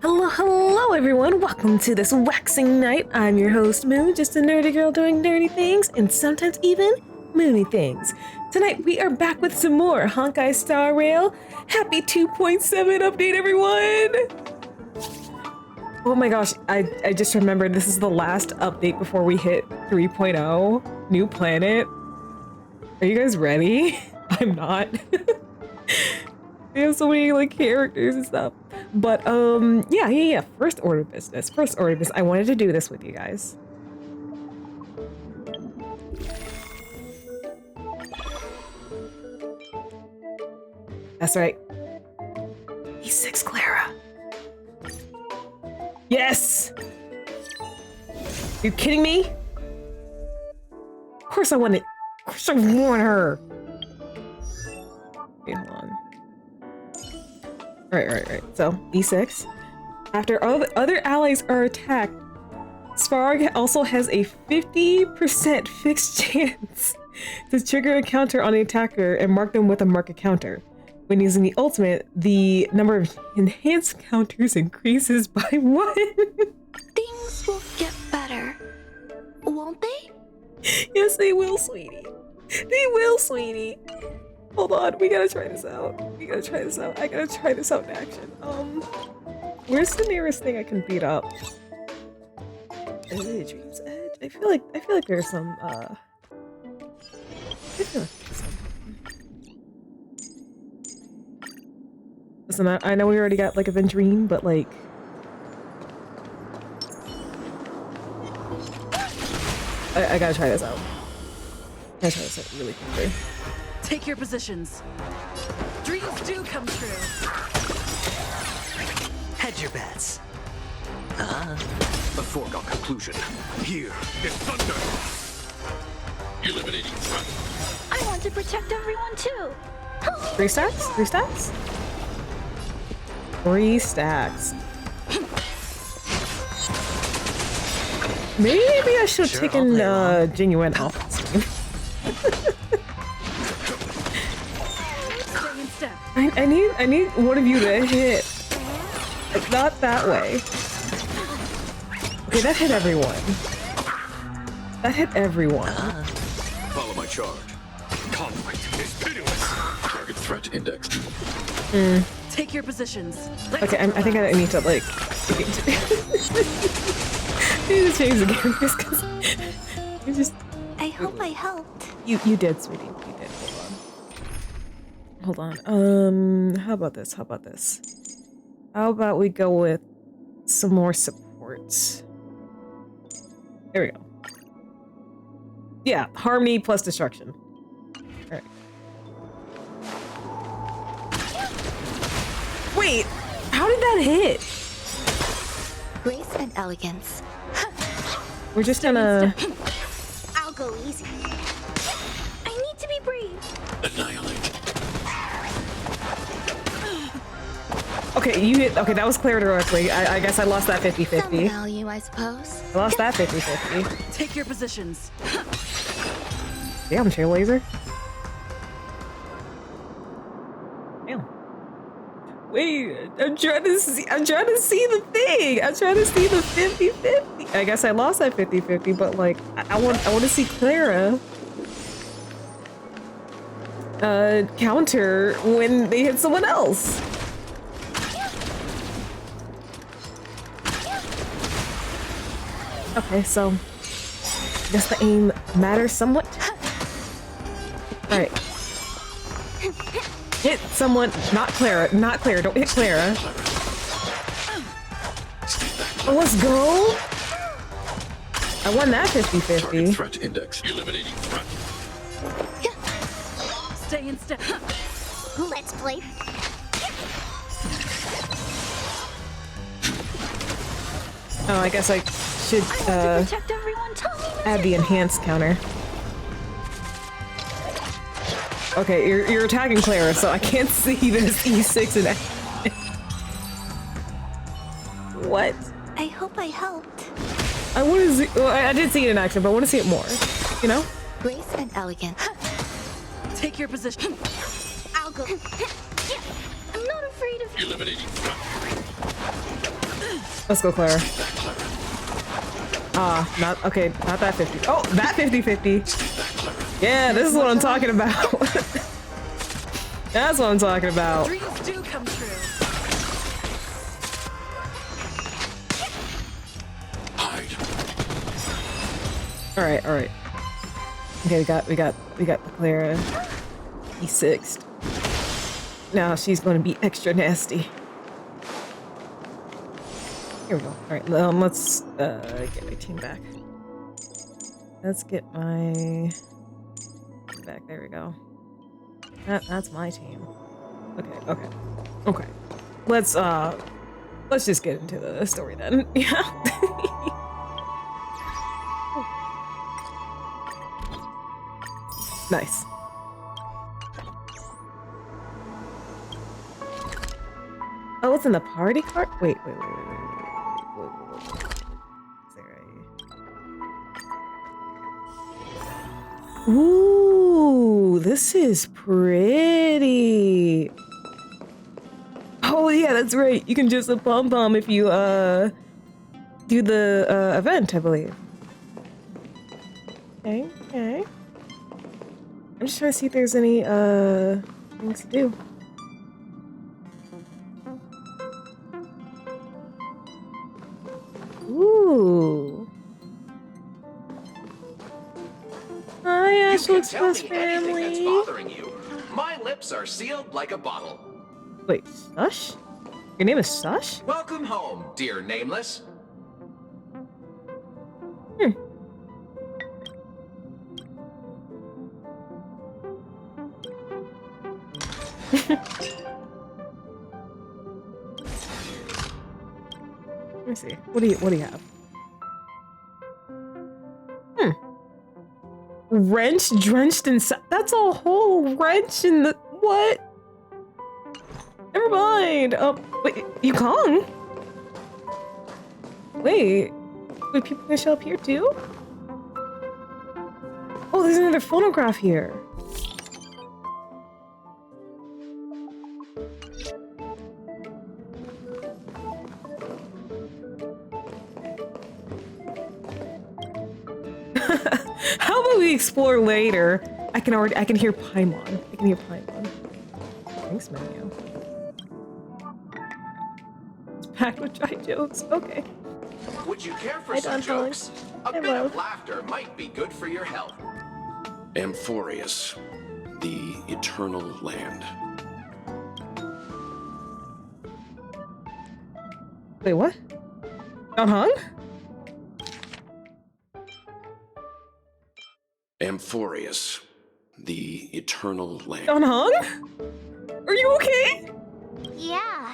Hello everyone, welcome to this waxing night. I'm your host Moon, just a nerdy girl doing nerdy things and sometimes even moony things. Tonight we are back with some more Honkai Star Rail. Happy 2.7 update everyone! Oh my gosh, I just remembered this is the last update before we hit 3.0, new planet. Are you guys ready? I'm not. They have so many like characters and stuff. But yeah. First order of business. I wanted to do this with you guys. That's right. E6 Clara. Yes! Are you kidding me? Of course I want it. Of course I want her. Okay, hold on. Right. So, E6. After other allies are attacked, Svarg also has a 50% fixed chance to trigger a counter on the attacker and mark them with a mark counter. When using the ultimate, the number of enhanced counters increases by 1. Things will get better, won't they? Yes, they will, sweetie. They will, sweetie. Hold on, we gotta try this out. I gotta try this out in action. Where's the nearest thing I can beat up? Dream's Edge? I feel like there's some, Listen, I know we already got, like, a Vendrine, but, like... I gotta try this out. I gotta try this out really quickly. Take your positions. Dreams do come true. Hedge your bets. A foregone conclusion. Here is thunder. Eliminating threat. I want to protect everyone too. 3 stacks? 3 stacks? 3 stacks. Maybe I should have taken Genuine off this game. I need one of you to hit. Like, not that way. Okay, that hit everyone. Follow my charge. Conflict is pitiless. Target threat index. Take your positions. Okay, I think I need to like. I need to change the characters because you just. I hope I helped. You did, sweetie. You did. Hold on. How about this? How about we go with some more supports? There we go. Yeah, harmony plus destruction. Alright. Wait, how did that hit? Grace and elegance. We're just gonna... I'll go easy. I need to be brave. Annihilate. Okay, you hit... Okay, that was cleared directly. I guess I lost that 50-50. Some value, I suppose. I lost that 50-50. Take your positions. Damn, Chair Laser. Damn. Wait, I'm trying to see the thing. I'm trying to see the 50-50. I guess I lost that 50-50, but like, I want to see Clara counter when they hit someone else. Okay, so I guess the aim matters somewhat. Alright. Hit someone, not Clara, don't hit Clara. Oh, let's go! I won that 50-50. Threat index. Eliminating threat. Stay in step. Let's play. Oh, I guess I should Protect everyone too. add the enhanced counter. Okay, you're attacking Clara, so I can't see this E6 in action. What? I hope I helped. I want to see. Well, I did see it in action, but I want to see it more. You know? Grace and elegance. Take your position. I'll go. I'm not afraid of you. Eliminating threat. Let's go, Clara. Not okay, not that 50. Oh, that 50-50. Yeah, this is what I'm talking about. That's what I'm talking about. Dreams do come true. Hide. Alright, alright. Okay, we got the Clara E6'd. Now she's gonna be extra nasty. Here we go. Alright, let's get my team back. Let's get my back. There we go. That's my team. Okay. Let's just get into the story then. Yeah. Nice. Oh, it's in the party card? Wait. Is there a... Ooh, this is pretty. Oh yeah, that's right. You can just a pom-pom if you do the event, I believe. Okay. I'm just trying to see if there's any things to do. Ooh. Hi, Ashel Express family. That's bothering you. My lips are sealed like a bottle. Wait, Sush? Your name is Sush? Welcome home, dear nameless. Let me see. What do you have? Wrench drenched in that's a whole wrench in the what? Never mind. Oh, wait, Yukong? Wait, people gonna show up here too? Oh, there's another phonograph here. How about we explore later? I can hear Paimon. Thanks, menu. It's packed with dry jokes. Okay. Would you care for Hi, some Don jokes? A bit Hello. of laughter might be good for your health. Amphorius, the eternal land. Wait, what? Don Hung? Amphorius, the eternal land. Don Hung? Are you okay? Yeah,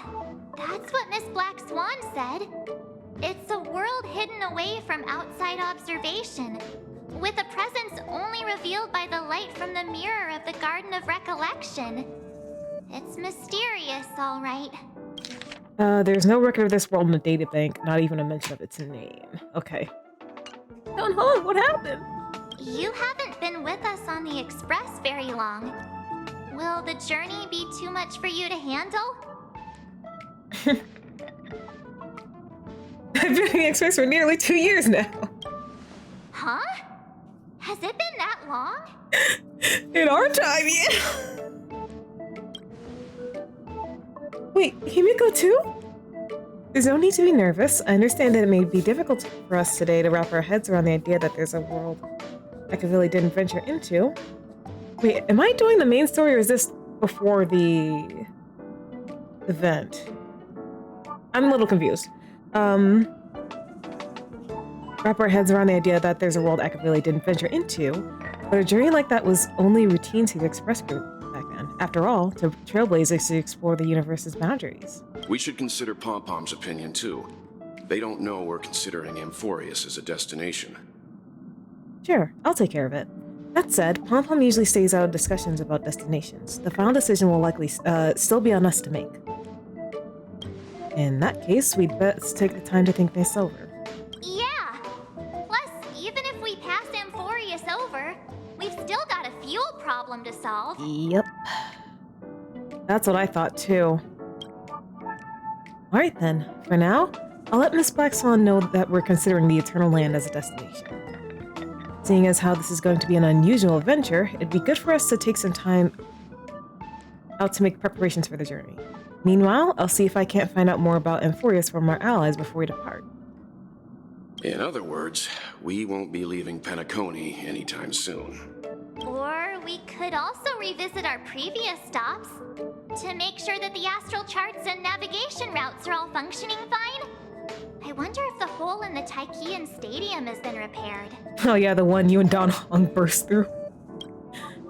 that's what Miss Black Swan said. It's a world hidden away from outside observation, with a presence only revealed by the light from the mirror of the Garden of Recollection. It's mysterious, all right. There's no record of this world in the data bank, not even a mention of its name. Okay. Don Hung, what happened? You haven't been with us on the Express very long. Will the journey be too much for you to handle? I've been in the Express for nearly 2 years now. Huh? Has it been that long? In our time, yeah. Wait, Himiko too? There's no need to be nervous. I understand that it may be difficult for us today to wrap our heads around the idea that there's a world Machiavelli didn't venture into. Wait, am I doing the main story or is this before the event? I'm a little confused. Wrap our heads around the idea that there's a world Machiavelli didn't venture into, but a journey like that was only routine to the Express group back then. After all, to trailblaze is to explore the universe's boundaries. We should consider Pom-Pom's opinion too. They don't know we're considering Amphorius as a destination. Sure, I'll take care of it. That said, Pom-Pom usually stays out of discussions about destinations. The final decision will likely still be on us to make. In that case, we'd best take the time to think this over. Yeah! Plus, even if we pass Amphorius over, we've still got a fuel problem to solve. Yep. That's what I thought too. Alright then, for now, I'll let Miss Black Swan know that we're considering the Eternal Land as a destination. Seeing as how this is going to be an unusual adventure, it'd be good for us to take some time out to make preparations for the journey. Meanwhile, I'll see if I can't find out more about Amphorius from our allies before we depart. In other words, we won't be leaving Penacony anytime soon. Or we could also revisit our previous stops to make sure that the astral charts and navigation routes are all functioning fine. I wonder if the hole in the Taikian Stadium has been repaired. Oh yeah, the one you and Don Hong burst through.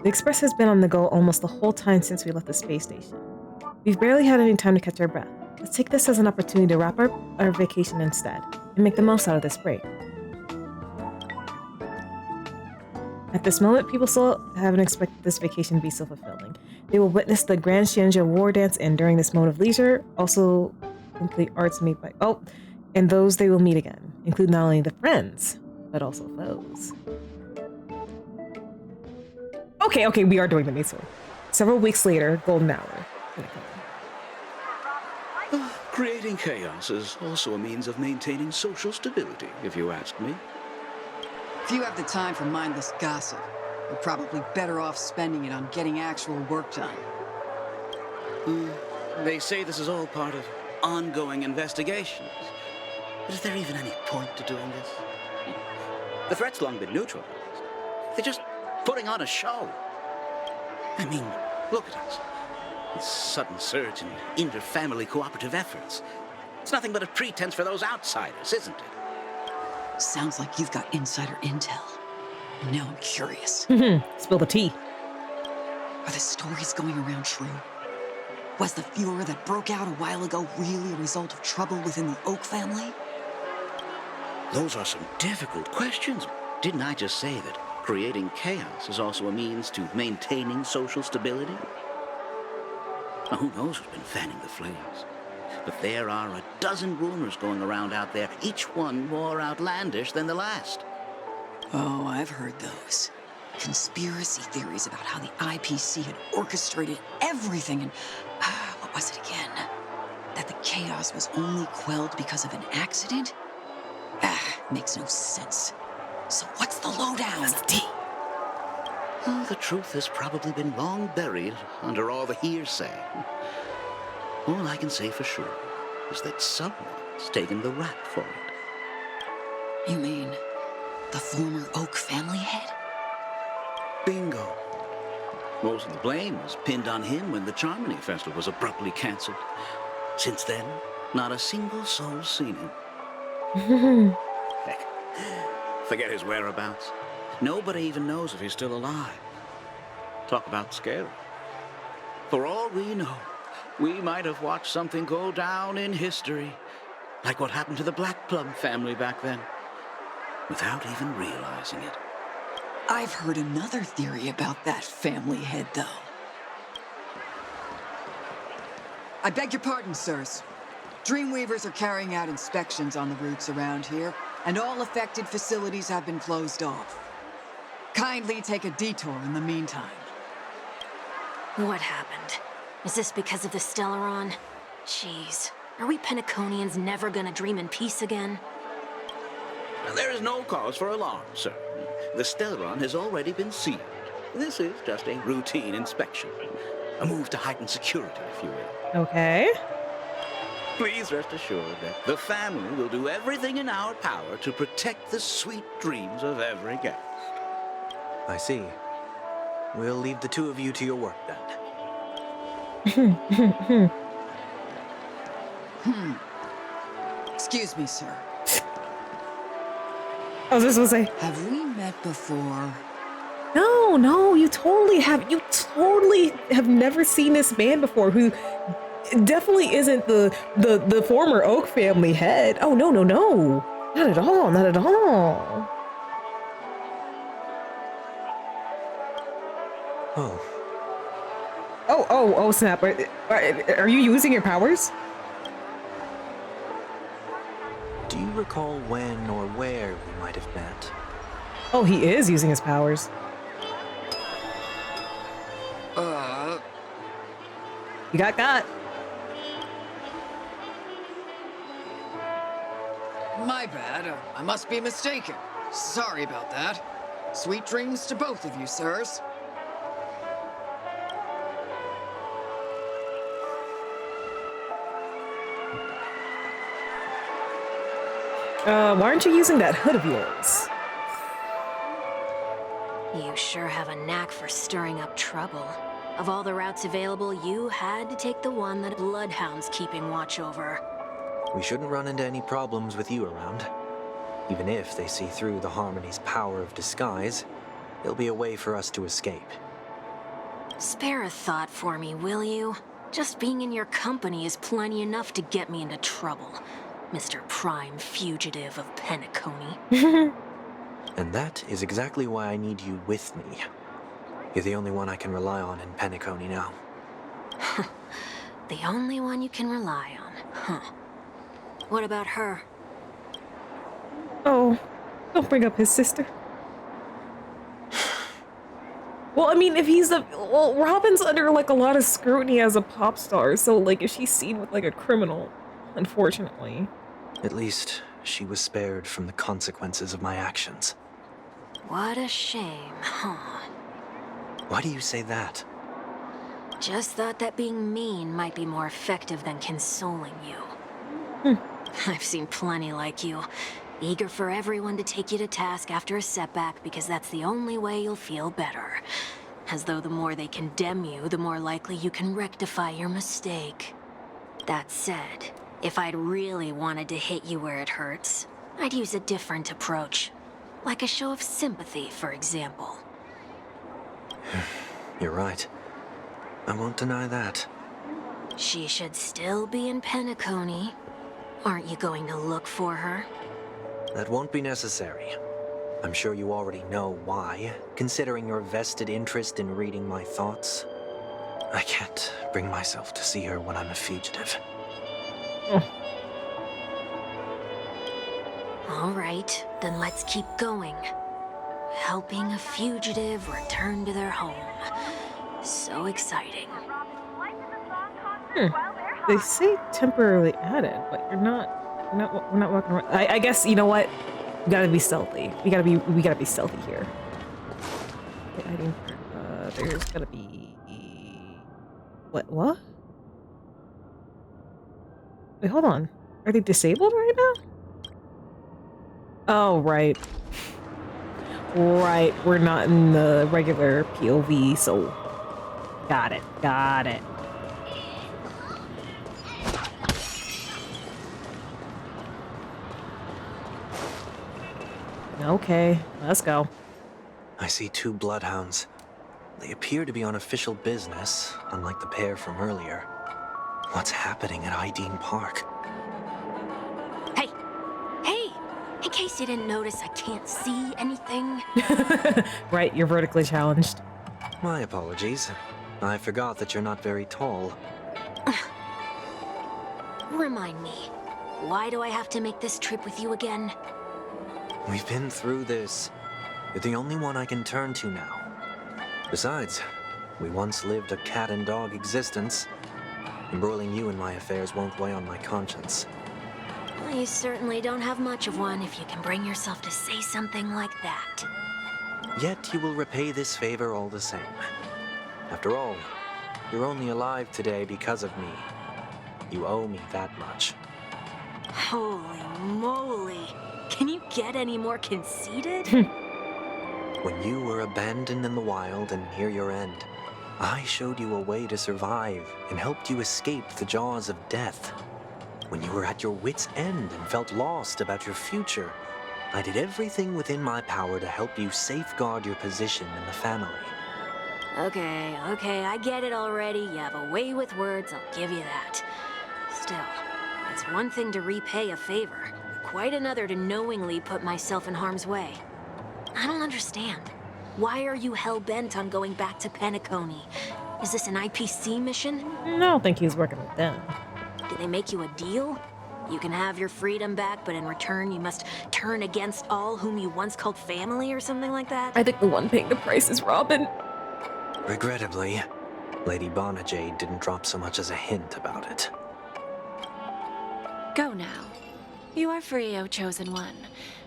The Express has been on the go almost the whole time since we left the space station. We've barely had any time to catch our breath. Let's take this as an opportunity to wrap up our vacation instead, and make the most out of this break. At this moment, people still haven't expected this vacation to be so fulfilling. They will witness the Grand Xianzhou War Dance, and during this mode of leisure, also complete arts made by... Oh, and those they will meet again, include not only the friends, but also foes. Okay, we are doing the main story. Several weeks later, Golden Hour. Creating chaos is also a means of maintaining social stability, if you ask me. If you have the time for mindless gossip, you're probably better off spending it on getting actual work done. They say this is all part of ongoing investigations. But is there even any point to doing this? The threat's long been neutralized. They're just putting on a show. I mean, look at us. This sudden surge in inter-family cooperative efforts. It's nothing but a pretense for those outsiders, isn't it? Sounds like you've got insider intel. And now I'm curious. Spill the tea. Are the stories going around true? Was the furor that broke out a while ago really a result of trouble within the Oak family? Those are some difficult questions. Didn't I just say that creating chaos is also a means to maintaining social stability? Now, who knows who's been fanning the flames? But there are a dozen rumors going around out there, each one more outlandish than the last. Oh, I've heard those. Conspiracy theories about how the IPC had orchestrated everything and... what was it again? That the chaos was only quelled because of an accident? Makes no sense. So what's the lowdown? What's the tea? Oh, the truth has probably been long buried under all the hearsay. All I can say for sure is that someone's taken the rap for it. You mean the former Oak family head? Bingo. Most of the blame was pinned on him when the Charmony Festival was abruptly cancelled. Since then, not a single soul's seen him. Heck, forget his whereabouts. Nobody even knows if he's still alive. Talk about scary. For all we know, we might have watched something go down in history, like what happened to the Black Plum family back then, without even realizing it. I've heard another theory about that family head, though. I beg your pardon, sirs. Dreamweavers are carrying out inspections on the routes around here, and all affected facilities have been closed off. Kindly take a detour in the meantime. What happened? Is this because of the Stellaron? Jeez, are we Penaconians never gonna dream in peace again? There is no cause for alarm, sir. The Stellaron has already been sealed. This is just a routine inspection. A move to heighten security, if you will. Okay. Please rest assured that the family will do everything in our power to protect the sweet dreams of every guest. I see. We'll leave the two of you to your work then. Excuse me, sir. I was just gonna say, Have we met before? no, you totally have. You totally have never seen this man before who definitely isn't the former Oak family head. Oh, no. Not at all, not at all. Oh, snap. Are you using your powers? Do you recall when or where we might have met? Oh, he is using his powers. You got. My bad. I must be mistaken. Sorry about that. Sweet dreams to both of you, sirs. Why aren't you using that hood of yours? You sure have a knack for stirring up trouble. Of all the routes available, you had to take the one that Bloodhound's keeping watch over. We shouldn't run into any problems with you around. Even if they see through the Harmony's power of disguise, there'll be a way for us to escape. Spare a thought for me, will you? Just being in your company is plenty enough to get me into trouble, Mr. Prime Fugitive of Penacony. And that is exactly why I need you with me. You're the only one I can rely on in Penacony now. The only one you can rely on, huh? What about her? Oh, don't bring up his sister. Well, I mean, if he's well, Robin's under, like, a lot of scrutiny as a pop star, so, like, if she's seen with, like, a criminal, unfortunately. At least, she was spared from the consequences of my actions. What a shame, huh? Why do you say that? Just thought that being mean might be more effective than consoling you. I've seen plenty like you. Eager for everyone to take you to task after a setback because that's the only way you'll feel better. As though the more they condemn you, the more likely you can rectify your mistake. That said, if I'd really wanted to hit you where it hurts, I'd use a different approach. Like a show of sympathy, for example. You're right. I won't deny that. She should still be in Penacony. Aren't you going to look for her? That won't be necessary. I'm sure you already know why, considering your vested interest in reading my thoughts. I can't bring myself to see her when I'm a fugitive. All right, then let's keep going. Helping a fugitive return to their home. So exciting. They say temporarily added, but we're not walking around. I guess, you know what? We gotta be stealthy. We gotta be stealthy here. Okay, I think, there's gotta be... What? Wait, hold on. Are they disabled right now? Oh, right. Right, we're not in the regular POV, so... Got it. Okay, let's go. I see 2 bloodhounds. They appear to be on official business, unlike the pair from earlier. What's happening at Ideen Park? Hey! In case you didn't notice, I can't see anything. Right, you're vertically challenged. My apologies. I forgot that you're not very tall. Remind me, why do I have to make this trip with you again? We've been through this. You're the only one I can turn to now. Besides, we once lived a cat and dog existence. Embroiling you in my affairs won't weigh on my conscience. Well, you certainly don't have much of one if you can bring yourself to say something like that. Yet you will repay this favor all the same. After all, you're only alive today because of me. You owe me that much. Holy moly! Can you get any more conceited? When you were abandoned in the wild and near your end, I showed you a way to survive and helped you escape the jaws of death. When you were at your wit's end and felt lost about your future, I did everything within my power to help you safeguard your position in the family. Okay, I get it already. You have a way with words, I'll give you that. Still, it's one thing to repay a favor, quite another to knowingly put myself in harm's way. I don't understand. Why are you hell-bent on going back to Penacony? Is this an IPC mission? I don't think he's working with them. Did they make you a deal? You can have your freedom back, but in return you must turn against all whom you once called family or something like that? I think the one paying the price is Robin. Regrettably, Lady Bonajade didn't drop so much as a hint about it. Go now. You are free, O Chosen One,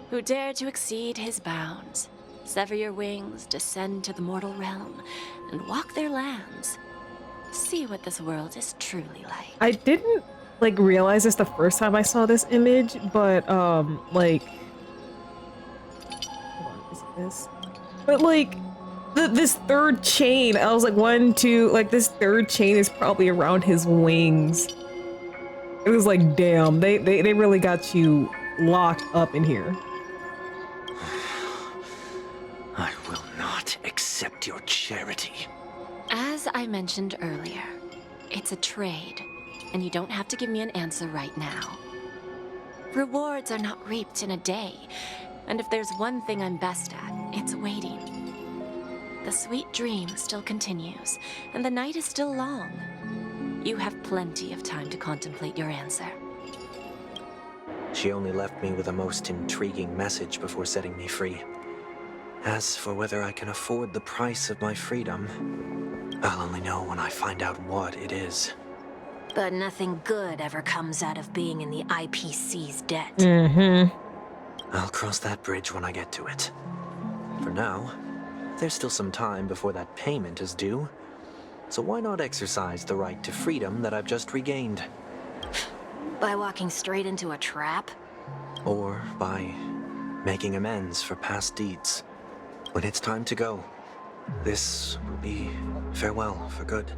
who dare to exceed his bounds. Sever your wings, descend to the mortal realm, and walk their lands. See what this world is truly like. I didn't like realize this the first time I saw this image, but like, hold on, is it this? But like, this third chain, I was like, 1, 2, like this third chain is probably around his wings. It was like, damn, they really got you locked up in here. I will not accept your charity. As I mentioned earlier, it's a trade, and you don't have to give me an answer right now. Rewards are not reaped in a day, and if there's one thing I'm best at, it's waiting. The sweet dream still continues, and the night is still long. You have plenty of time to contemplate your answer. She only left me with a most intriguing message before setting me free. As for whether I can afford the price of my freedom, I'll only know when I find out what it is. But nothing good ever comes out of being in the IPC's debt. I'll cross that bridge when I get to it. For now, there's still some time before that payment is due. So why not exercise the right to freedom that I've just regained? By walking straight into a trap? Or by making amends for past deeds. When it's time to go, this will be farewell for good.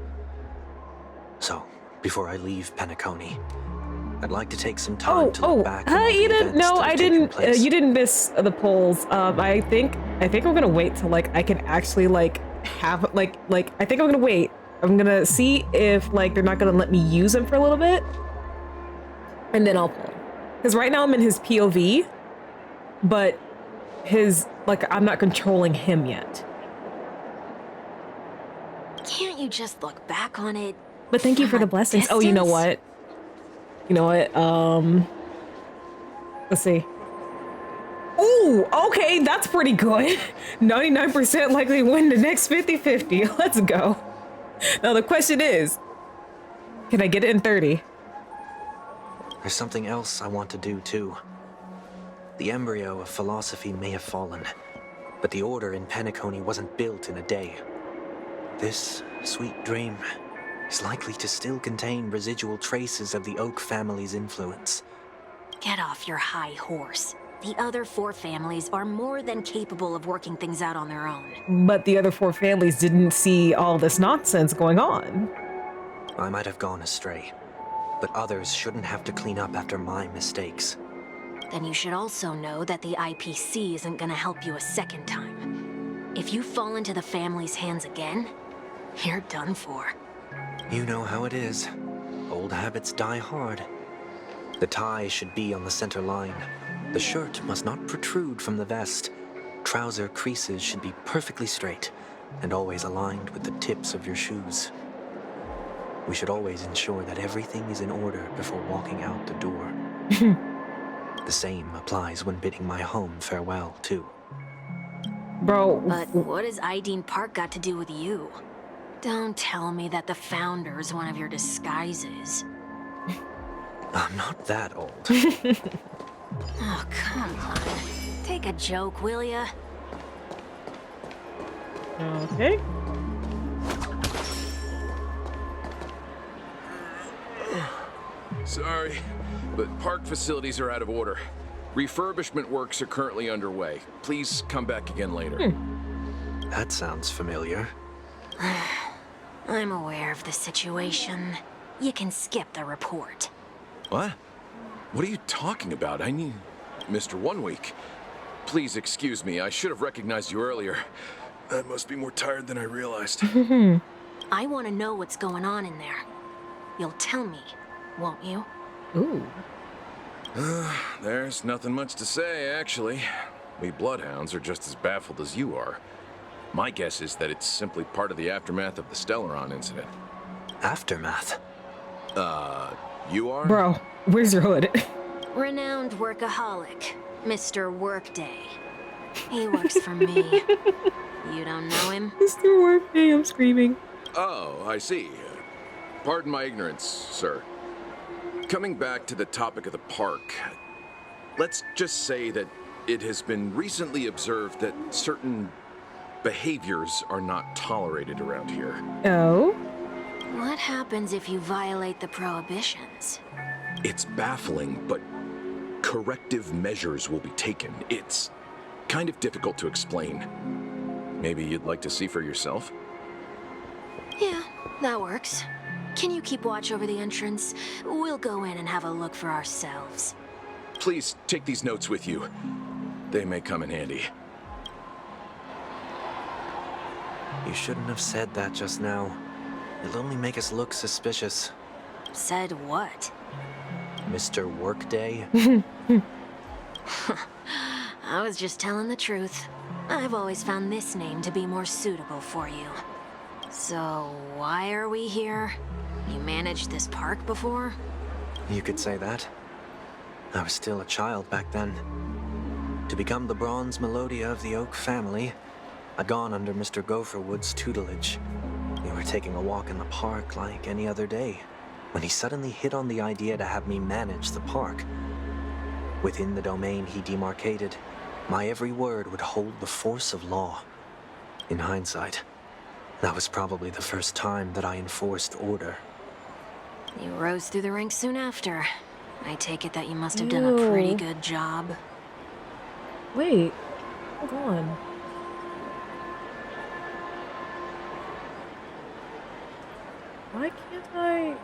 So, before I leave Penacony, I'd like to take some time to look back. Eden, no, I didn't. You didn't miss the polls. I think I'm gonna wait till like I can actually like have like I think I'm gonna wait. I'm gonna see if like they're not gonna let me use him for a little bit, and then I'll pull. Because right now I'm in his POV, but his like I'm not controlling him yet. Can't you just look back on it? But thank you for the blessings. Oh, you know what? You know what? Let's see. Oh, okay, that's pretty good. 99% likely win the next 50-50. Let's go. Now the question is, can I get it in 30? There's something else I want to do too. The embryo of philosophy may have fallen, but the order in Penacony wasn't built in a day. This sweet dream is likely to still contain residual traces of the Oak family's influence. Get off your high horse. The other 4 families are more than capable of working things out on their own. But the other 4 families didn't see all this nonsense going on. I might have gone astray, but others shouldn't have to clean up after my mistakes. Then you should also know that the IPC isn't gonna help you a second time. If you fall into the family's hands again, you're done for. You know how it is. Old habits die hard. The tie should be on the center line. The shirt must not protrude from the vest. Trouser creases should be perfectly straight and always aligned with the tips of your shoes. We should always ensure that everything is in order before walking out the door. The same applies when bidding my home farewell, too. Bro. But what has Ideen Park got to do with you? Don't tell me that the Founder's one of your disguises. I'm not that old. Oh, come on. Take a joke, will ya? Okay. Sorry, but park facilities are out of order. Refurbishment works are currently underway. Please come back again later. That sounds familiar. I'm aware of the situation. You can skip the report. What? What are you talking about? I need... Mr. 1 Week. Please excuse me. I should have recognized you earlier. I must be more tired than I realized. I want to know what's going on in there. You'll tell me, won't you? Ooh. There's nothing much to say, actually. We Bloodhounds are just as baffled as you are. My guess is that it's simply part of the aftermath of the Stellaron incident. Aftermath? You are? Bro, where's your hood? Renowned workaholic, Mr. Workday. He works for me. You don't know him? Mr. Workday, I'm screaming. Oh, I see. Pardon my ignorance, sir. Coming back to the topic of the park, let's just say that it has been recently observed that certain behaviors are not tolerated around here. Oh? What happens if you violate the prohibitions? It's baffling, but corrective measures will be taken. It's kind of difficult to explain. Maybe you'd like to see for yourself? Yeah, that works. Can you keep watch over the entrance? We'll go in and have a look for ourselves. Please take these notes with you. They may come in handy. You shouldn't have said that just now. It'll only make us look suspicious. Said what? Mr. Workday? I was just telling the truth. I've always found this name to be more suitable for you. So, why are we here? You managed this park before? You could say that. I was still a child back then. To become the bronze Melodia of the Oak family, I'd gone under Mr. Gopherwood's tutelage. We were taking a walk in the park like any other day, when he suddenly hit on the idea to have me manage the park. Within the domain he demarcated, my every word would hold the force of law. In hindsight, that was probably the first time that I enforced order. You rose through the ranks soon after. I take it that you must have done a pretty good job. Wait. Hold on. Why can't I...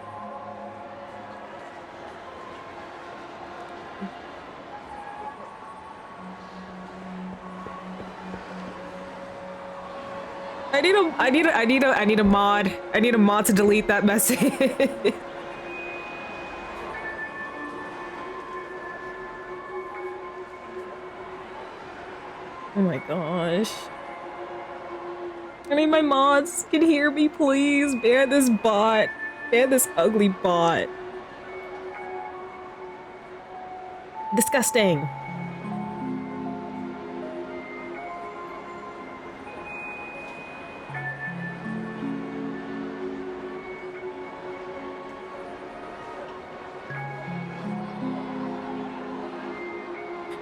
I need a mod. I need a mod to delete that message. Oh my gosh. I need my mods can hear me, please. Ban this bot. Ban this ugly bot. Disgusting.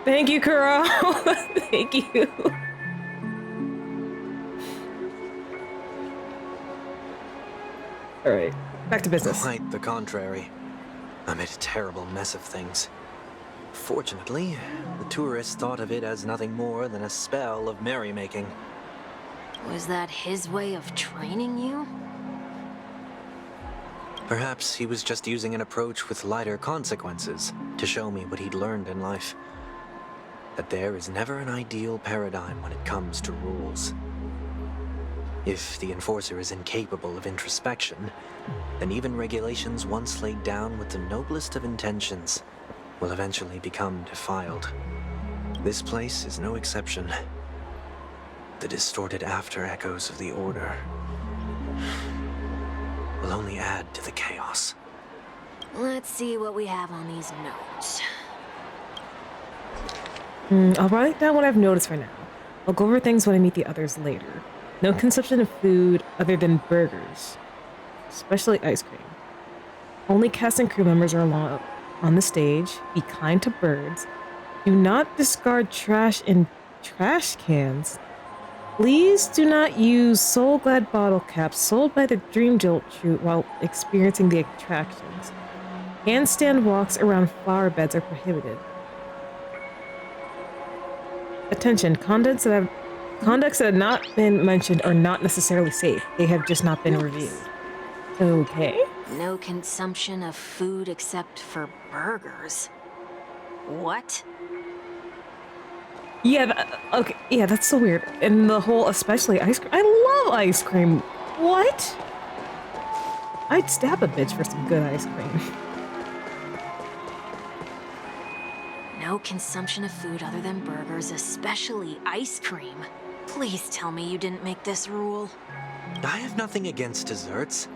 Thank you, Kuro. Thank you. All right, back to business. Quite the contrary. I made a terrible mess of things. Fortunately, the tourists thought of it as nothing more than a spell of merrymaking. Was that his way of training you? Perhaps he was just using an approach with lighter consequences to show me what he'd learned in life. That there is never an ideal paradigm when it comes to rules. If the enforcer is incapable of introspection, then even regulations once laid down with the noblest of intentions will eventually become defiled. This place is no exception. The distorted after echoes of the Order will only add to the chaos. Let's see what we have on these notes. I'll write down what I've noticed for now. I'll go over things when I meet the others later. No consumption of food other than burgers, especially ice cream. Only cast and crew members are allowed on the stage. Be kind to birds. Do not discard trash in trash cans. Please do not use Soul Glad bottle caps sold by the Dream Jolt Troupe while experiencing the attractions. Handstand walks around flower beds are prohibited. Attention, conducts that have not been mentioned are not necessarily safe. They have just not been reviewed. Okay. No consumption of food except for burgers. What? Yeah, okay. Yeah, that's so weird. And the whole, especially ice cream. I love ice cream. What? I'd stab a bitch for some good ice cream. No consumption of food other than burgers, especially ice cream. Please tell me you didn't make this rule. I have nothing against desserts.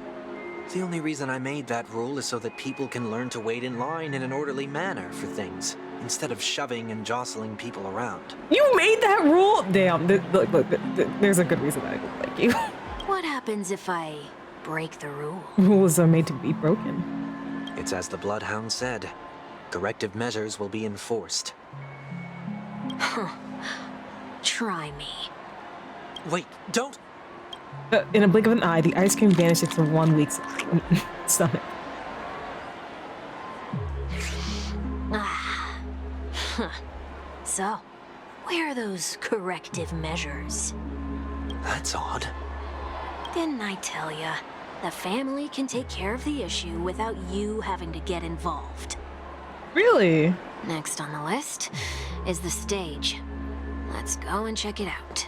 The only reason I made that rule is so that people can learn to wait in line in an orderly manner for things, instead of shoving and jostling people around. You made that rule? Damn, look, there's a good reason I don't like you. What happens if I break the rule? Rules are made to be broken. It's as the Bloodhound said. Corrective measures will be enforced. Try me. Wait, don't! In a blink of an eye, the ice cream vanishes from 1 week's stomach. So, where are those corrective measures? That's odd. Didn't I tell ya? The family can take care of the issue without you having to get involved. Really? Next on the list is the stage. Let's go and check it out.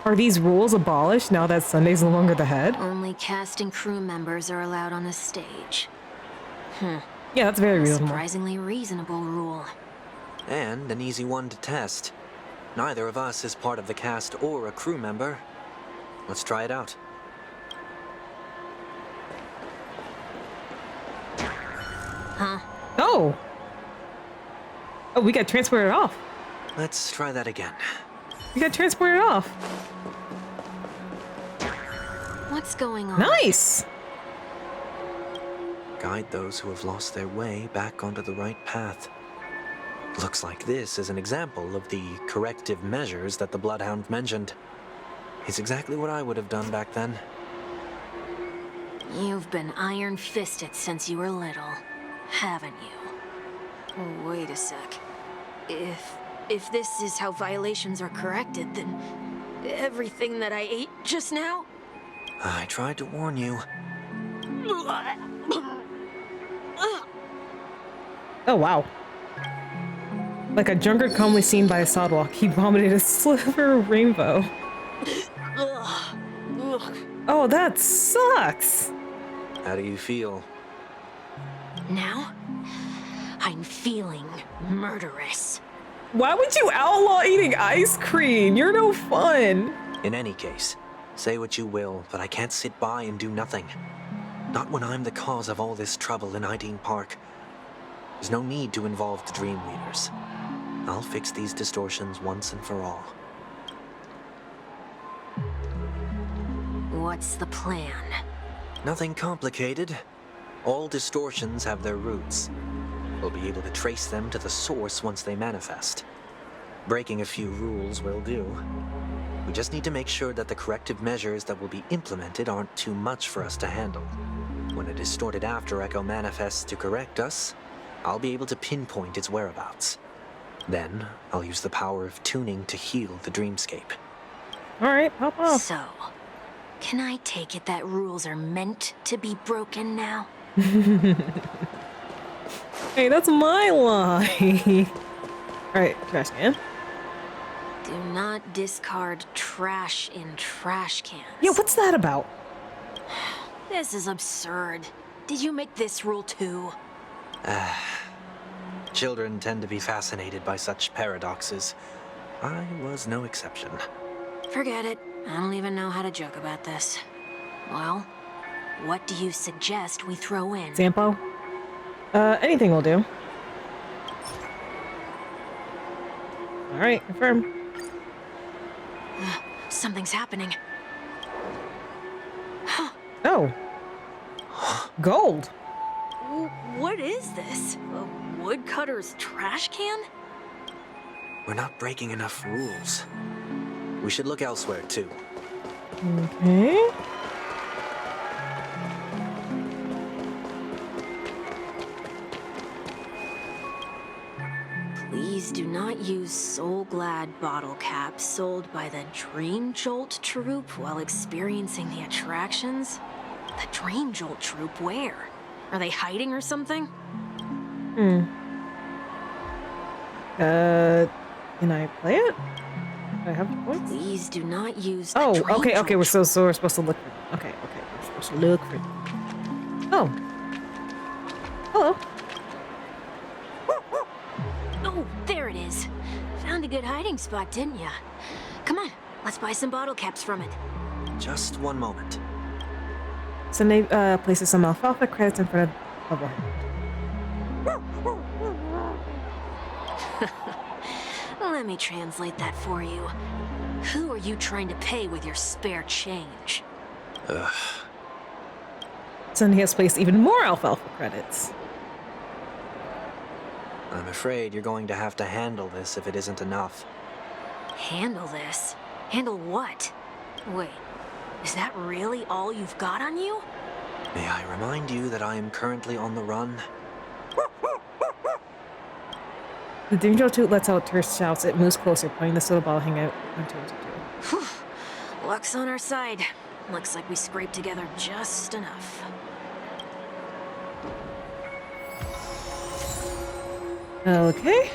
Are these rules abolished now that Sunday's no longer the head? Only cast and crew members are allowed on the stage. Yeah, that's very reasonable. Surprisingly reasonable rule. And an easy one to test. Neither of us is part of the cast or a crew member. Let's try it out. Huh? Oh! Oh, we got transported off. Let's try that again. We got transported off. What's going on? Nice! Guide those who have lost their way back onto the right path. Looks like this is an example of the corrective measures that the Bloodhound mentioned. It's exactly what I would have done back then. You've been iron-fisted since you were little, haven't you? Oh, wait a sec. If this is how violations are corrected, then everything that I ate just now? I tried to warn you. Oh, wow. Like a drunkard calmly seen by a sidewalk, he vomited a sliver of rainbow. Oh, that sucks! How do you feel? Now, I'm feeling murderous. Why would you outlaw eating ice cream? You're no fun. In any case, say what you will, but I can't sit by and do nothing. Not when I'm the cause of all this trouble in Ideen Park. There's no need to involve the Dream Leaders. I'll fix these distortions once and for all. What's the plan? Nothing complicated. All distortions have their roots. We'll be able to trace them to the source once they manifest. Breaking a few rules will do. We just need to make sure that the corrective measures that will be implemented aren't too much for us to handle. When a distorted after echo manifests to correct us, I'll be able to pinpoint its whereabouts. Then, I'll use the power of tuning to heal the dreamscape. Alright, pop off. So, can I take it that rules are meant to be broken now? Hey, that's my line. Alright, trash can. Do not discard trash in trash cans. Yeah, what's that about? This is absurd. Did you make this rule too? Children tend to be fascinated by such paradoxes. I was no exception. Forget it. I don't even know how to joke about this. Well, what do you suggest we throw in? Zampo? Anything will do. Alright, confirm. Something's happening. Oh. Gold. What is this? A woodcutter's trash can? We're not breaking enough rules. We should look elsewhere, too. Okay. Please do not use Soul Glad bottle caps sold by the Dream Jolt troupe while experiencing the attractions. The Dream Jolt troupe, where? Are they hiding or something? Can I play it? Do I have the points? Please do not use. Oh, the Dream okay, Jolt okay. We're supposed to look for. Okay, we're supposed to look for. Oh. Hello. Oh, there it is. Found a good hiding spot, didn't ya? Come on, let's buy some bottle caps from it. Just one moment. Sunday places some alfalfa credits in front of her. Let me translate that for you. Who are you trying to pay with your spare change? Sunday has placed even more alfalfa credits. I'm afraid you're going to have to handle this if it isn't enough. Handle this? Handle what? Wait, is that really all you've got on you? May I remind you that I am currently on the run? The Danger Toot lets out terse shouts. It moves closer, pointing the soda ball hang out onto its tail. Whew. Luck's on our side. Looks like we scraped together just enough. Okay.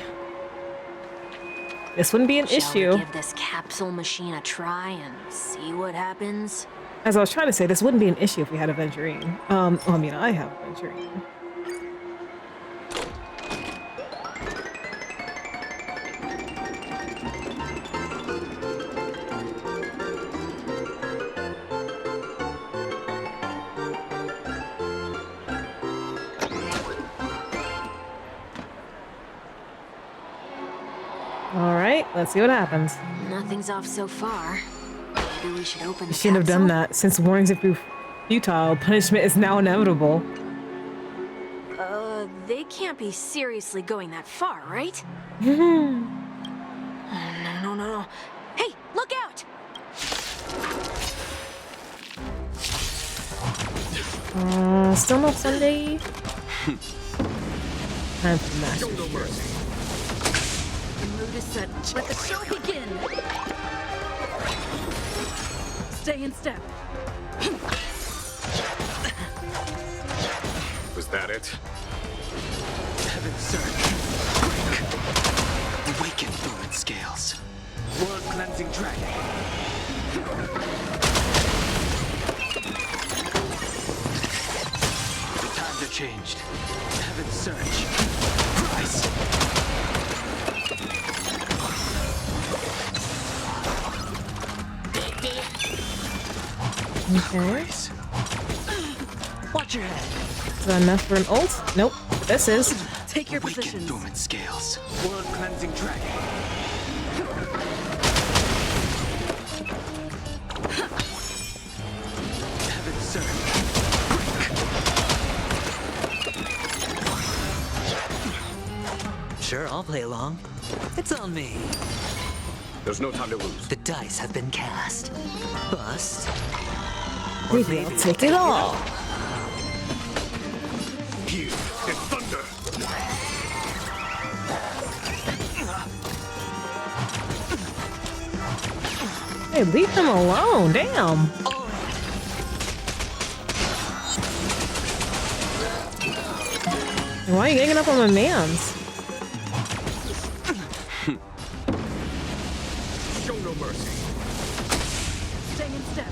This wouldn't be an Shall issue. we give this capsule machine a try and see what happens? As I was trying to say, this wouldn't be an issue if we had a Venturine. Well, I mean, I have a Venturine. Alright, let's see what happens. Nothing's off so far. Maybe we should open the You shouldn't have done capsule? that. Since warnings have proved futile, punishment is now inevitable. They can't be seriously going that far, right? Hmm. No. Hey, look out! Still not Sunday. Time for the match. Show no mercy. The mood is set. Let the show begin. Stay in step. Was that it? Heaven surge. Quick. Awaken dormant scales. World cleansing dragon. The times are changed. Heaven surge. Rise. Okay. Watch your head. Is that enough for an ult? Nope. This is. Take your Awaken positions. dormant scales. World cleansing dragon. Heaven surge. Sure, I'll play along. It's on me. There's no time to lose. The dice have been cast. Bust. Maybe I'll take it all. Here, in thunder. Hey, leave them alone. Damn. Why are you ganging up on my mans? Show no mercy. Stay in step.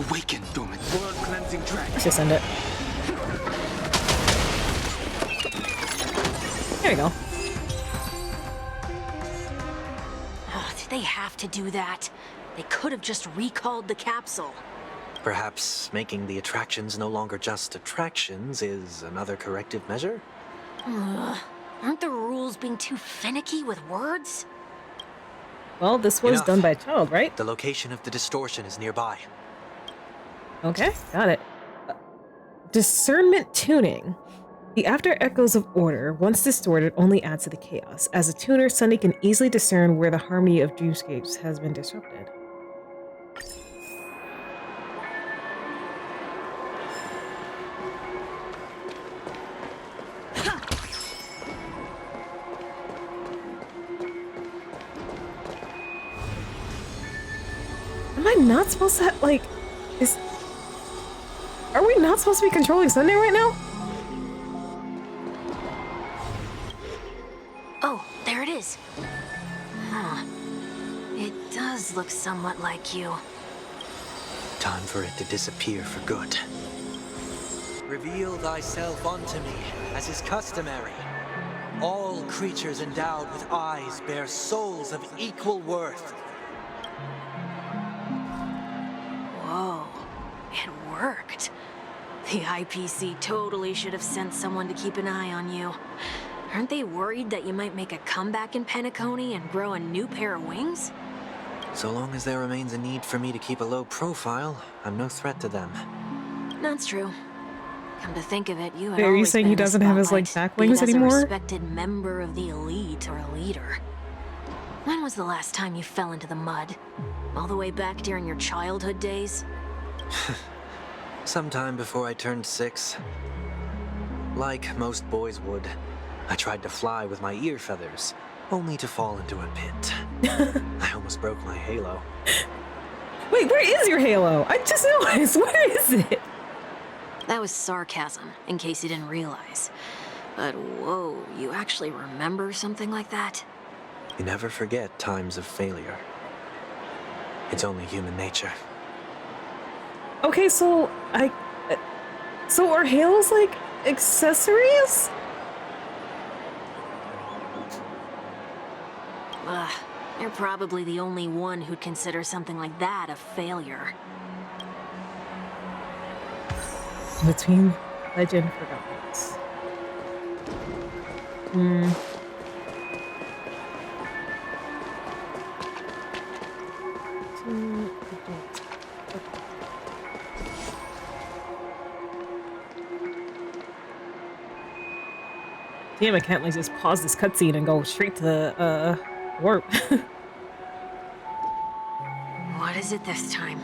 Awaken dormant. World cleansing dragon. Let's just end it. There you go. Oh, did they have to do that? They could have just recalled the capsule. Perhaps making the attractions no longer just attractions is another corrective measure? Aren't the rules being too finicky with words? Well, this was Enough. done by a child, right? The location of the distortion is nearby. Okay, got it. Discernment tuning. The after echoes of order, once distorted, only adds to the chaos. As a tuner, Sunny can easily discern where the harmony of dreamscapes has been disrupted. Am I not supposed to, like, are we not supposed to be controlling Sunday right now? Oh, there it is. Huh. It does look somewhat like you. Time for it to disappear for good. Reveal thyself unto me, as is customary. All creatures endowed with eyes bear souls of equal worth. Whoa, it worked. The IPC totally should have sent someone to keep an eye on you. Aren't they worried that you might make a comeback in Penacony and grow a new pair of wings? So long as there remains a need for me to keep a low profile, I'm no threat to them. That's true. Come to think of it, you had Wait, are you always saying been he in the doesn't have his, like, spotlight, back be it wings as anymore? a respected member of the elite or a leader. When was the last time you fell into the mud? All the way back during your childhood days? Sometime before I turned 6. Like most boys would, I tried to fly with my ear feathers, only to fall into a pit. I almost broke my halo. Wait, where is your halo? I just noticed. Where is it? That was sarcasm, in case you didn't realize. But whoa, you actually remember something like that? You never forget times of failure. It's only human nature. Okay, so so are halos like accessories? Ugh, you're probably the only one who'd consider something like that a failure. Between legend forgotten. Damn, I can't like just pause this cutscene and go straight to the warp. What is it this time?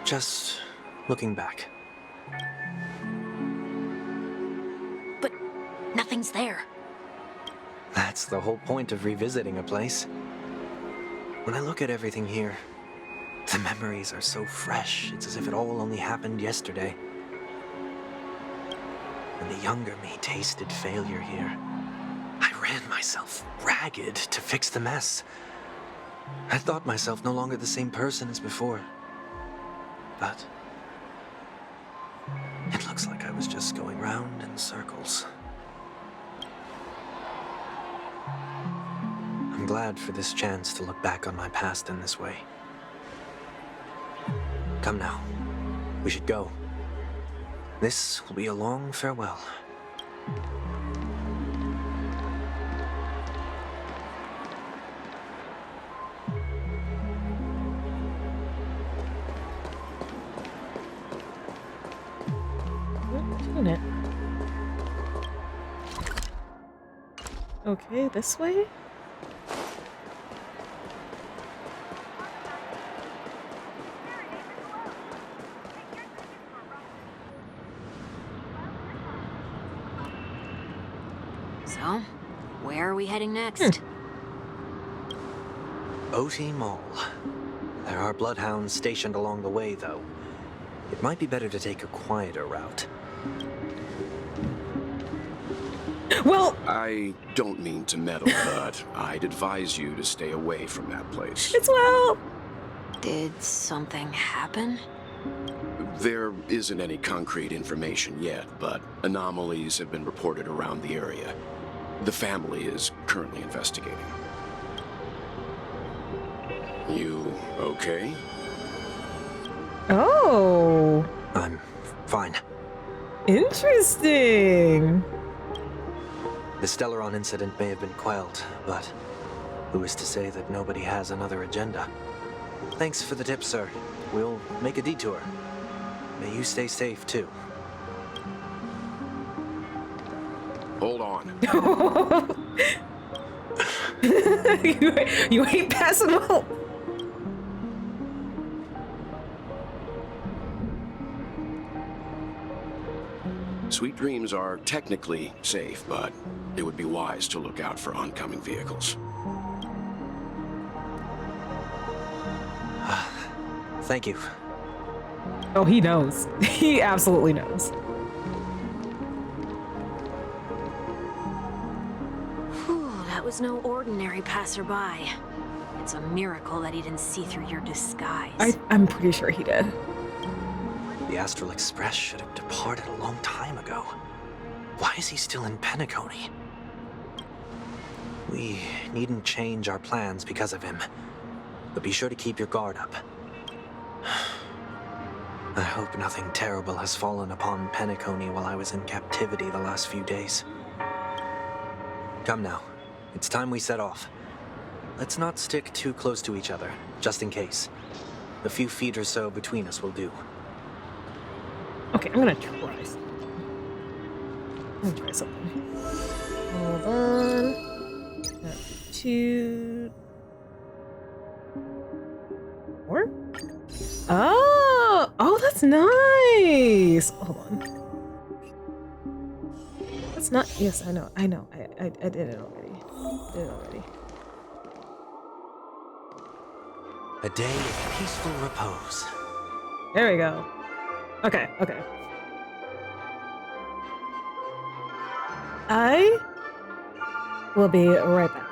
Just looking back. But nothing's there. That's the whole point of revisiting a place. When I look at everything here, the memories are so fresh, it's as if it all only happened yesterday. When the younger me tasted failure here, I ran myself ragged to fix the mess. I thought myself no longer the same person as before. But it looks like I was just going round in circles. I'm glad for this chance to look back on my past in this way. Come now, we should go. This will be a long farewell. It. Okay, this way? So, where are we heading next? OT Mall. There are bloodhounds stationed along the way, though. It might be better to take a quieter route. Well, I don't mean to meddle, but I'd advise you to stay away from that place. it's well. Did something happen? There isn't any concrete information yet, but anomalies have been reported around the area. The family is currently investigating. You okay? Oh, I'm fine. interesting. The Stellaron incident may have been quelled, but who is to say that nobody has another agenda? Thanks for the tip, sir. We'll make a detour. May you stay safe, too. Hold on. you ain't passing up. Sweet Dreams are technically safe, but it would be wise to look out for oncoming vehicles. Thank you. Oh, he knows. He absolutely knows. Whew, that was no ordinary passerby. It's a miracle that he didn't see through your disguise. I'm pretty sure he did. The Astral Express should have departed a long time ago. Why is he still in Penacony? We needn't change our plans because of him. But be sure to keep your guard up. I hope nothing terrible has fallen upon Penacony while I was in captivity the last few days. Come now. It's time we set off. Let's not stick too close to each other, just in case. A few feet or so between us will do. Okay, I'm gonna try something. Hold on. 2, 4. Oh, that's nice. Hold on. That's not. Yes, I know. I did it already. A day of peaceful repose. There we go. Okay. I will be right back.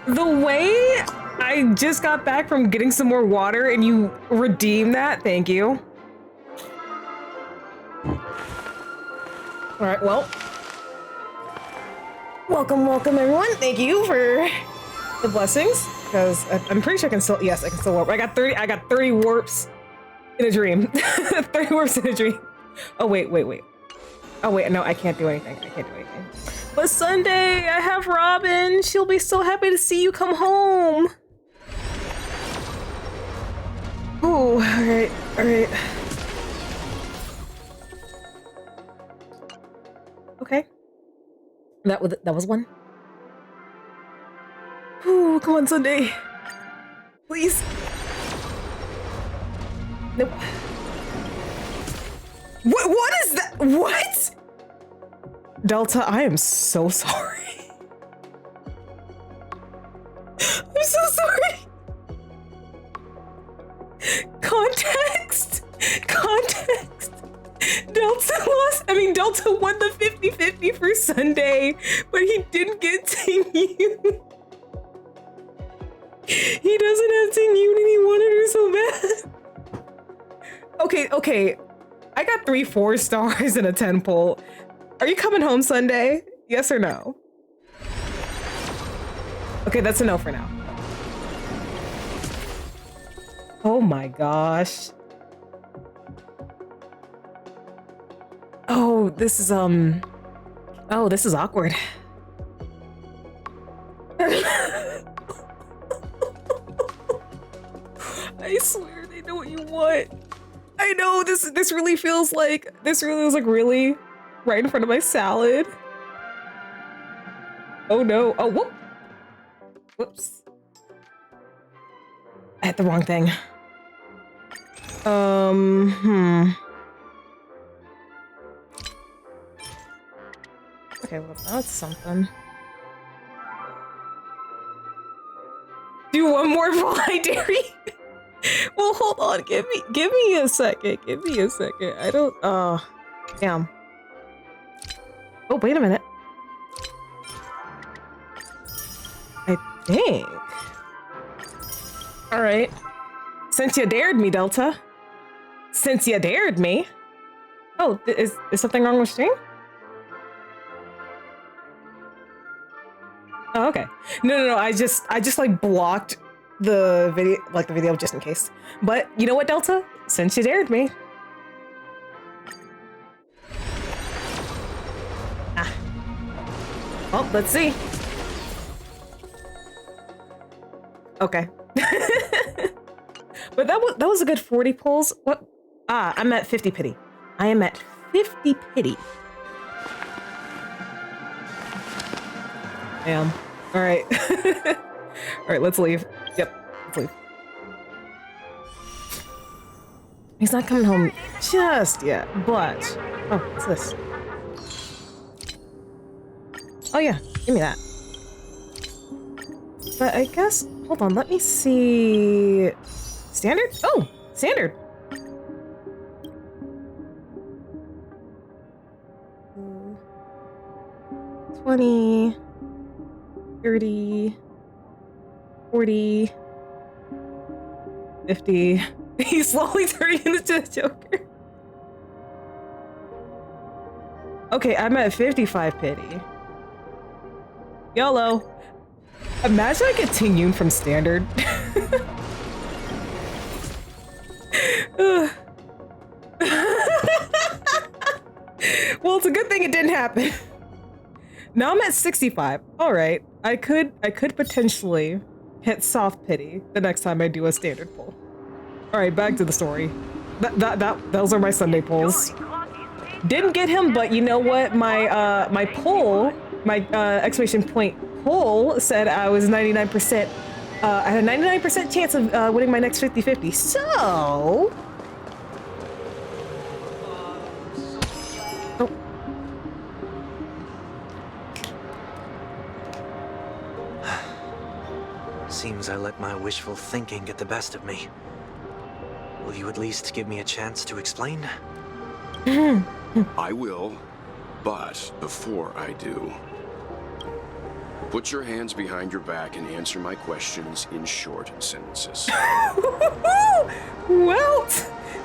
The way I just got back from getting some more water and you redeem that, thank you. All right, well. Welcome everyone. Thank you for the blessings, because I'm pretty sure I can still, yes, I can still warp. I got 30 warps in a dream. 30 warps in a dream. Oh, wait. Oh, wait, no, I can't do anything. But Sunday, I have Robin. She'll be so happy to see you come home. Ooh, all right. Okay. That was one. Ooh, come on, Sunday. Please. Nope. What is that? What? Delta, I am so sorry. I'm so sorry. Context. Delta won the 50-50 for Sunday, but he didn't get Team U. He doesn't have Team U and he wanted her so bad. Okay. I got 3 4-stars and a 10 pull. Are you coming home Sunday? Yes or no? Okay, that's a no for now. Oh my gosh. Oh, this is awkward. I swear they know what you want. I know this really feels like really right in front of my salad. Oh no. Oh, whoop. Whoops. I hit the wrong thing. Okay, well, that's something. Do one more roll, I dare you. Well, hold on. Give me a second. Give me a second. I don't. Damn. Oh, wait a minute. I think. All right. Since you dared me, Delta. Since you dared me. Oh, is something wrong with stream? Oh, okay. No. I just like blocked the video just in case. But you know what, Delta? Since you dared me. Ah. Well, let's see. Okay. But that was a good 40 pulls. What? Ah, I'm at 50 pity. I am at 50 pity. Damn. All right. All right, let's leave. Yep, let's leave. He's not coming home just yet, but... Oh, what's this? Oh yeah, give me that. But I guess... Hold on, let me see... Standard? Oh, standard! 20... 30... 40... 50... He's slowly turning into a Joker. Okay, I'm at 55 pity. YOLO. Imagine I continued from standard. Well, it's a good thing it didn't happen. Now I'm at 65. All right, I could potentially hit soft pity the next time I do a standard pull. All right, back to the story. Those are my Sunday pulls. Didn't get him, but you know what? My poll, my exclamation point poll said I was 99%. I had a 99% chance of winning my next 50-50. So. Oh. Seems I let my wishful thinking get the best of me. Will you at least give me a chance to explain? I will, but before I do, put your hands behind your back and answer my questions in short sentences. Well,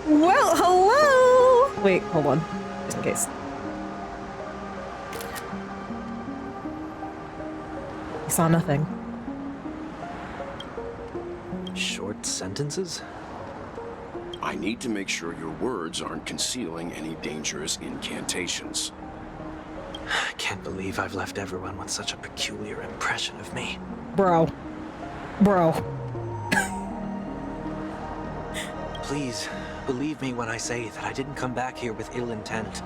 hello. Wait, hold on, just in case. I saw nothing. Short sentences? I need to make sure your words aren't concealing any dangerous incantations. I can't believe I've left everyone with such a peculiar impression of me. Bro. Please, believe me when I say that I didn't come back here with ill intent.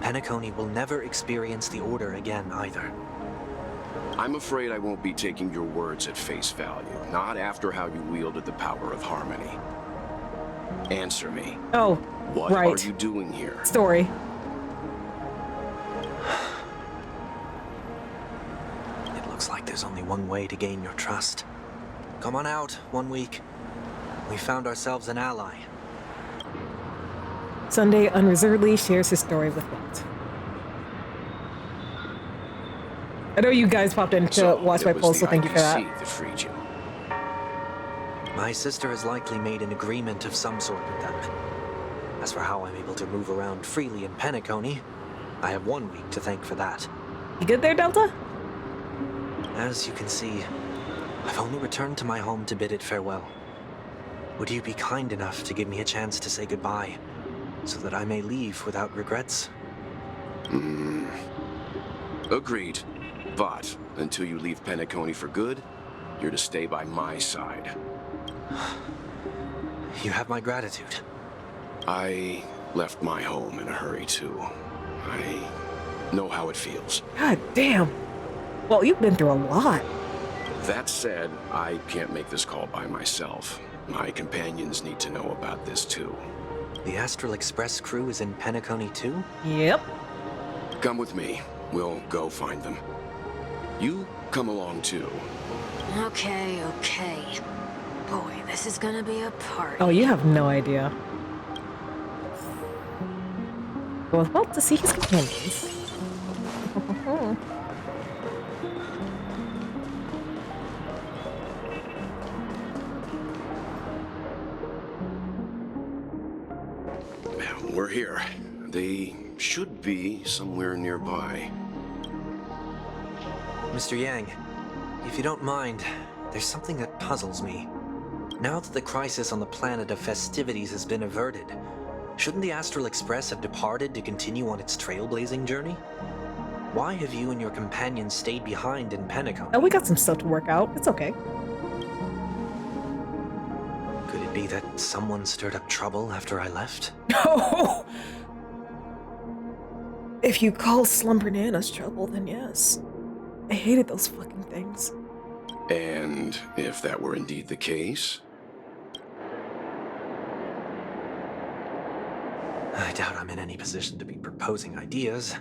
Penacony will never experience the Order again, either. I'm afraid I won't be taking your words at face value, not after how you wielded the power of harmony. Answer me. Oh, what right. are you doing here? Story. It looks like there's only one way to gain your trust. Come on out, 1 week. We found ourselves an ally. Sunday unreservedly shares his story with Walt. I know you guys popped in to watch my poll, so thank you for that. That freed you. My sister has likely made an agreement of some sort with them. As for how I'm able to move around freely in Penacony, I have 1 week to thank for that. You good there, Delta? As you can see, I've only returned to my home to bid it farewell. Would you be kind enough to give me a chance to say goodbye, so that I may leave without regrets? Agreed. But until you leave Penacony for good, you're to stay by my side. You have my gratitude. I left my home in a hurry, too. I know how it feels. God damn. Well, you've been through a lot. That said, I can't make this call by myself. My companions need to know about this too. The Astral Express crew is in Penacony too? Yep. Come with me. We'll go find them. You come along too. Okay. Boy, this is gonna be a party. Oh, you have no idea. Goes well to see his companions. We're here. They should be somewhere nearby. Mr. Yang, if you don't mind, there's something that puzzles me. Now that the crisis on the planet of festivities has been averted, shouldn't the Astral Express have departed to continue on its trailblazing journey? Why have you and your companions stayed behind in Penacony? Oh, we got some stuff to work out. It's okay. Could it be that someone stirred up trouble after I left? Oh! If you call Slumbernana's trouble, then yes. I hated those fucking things. And if that were indeed the case? I doubt I'm in any position to be proposing ideas,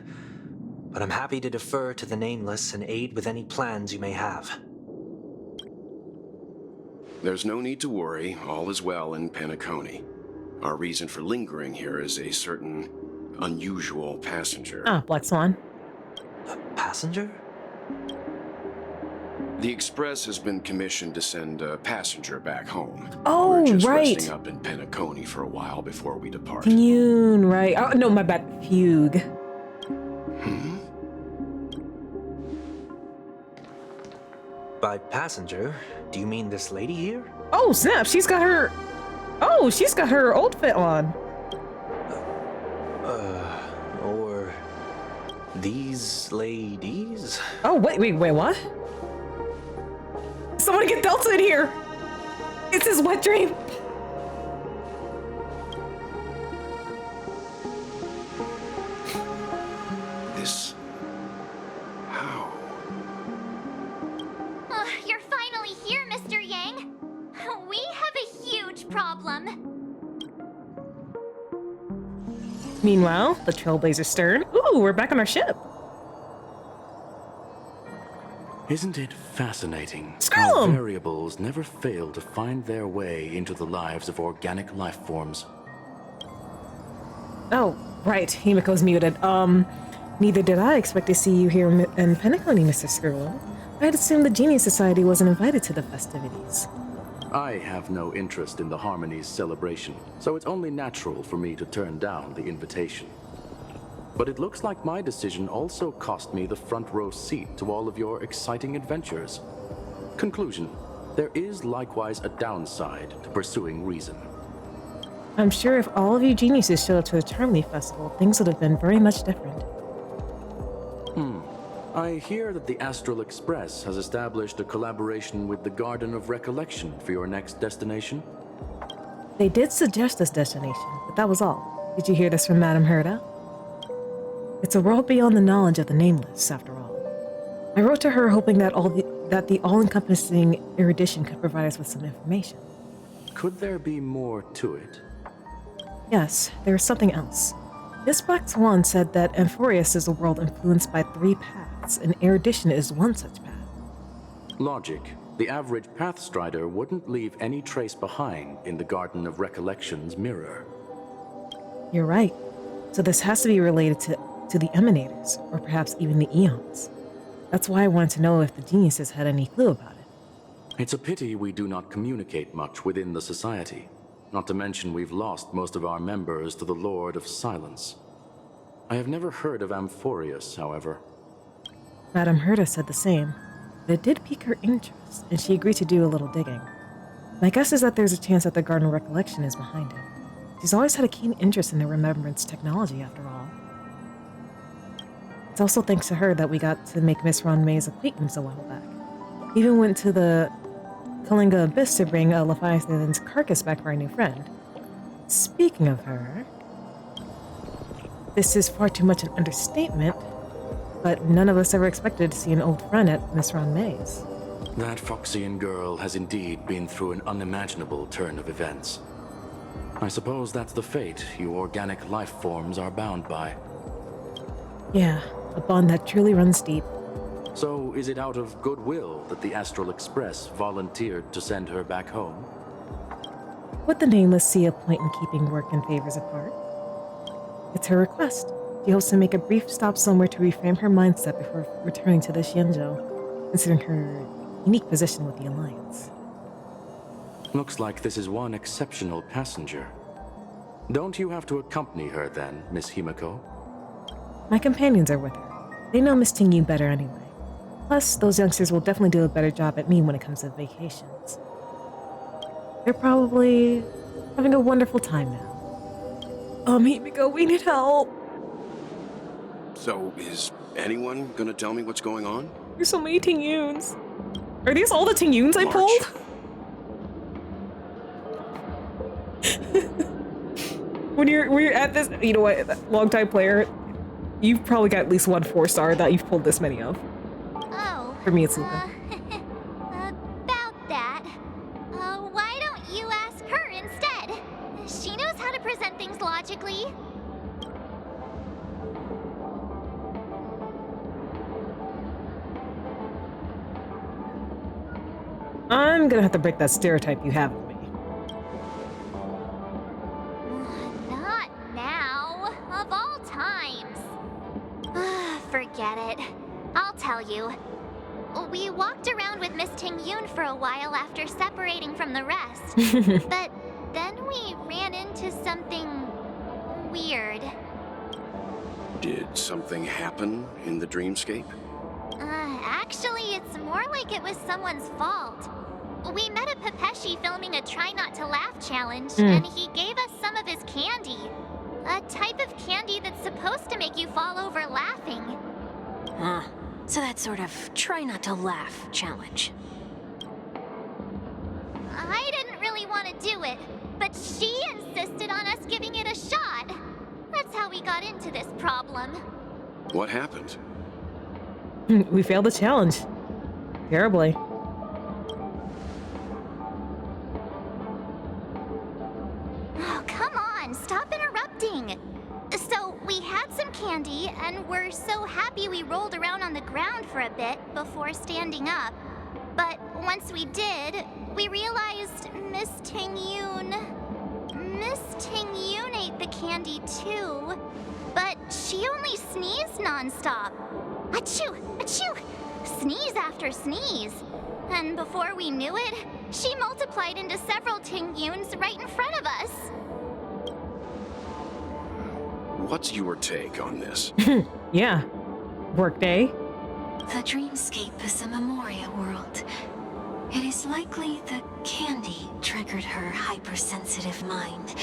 but I'm happy to defer to the Nameless and aid with any plans you may have. There's no need to worry. All is well in Penacony. Our reason for lingering here is a certain unusual passenger. Ah, Black Swan. A passenger? The Express has been commissioned to send a passenger back home. Oh, We're just right. resting up in Penacony for a while before we depart. Commune, right. Oh, no, my bad. Fugue. By passenger, do you mean this lady here? Oh, snap. She's got her... Oh, she's got her old fit on. Or these ladies? Oh, wait, what? Someone get Delta in here! It's his wet dream! This... how? You're finally here, Mr. Yang. We have a huge problem. Meanwhile, the Trailblazer stern. Ooh, we're back on our ship. Isn't it fascinating Screw how 'em! variables never fail to find their way into the lives of organic life forms? Oh, right. Himiko's muted. Neither did I expect to see you here in Penacony, Mr. Skrull. I'd assumed the Genius Society wasn't invited to the festivities. I have no interest in the Harmony's celebration, so it's only natural for me to turn down the invitation. But it looks like my decision also cost me the front row seat to all of your exciting adventures. Conclusion: there is likewise a downside to pursuing reason. I'm sure if all of you geniuses showed up to the Charmley Festival, things would have been very much different. I hear that the Astral Express has established a collaboration with the Garden of Recollection for your next destination. They did suggest this destination, but that was all. Did you hear this from Madame Herda? It's a world beyond the knowledge of the Nameless, after all. I wrote to her hoping that the all-encompassing erudition could provide us with some information. Could there be more to it? Yes, there is something else. This Black Swan said that Amphorius is a world influenced by 3 paths, and erudition is one such path. Logic. The average Pathstrider wouldn't leave any trace behind in the Garden of Recollection's mirror. You're right. So this has to be related to the Emanators, or perhaps even the Eons. That's why I wanted to know if the geniuses had any clue about it. It's a pity we do not communicate much within the society. Not to mention we've lost most of our members to the Lord of Silence. I have never heard of Amphorius, however. Madame Herda said the same, but it did pique her interest, and she agreed to do a little digging. My guess is that there's a chance that the Garden of Recollection is behind it. She's always had a keen interest in the remembrance technology, after all. It's also thanks to her that we got to make Miss Ron May's acquaintance a while back. We even went to the Kalinga Abyss to bring Leviathan's carcass back for our new friend. Speaking of her, this is far too much an understatement, but none of us ever expected to see an old friend at Miss Ron May's. That Foxian girl has indeed been through an unimaginable turn of events. I suppose that's the fate you organic life forms are bound by. Yeah, a bond that truly runs deep. So, is it out of goodwill that the Astral Express volunteered to send her back home? Would the Nameless see a point in keeping work and favors apart? It's her request. She hopes to make a brief stop somewhere to reframe her mindset before returning to the Xianzhou, considering her unique position with the Alliance. Looks like this is one exceptional passenger. Don't you have to accompany her then, Miss Himiko? My companions are with her. They know Miss Tingyu better anyway. Plus, those youngsters will definitely do a better job at me when it comes to vacations. They're probably having a wonderful time now. Himiko, we need help. So, is anyone gonna tell me what's going on? There's so many Tingyuns. Are these all the Tingyuns I March. pulled? when you're at this, you know what, long time player, you've probably got at least one 4-star that you've pulled this many of. Oh. For me, it's Luca. About that. Why don't you ask her instead? She knows how to present things logically. I'm gonna have to break that stereotype you have of me. Not now. Of all times. Forget it. I'll tell you. We walked around with Miss Tingyun for a while after separating from the rest. But then we ran into something weird. Did something happen in the dreamscape? Actually, it's more like it was someone's fault. We met a Pepeshi filming a Try Not to Laugh challenge, and he gave us some of his candy. A type of candy that's supposed to make you fall over laughing. Huh. So that sort of try not to laugh challenge. I didn't really want to do it, but she insisted on us giving it a shot. That's how we got into this problem. What happened? We failed the challenge. Terribly. Oh, come on, stop interrupting. So, we had some candy, and we're so happy we rolled around on the ground for a bit before standing up. But once we did, we realized Miss Tingyun ate the candy too. But she only sneezed nonstop. Achoo! Achoo! Sneeze after sneeze. And before we knew it, she multiplied into several Tingyuns right in front of us. What's your take on this? Yeah. Workday. The dreamscape is a Memoria world. It is likely the candy triggered her hypersensitive mind,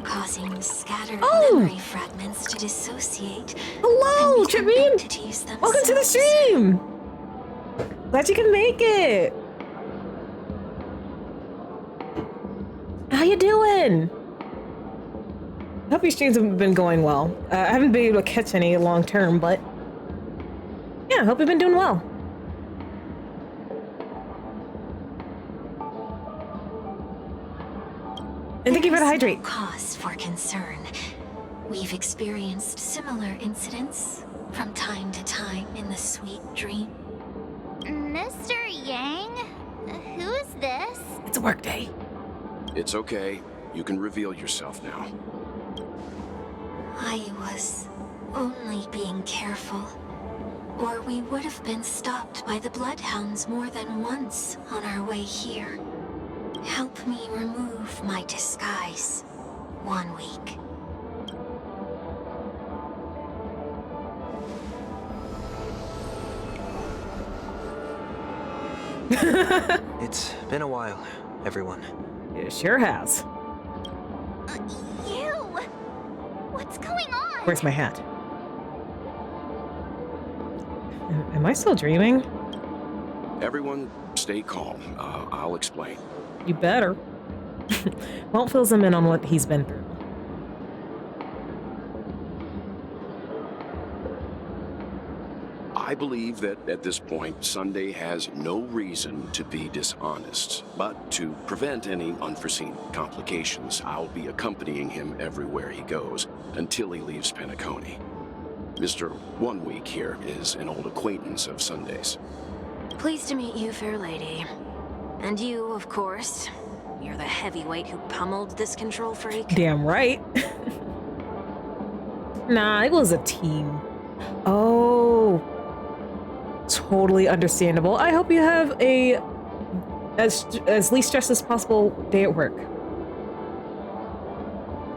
causing scattered memory fragments to dissociate. Hello, and become Tribune! entities Welcome to the themselves. stream! Glad you can make it! How you doing? I hope your streams have been going well. I haven't been able to catch any long term, but yeah, I hope you've been doing well. And thank you for the hydrate. No cause for concern. We've experienced similar incidents from time to time in the sweet dream. Mr. Yang? Who's this? It's a workday. It's okay. You can reveal yourself now. I was only being careful, or we would have been stopped by the Bloodhounds more than once on our way here. Help me remove my disguise. 1 week. It's been a while, everyone. It sure has. You! What's going on? Where's my hat? Am I still dreaming? Everyone, stay calm. I'll explain. You better. Won't fills him in on what he's been through. I believe that at this point, Sunday has no reason to be dishonest. But to prevent any unforeseen complications, I'll be accompanying him everywhere he goes until he leaves Penacony. Mr. 1 Week here is an old acquaintance of Sunday's. Pleased to meet you, fair lady. And you, of course. You're the heavyweight who pummeled this control freak. Damn right. Nah, it was a team. Oh. Totally understandable. I hope you have a as least stress as possible day at work.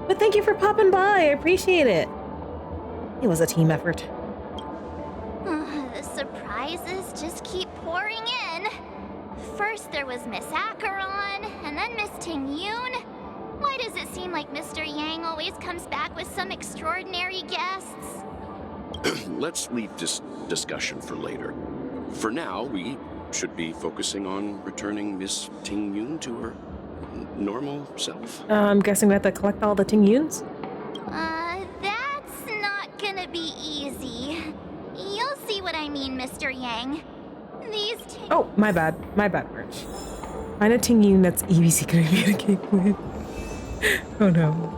But thank you for popping by. I appreciate it. It was a team effort. The surprises just keep pouring in. First there was Miss Acheron, and then Miss Ting-Yoon. Why does it seem like Mr. Yang always comes back with some extraordinary guests? Let's leave this discussion for later. For now, we should be focusing on returning Miss Ting-Yoon to her normal self. I'm guessing we have to collect all the Ting-Yoons? That's not gonna be easy. You'll see what I mean, Mr. Yang. These Oh, my bad, March. Find a Ting-Yoon that's easy to communicate with. Oh no.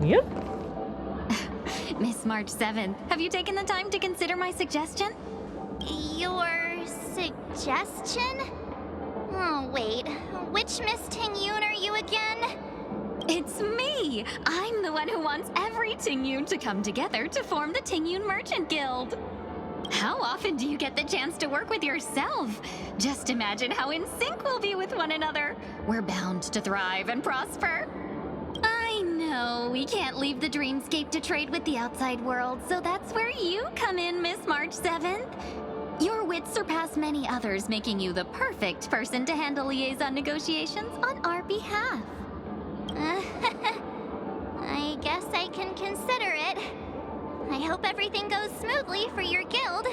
Yep. Miss March 7th, have you taken the time to consider my suggestion? Your suggestion? Oh, wait. Which Miss Ting-Yoon are you again? It's me! I'm the one who wants every Ting-Yoon to come together to form the Ting-Yoon Merchant Guild. How often do you get the chance to work with yourself? Just imagine how in sync we'll be with one another. We're bound to thrive and prosper. I know we can't leave the dreamscape to trade with the outside world, so that's where you come in, Miss March 7th. Your wits surpass many others, making you the perfect person to handle liaison negotiations on our behalf. I guess I can consider it. I hope everything goes smoothly for your guild.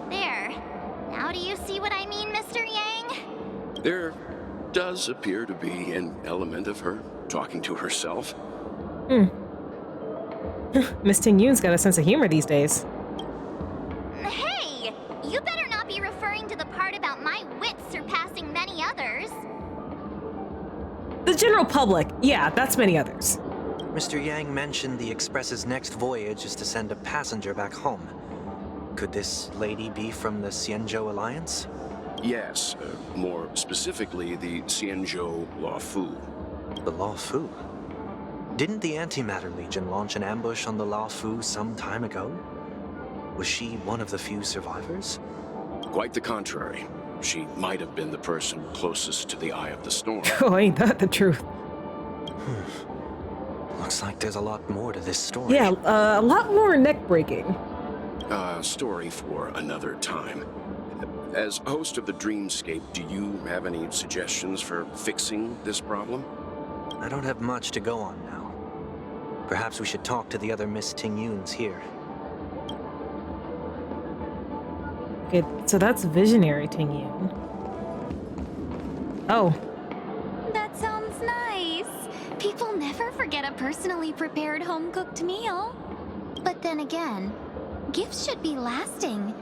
There. Now do you see what I mean, Mr. Yang? There does appear to be an element of her talking to herself. Miss Ting-Yoon's got a sense of humor these days. Hey! You better not be referring to the part about my wits surpassing many others. The general public, yeah, that's many others. Mr. Yang mentioned the Express's next voyage is to send a passenger back home. Could this lady be from the Xianzhou Alliance? Yes, more specifically, the Xianzhou Luofu. The Luofu? Didn't the Antimatter Legion launch an ambush on the Luofu some time ago? Was she one of the few survivors? Quite the contrary. She might have been the person closest to the eye of the storm. Oh, ain't that the truth? Looks like there's a lot more to this story. Yeah, a lot more neck-breaking. Story for another time. As host of the Dreamscape, do you have any suggestions for fixing this problem? I don't have much to go on now. Perhaps we should talk to the other Miss Ting-Yoons here. Okay, so that's Visionary Ting-Yoon. Oh. That sounds nice. People never forget a personally prepared home-cooked meal. But then again, gifts should be lasting.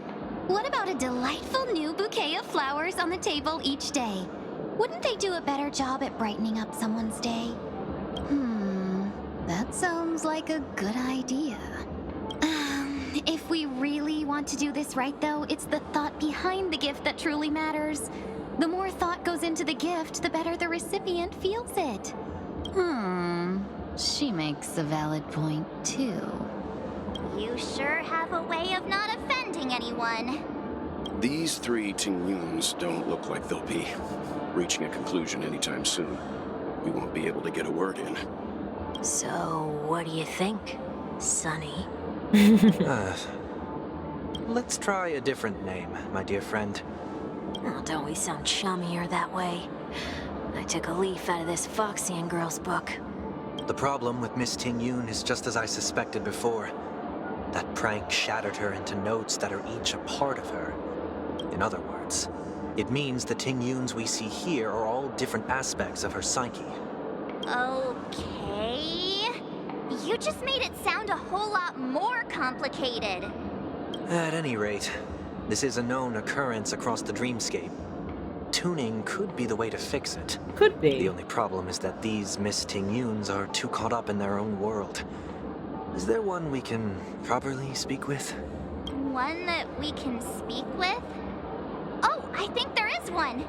What about a delightful new bouquet of flowers on the table each day? Wouldn't they do a better job at brightening up someone's day? That sounds like a good idea. If we really want to do this right, though, it's the thought behind the gift that truly matters. The more thought goes into the gift, the better the recipient feels it. She makes a valid point, too. You sure have a way of not offending anyone. These three Ting-Yoons don't look like they'll be reaching a conclusion anytime soon. We won't be able to get a word in. So, what do you think, Sonny? Let's try a different name, my dear friend. Oh, don't we sound chummier that way? I took a leaf out of this Foxian girl's book. The problem with Miss Ting-Yoon is just as I suspected before. That prank shattered her into notes that are each a part of her. In other words, it means the Ting-Yoons we see here are all different aspects of her psyche. Okay. You just made it sound a whole lot more complicated. At any rate, this is a known occurrence across the dreamscape. Tuning could be the way to fix it. Could be. The only problem is that these Miss Ting-Yuns are too caught up in their own world. Is there one we can properly speak with? One that we can speak with? Oh, I think there is one.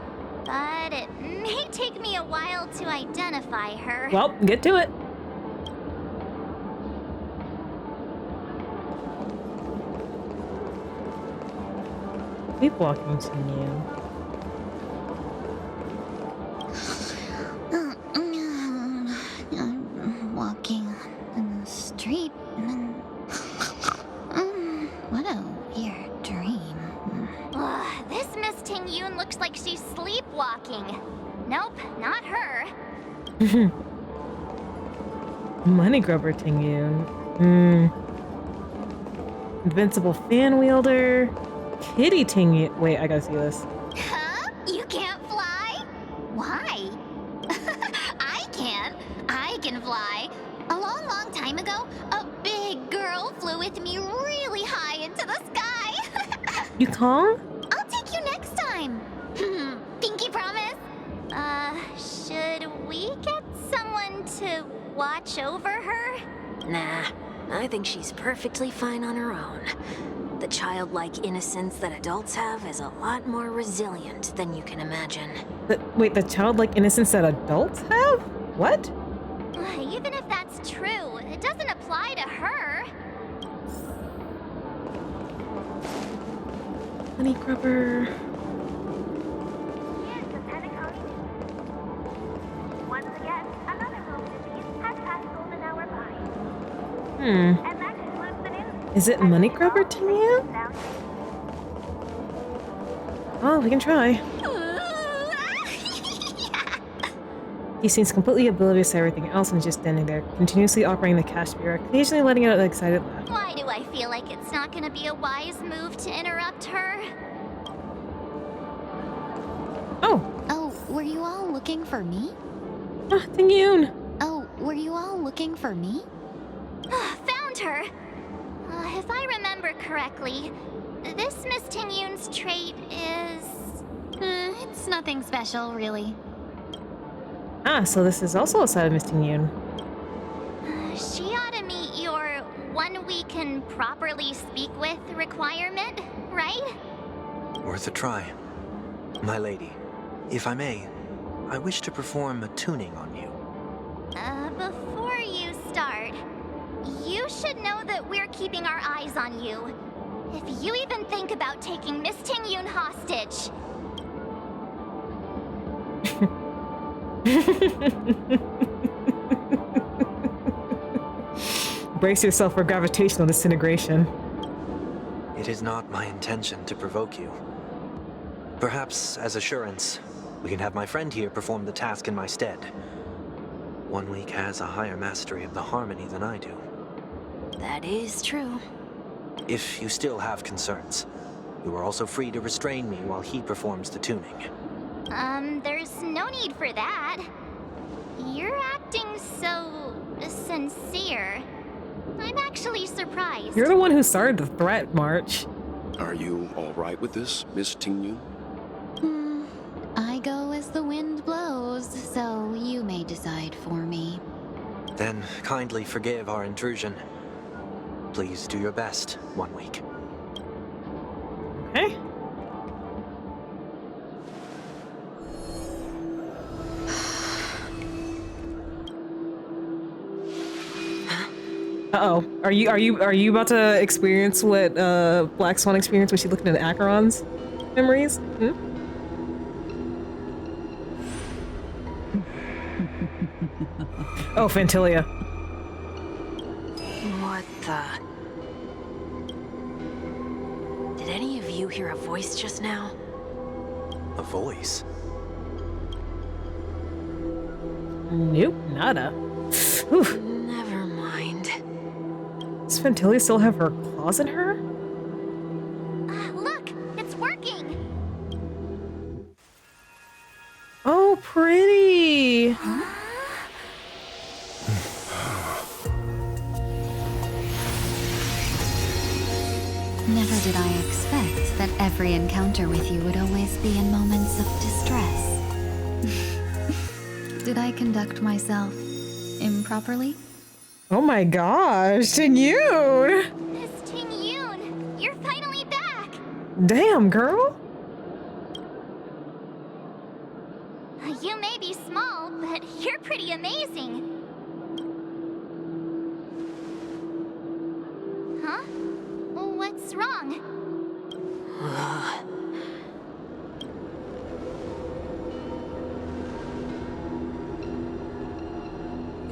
But it may take me a while to identify her. Well, get to it. Sleepwalking Ting-Yun. I'm walking in the street and what a weird dream. This Miss Ting-Yun looks like she's sleepwalking. Nope, not her. Money grubber Ting-Yun. Invincible fan wielder. Kitty Ting-Yun. Wait, I gotta see this. Huh? You can't fly? Why? I can. I can fly. A long, long time ago, a big girl flew with me really high into the sky. You calm? I'll take you next time. Pinky promise. Should we get someone to watch over her? Nah, I think she's perfectly fine on her own. The childlike innocence that adults have is a lot more resilient than you can imagine. Wait, the childlike innocence that adults have? What? Even if that's true, it doesn't apply to her. Money grubber. Here's the Pentagon. Once again, another road disease has passed golden hour by. And that concludes the news. Is it money grubber Ting-Yun? Oh, we can try. He seems completely oblivious to everything else and is just standing there, continuously operating the cash bureau, occasionally letting out an excited laugh. Why do I feel like it's not gonna be a wise move to interrupt her? Oh, were you all looking for me? Ah, Ting-Yun. Oh, were you all looking for me? Found her! If I remember correctly, this Miss Ting-Yun's trait is... It's nothing special, really. Ah, so this is also a side of Miss Ting-Yun. She ought to meet your one we can properly speak with requirement, right? Worth a try. My lady, if I may, I wish to perform a tuning on you. Before you start, you should know that we're keeping our eyes on you. If you even think about taking Miss Ting-Yun hostage... Brace yourself for gravitational disintegration. It is not my intention to provoke you. Perhaps, as assurance, we can have my friend here perform the task in my stead. 1 week has a higher mastery of the harmony than I do. That is true. If you still have concerns, you are also free to restrain me while he performs the tuning. There's no need for that. You're acting so... sincere. I'm actually surprised. You're the one who started the threat, March. Are you all right with this, Miss Ting-Yun? I go as the wind blows, so you may decide for me. Then kindly forgive our intrusion. Please do your best, 1 week. Okay. Uh-oh. Are you about to experience what Black Swan experienced when she looked into Acheron's memories? Oh, Fantilia. What the... Did any of you hear a voice just now? A voice? Nope, nada. Oof. Never mind. Does Fantilia still have her claws in her? Look, it's working. Oh, pretty. did I expect that every encounter with you would always be in moments of distress? Did I conduct myself improperly? Oh my gosh, Ting-Yoon! Miss Ting-Yoon, you're finally back! Damn, girl! You may be small, but you're pretty amazing. Huh? What's wrong?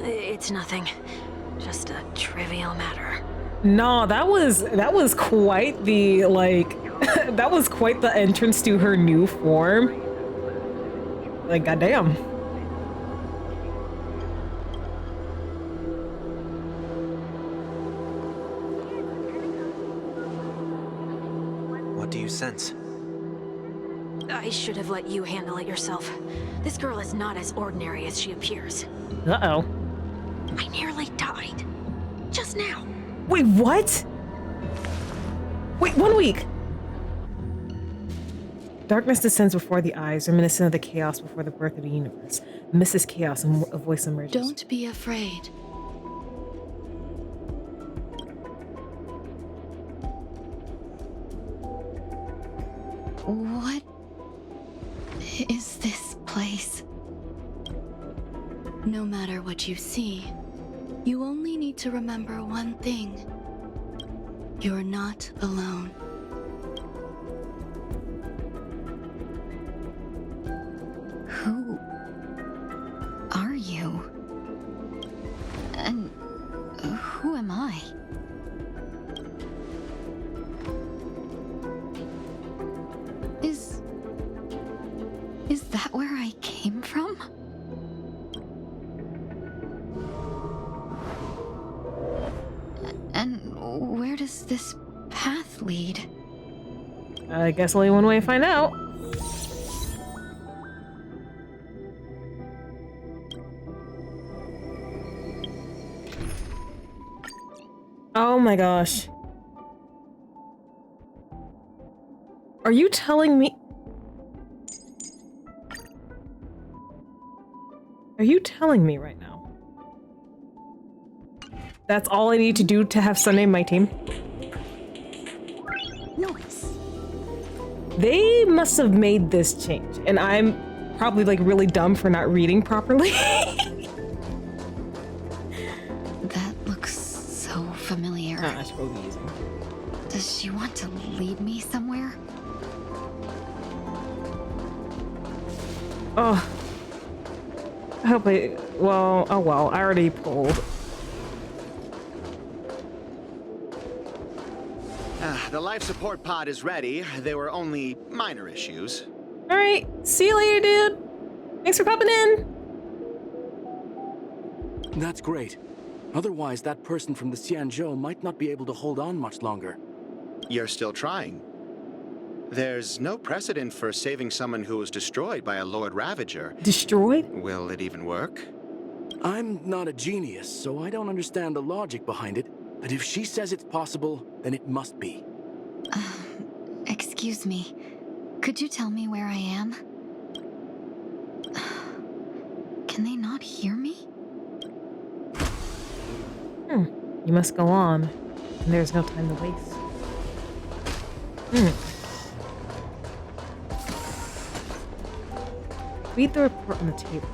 It's nothing. Just a trivial matter. No, that was quite the, like, that was quite the entrance to her new form. Like, goddamn. What do you sense? I should have let you handle it yourself. This girl is not as ordinary as she appears. Uh-oh. I nearly died. Just now. Wait, what? Wait, 1 week! Darkness descends before the eyes, reminiscent of the chaos before the birth of the universe. Mrs. Chaos, a voice emerges. Don't be afraid. What is this place? No matter what you see, you only need to remember one thing. You're not alone. Who are you? And who am I? Is that where I came from? And where does this path lead? I guess only one way to find out. Oh my gosh. Are you telling me? Are you telling me right now? That's all I need to do to have Sunday in my team? Noise. They must have made this change, and I'm probably like really dumb for not reading properly. That looks so familiar. Ah, it's probably easy. Does she want to lead me somewhere? Oh. I hope well, oh well, I already pulled. The life support pod is ready. There were only minor issues. All right, see you later, dude. Thanks for popping in. That's great. Otherwise, that person from the Xianzhou might not be able to hold on much longer. You're still trying. There's no precedent for saving someone who was destroyed by a Lord Ravager. Destroyed? Will it even work? I'm not a genius, so I don't understand the logic behind it. But if she says it's possible, then it must be. Excuse me. Could you tell me where I am? Can they not hear me? You must go on. And there's no time to waste. Read the report on the table.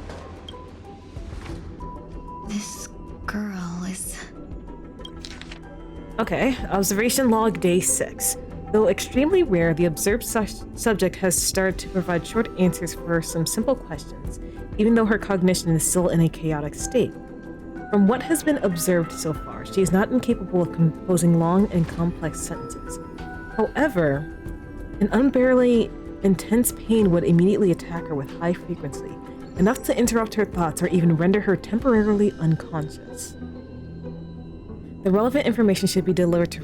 This girl is... Okay, observation log day 6. Though extremely rare, the observed subject has started to provide short answers for some simple questions, even though her cognition is still in a chaotic state. From what has been observed so far, she is not incapable of composing long and complex sentences. However, an unbearably intense pain would immediately attack her with high frequency, enough to interrupt her thoughts or even render her temporarily unconscious. The relevant information should be delivered to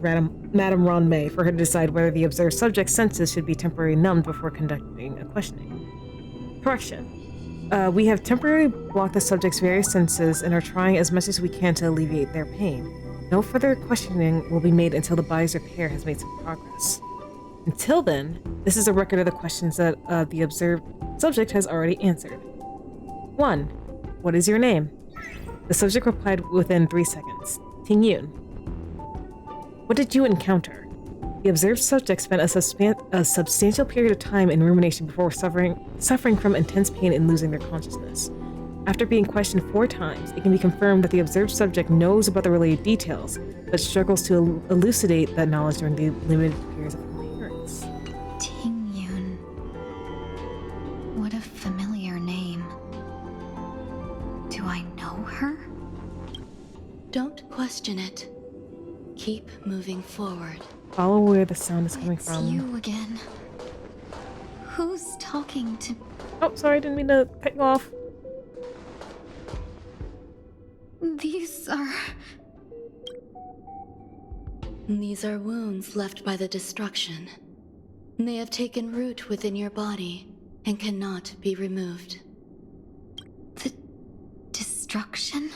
Madame Ron May for her to decide whether the observed subject's senses should be temporarily numbed before conducting a questioning. Correction. We have temporarily blocked the subject's various senses and are trying as much as we can to alleviate their pain. No further questioning will be made until the body's repair has made some progress. Until then, this is a record of the questions that the observed subject has already answered. 1. What is your name? The subject replied within 3 seconds. Ting Yun. What did you encounter? The observed subject spent a substantial period of time in rumination before suffering from intense pain and losing their consciousness. After being questioned 4 times, it can be confirmed that the observed subject knows about the related details, but struggles to elucidate that knowledge during the limited periods of coherence. Ting Yun. What a familiar name. Do I know her? Don't question it. Keep moving forward. Follow where the sound is coming It's from. you again. Who's talking to... Oh, sorry, I didn't mean to cut you off. These are... These are wounds left by the destruction. They have taken root within your body and cannot be removed. The destruction?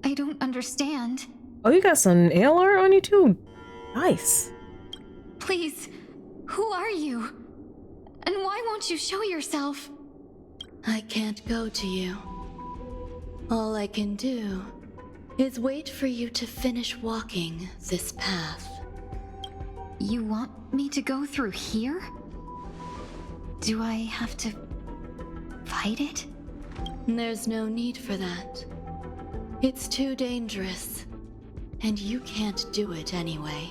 I don't understand. Oh, you got some ALR on you too? Nice. Please, who are you? And why won't you show yourself? I can't go to you. All I can do is wait for you to finish walking this path. You want me to go through here? Do I have to fight it? There's no need for that. It's too dangerous, and you can't do it anyway.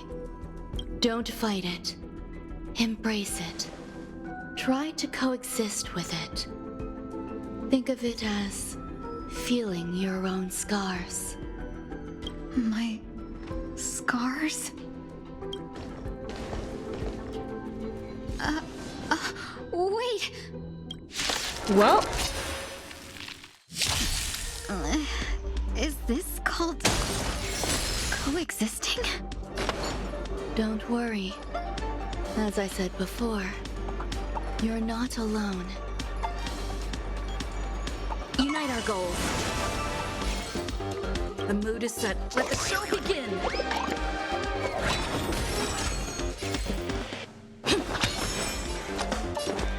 Don't fight it. Embrace it. Try to coexist with it. Think of it as feeling your own scars. My scars? Wait! Well... Is this called... coexisting? Don't worry. As I said before, you're not alone. Unite our goals. The mood is set. Let the show begin!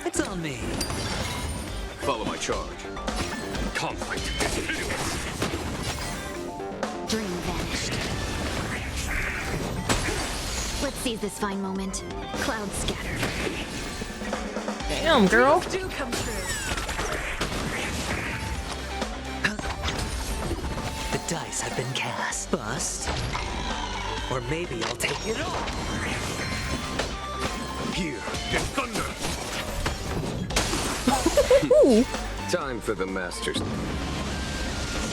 It's on me. Follow my charge. Conflict is hideous. Dream vanished. Let's seize this fine moment. Clouds scattered. Damn, girl. Dreams do come true. The dice have been cast. Bust. Or maybe I'll take it all. Here, get thunder. Time for the masters.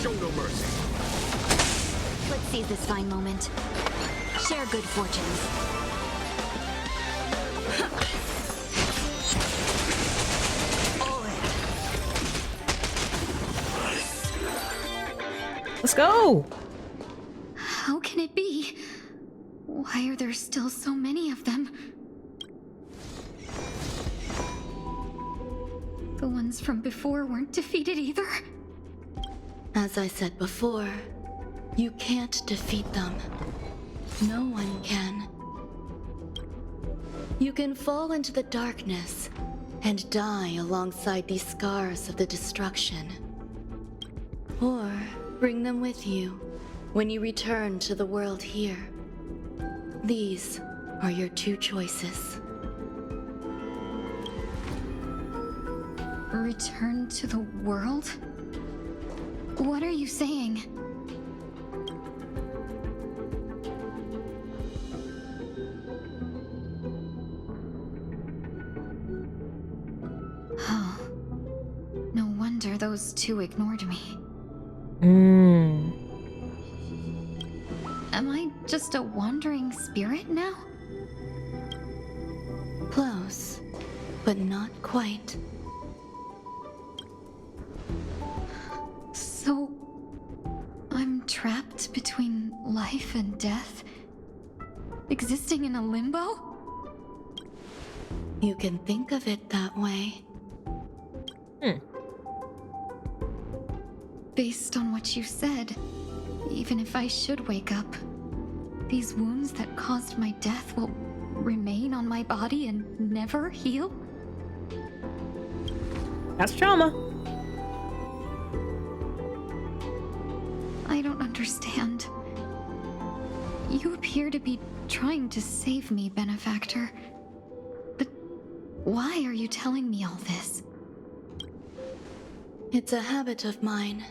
Show no mercy. Let's seize this fine moment. Share good fortunes. Let's go! How can it be? Why are there still so many of them? The ones from before weren't defeated either? As I said before, you can't defeat them. No one can. You can fall into the darkness and die alongside these scars of the destruction. Or bring them with you when you return to the world here. These are your 2 choices. Return to the world? What are you saying? Oh. No wonder those 2 ignored me. Am I just a wandering spirit now? Close, but not quite. So, I'm trapped between life and death? Existing in a limbo? You can think of it that way. Based on what you said, even if I should wake up, these wounds that caused my death will remain on my body and never heal? That's trauma. I don't understand. You appear to be trying to save me, Benefactor. But why are you telling me all this? It's a habit of mine.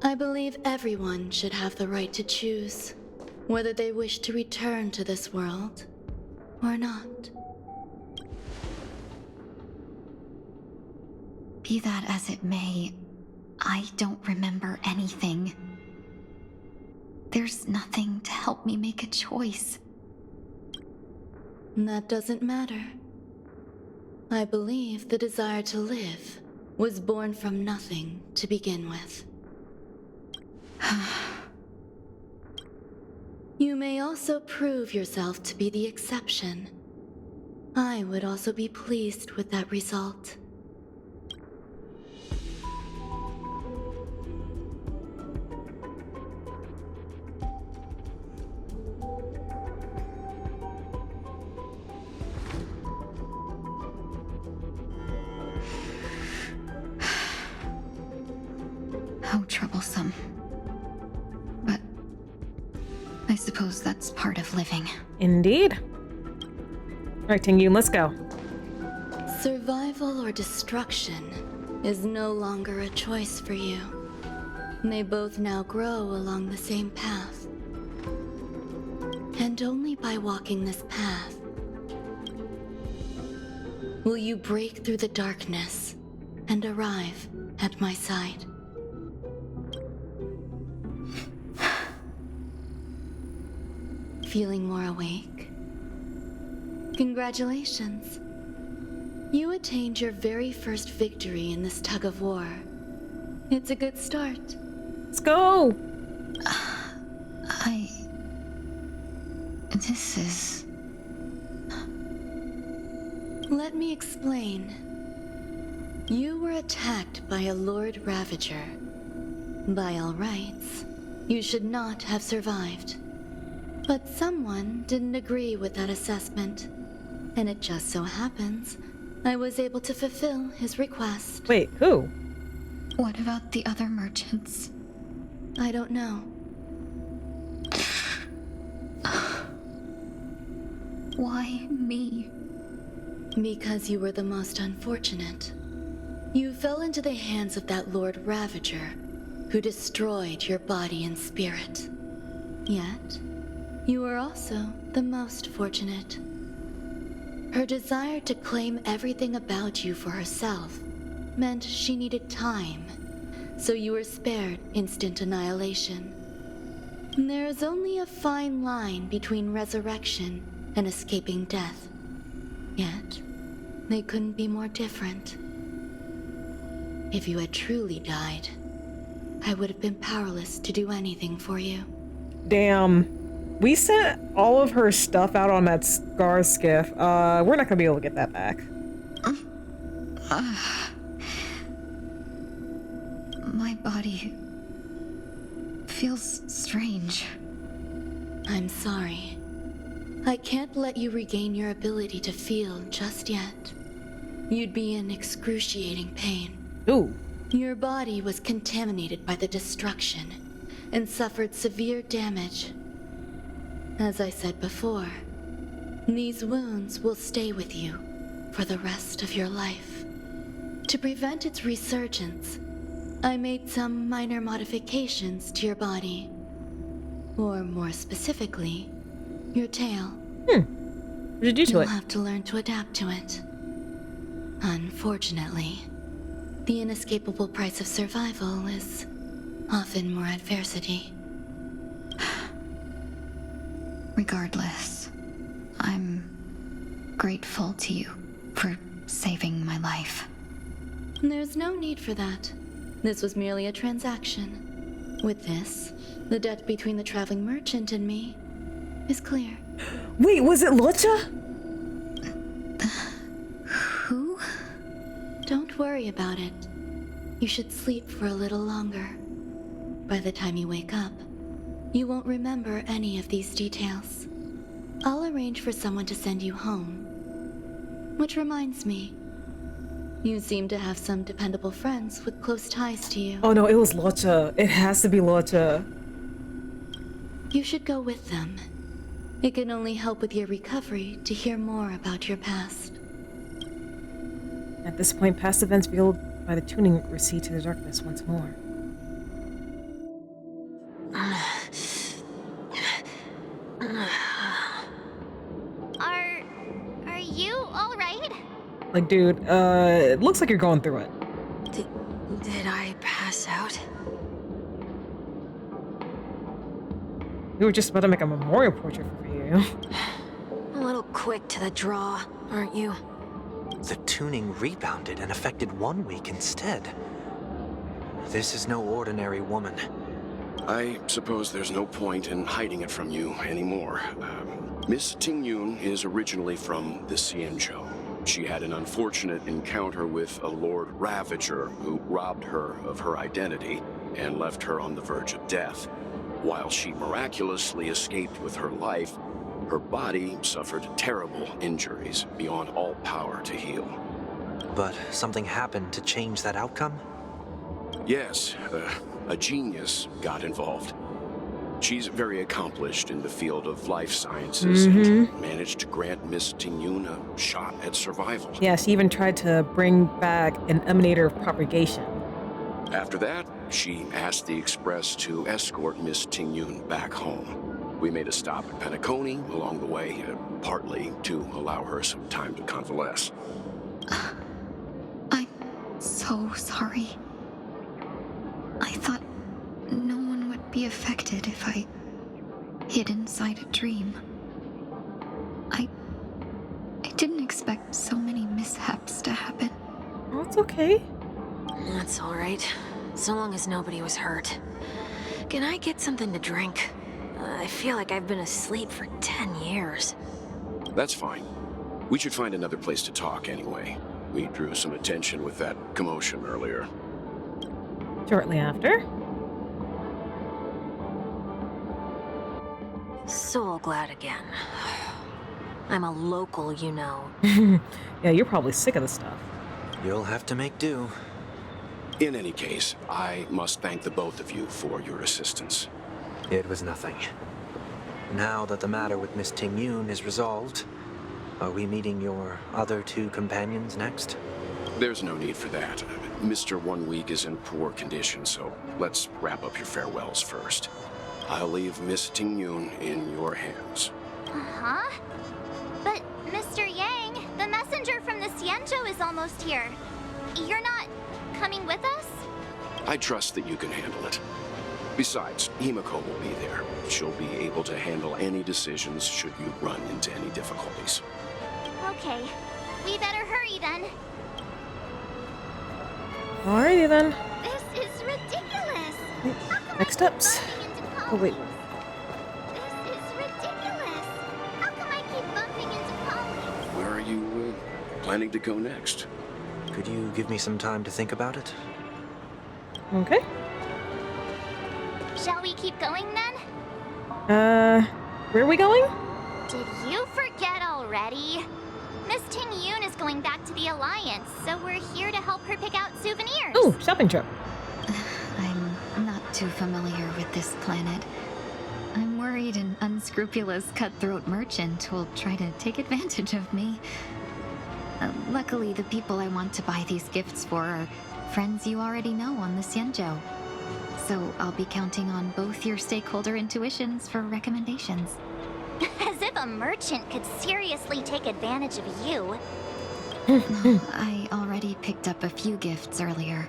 I believe everyone should have the right to choose whether they wish to return to this world or not. Be that as it may, I don't remember anything. There's nothing to help me make a choice. That doesn't matter. I believe the desire to live was born from nothing to begin with. You may also prove yourself to be the exception. I would also be pleased with that result. How troublesome. But I suppose that's part of living. Indeed. All right, Tingyun, let's go. Survival or destruction is no longer a choice for you. They both now grow along the same path. And only by walking this path will you break through the darkness and arrive at my side. Feeling more awake? Congratulations. You attained your very first victory in this tug of war. It's a good start. Let's go! This is... Let me explain. You were attacked by a Lord Ravager. By all rights, you should not have survived. But someone didn't agree with that assessment, and it just so happens I was able to fulfill his request. Wait, who? What about the other merchants? I don't know. Why me? Because you were the most unfortunate. You fell into the hands of that Lord Ravager, who destroyed your body and spirit. Yet, you were also the most fortunate. Her desire to claim everything about you for herself meant she needed time, so you were spared instant annihilation. There is only a fine line between resurrection and escaping death. Yet, they couldn't be more different. If you had truly died, I would have been powerless to do anything for you. Damn. We sent all of her stuff out on that Scar skiff. We're not gonna be able to get that back. My body feels strange. I'm sorry. I can't let you regain your ability to feel just yet. You'd be in excruciating pain. Ooh. Your body was contaminated by the destruction and suffered severe damage. As I said before, these wounds will stay with you for the rest of your life. To prevent its resurgence, I made some minor modifications to your body. Or more specifically, your tail. What did you do to it? You'll have to learn to adapt to it. Unfortunately, the inescapable price of survival is often more adversity. Regardless, I'm grateful to you for saving my life. There's no need for that. This was merely a transaction. With this, the debt between the traveling merchant and me is clear. Wait, was it Lucha? Who? Don't worry about it. You should sleep for a little longer. By the time you wake up, you won't remember any of these details. I'll arrange for someone to send you home. Which reminds me, you seem to have some dependable friends with close ties to you. Oh no, it was Locha. It has to be Locha. You should go with them. It can only help with your recovery to hear more about your past. At this point, past events revealed by the tuning recede to the darkness once more. Are you all right? Like, dude, it looks like you're going through it. Did I pass out? We were just about to make a memorial portrait for you. A little quick to the draw, aren't you? The tuning rebounded and affected 1 week instead. This is no ordinary woman. I suppose there's no point in hiding it from you anymore. Miss Tingyun is originally from the Xianzhou. She had an unfortunate encounter with a Lord Ravager who robbed her of her identity and left her on the verge of death. While she miraculously escaped with her life, her body suffered terrible injuries beyond all power to heal. But something happened to change that outcome? Yes, a genius got involved. She's very accomplished in the field of life sciences and managed to grant Miss Tingyun a shot at survival. Yeah, she even tried to bring back an emanator of propagation. After that, she asked the Express to escort Miss Tingyun back home. We made a stop at Penacony along the way, partly to allow her some time to convalesce. I'm so sorry. I thought no one would be affected if I hid inside a dream. I didn't expect so many mishaps to happen. Oh, it's okay. That's all right. So long as nobody was hurt. Can I get something to drink? I feel like I've been asleep for 10 years. That's fine. We should find another place to talk anyway. We drew some attention with that commotion earlier. Shortly after. Soul glad again. I'm a local, you know. Yeah, you're probably sick of the stuff. You'll have to make do. In any case, I must thank the both of you for your assistance. It was nothing. Now that the matter with Miss Tingyun is resolved, are we meeting your other two companions next? There's no need for that. Mr. 1 Week is in poor condition, so let's wrap up your farewells first. I'll leave Miss Tingyun in your hands. Uh-huh. But, Mr. Yang, the messenger from the Xianzhou is almost here. You're not coming with us? I trust that you can handle it. Besides, Himiko will be there. She'll be able to handle any decisions should you run into any difficulties. Okay. We better hurry then. Alrighty then. This is ridiculous. Next steps. Oh wait. This is ridiculous. How come I keep bumping into colleagues? Where are you planning to go next? Could you give me some time to think about it? Okay. Shall we keep going then? Where are we going? Did you forget already? Miss Tingyun is going back to the Alliance, so we're here to help her pick out souvenirs. Ooh, shopping trip. I'm not too familiar with this planet. I'm worried an unscrupulous cutthroat merchant will try to take advantage of me. Luckily, the people I want to buy these gifts for are friends you already know on the Xianzhou. So I'll be counting on both your stakeholder intuitions for recommendations. As if a merchant could seriously take advantage of you. I already picked up a few gifts earlier,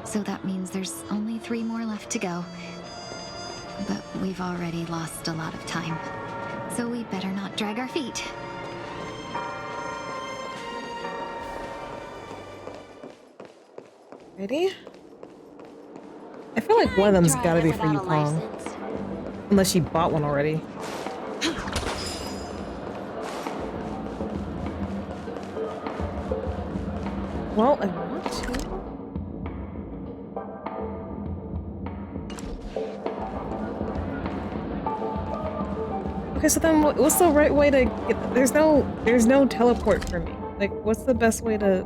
so that means there's only 3 more left to go. But we've already lost a lot of time, so we better not drag our feet. Ready? I feel like one of them's gotta be for Yukong. Unless she bought one already. Well, I want to. Okay, so then what's the right way to get... There's no teleport for me. Like, what's the best way to...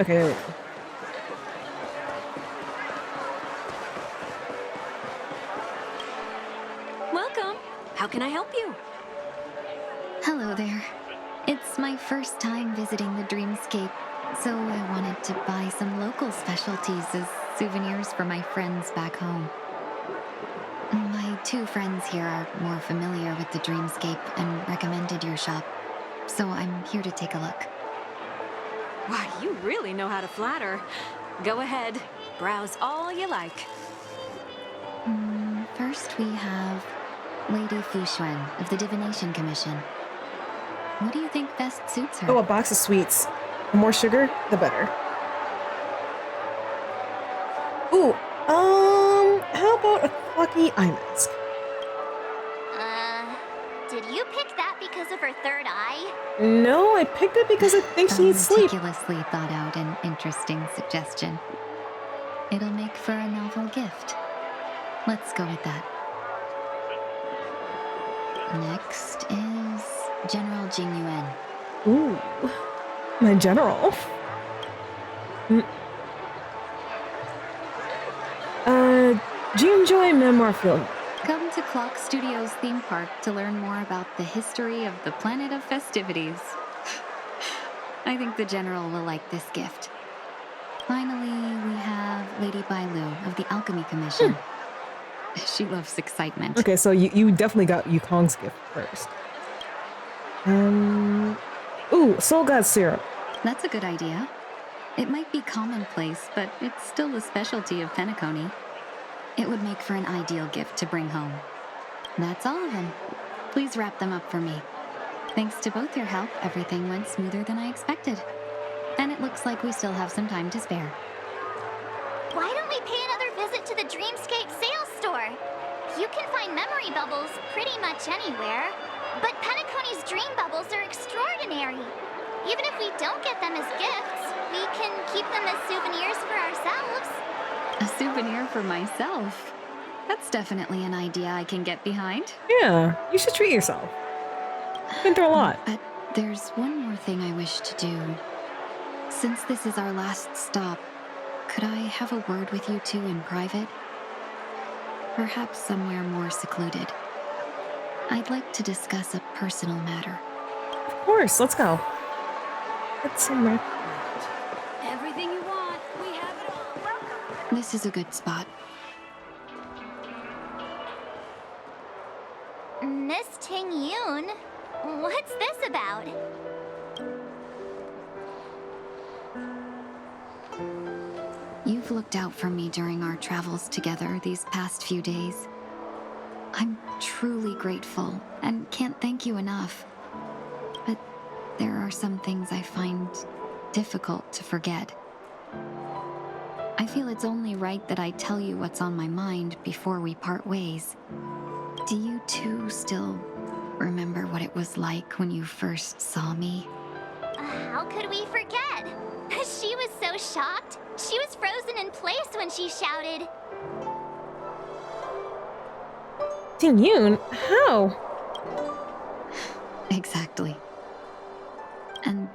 Okay, there we go. Welcome. How can I help you? Hello there. It's my first time visiting the Dreamscape, so I wanted to buy some local specialties as souvenirs for my friends back home. My 2 friends here are more familiar with the Dreamscape and recommended your shop, so I'm here to take a look. Why, you really know how to flatter. Go ahead, browse all you like. First we have Lady Fuxuan of the Divination Commission. What do you think best suits her? Oh, a box of sweets. The more sugar, the better. Ooh, how about a clocky eye mask? Did you pick that because of her third eye? No, I picked it because I think she needs sleep. Meticulously thought out and interesting suggestion. It'll make for a novel gift. Let's go with that. Next is General Jing Yuan. Ooh, my general. June Joy Memoir Field. Come to Clock Studios theme park to learn more about the history of the planet of festivities. I think the general will like this gift. Finally, we have Lady Bailu of the Alchemy Commission. She loves excitement. Okay, so you definitely got Yukong's gift first. Ooh, Soul God Syrup. That's a good idea. It might be commonplace, but it's still a specialty of Penacony. It would make for an ideal gift to bring home. That's all of them. Please wrap them up for me. Thanks to both your help, everything went smoother than I expected. And it looks like we still have some time to spare. Why don't we pay another visit to the Dreamscape sales store? You can find memory bubbles pretty much anywhere. But Penacony's dream bubbles are extraordinary. Even if we don't get them as gifts, we can keep them as souvenirs for ourselves. A souvenir for myself? That's definitely an idea I can get behind. Yeah, you should treat yourself. You've been through a lot. But there's one more thing I wish to do. Since this is our last stop, could I have a word with you two in private? Perhaps somewhere more secluded. I'd like to discuss a personal matter. Of course, let's go. Let's somewhere. Everything you want, we have it all. Welcome. This is a good spot. Miss Ting Yoon, what's this about? You've looked out for me during our travels together these past few days. I'm truly grateful and can't thank you enough. But there are some things I find difficult to forget. I feel it's only right that I tell you what's on my mind before we part ways. Do you two still remember what it was like when you first saw me? How could we forget? She was so shocked. She was frozen in place when she shouted. Ting Yoon? How? Exactly. And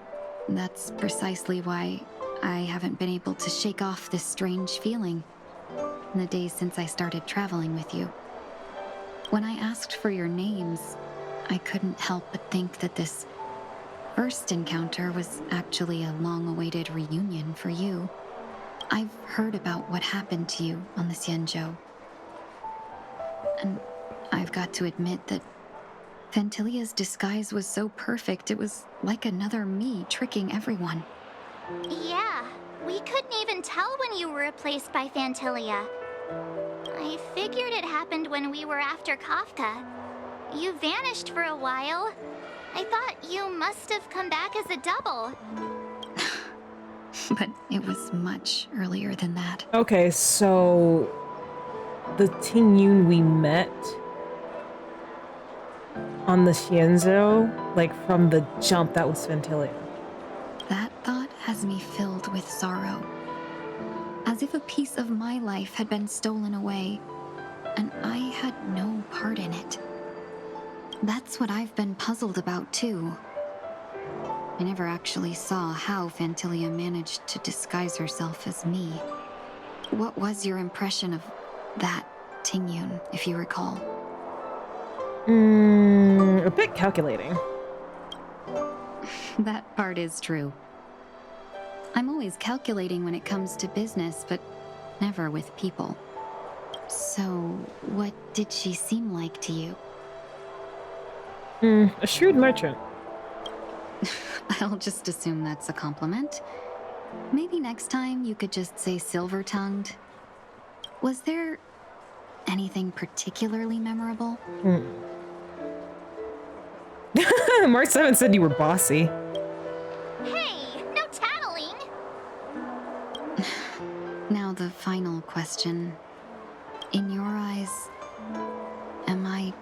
that's precisely why I haven't been able to shake off this strange feeling in the days since I started traveling with you. When I asked for your names, I couldn't help but think that this first encounter was actually a long-awaited reunion for you. I've heard about what happened to you on the Xianzhou. And I've got to admit that Phantylia's disguise was so perfect, it was like another me tricking everyone. Yeah, we couldn't even tell when you were replaced by Phantylia. I figured it happened when we were after Kafka. You vanished for a while. I thought you must have come back as a double. But it was much earlier than that. Okay, so the Ting Yoon we met on the Xianzhou, like from the jump, that was Phantylia. That thought has me filled with sorrow. As if a piece of my life had been stolen away, and I had no part in it. That's what I've been puzzled about, too. I never actually saw how Fantilia managed to disguise herself as me. What was your impression of that Tingyun, if you recall? A bit calculating. That part is true. I'm always calculating when it comes to business, but never with people. So, what did she seem like to you? A shrewd merchant. I'll just assume that's a compliment. Maybe next time you could just say silver-tongued. Was there anything particularly memorable? Mark 7 said you were bossy. Hey, no tattling! Now the final question. In your eyes, am I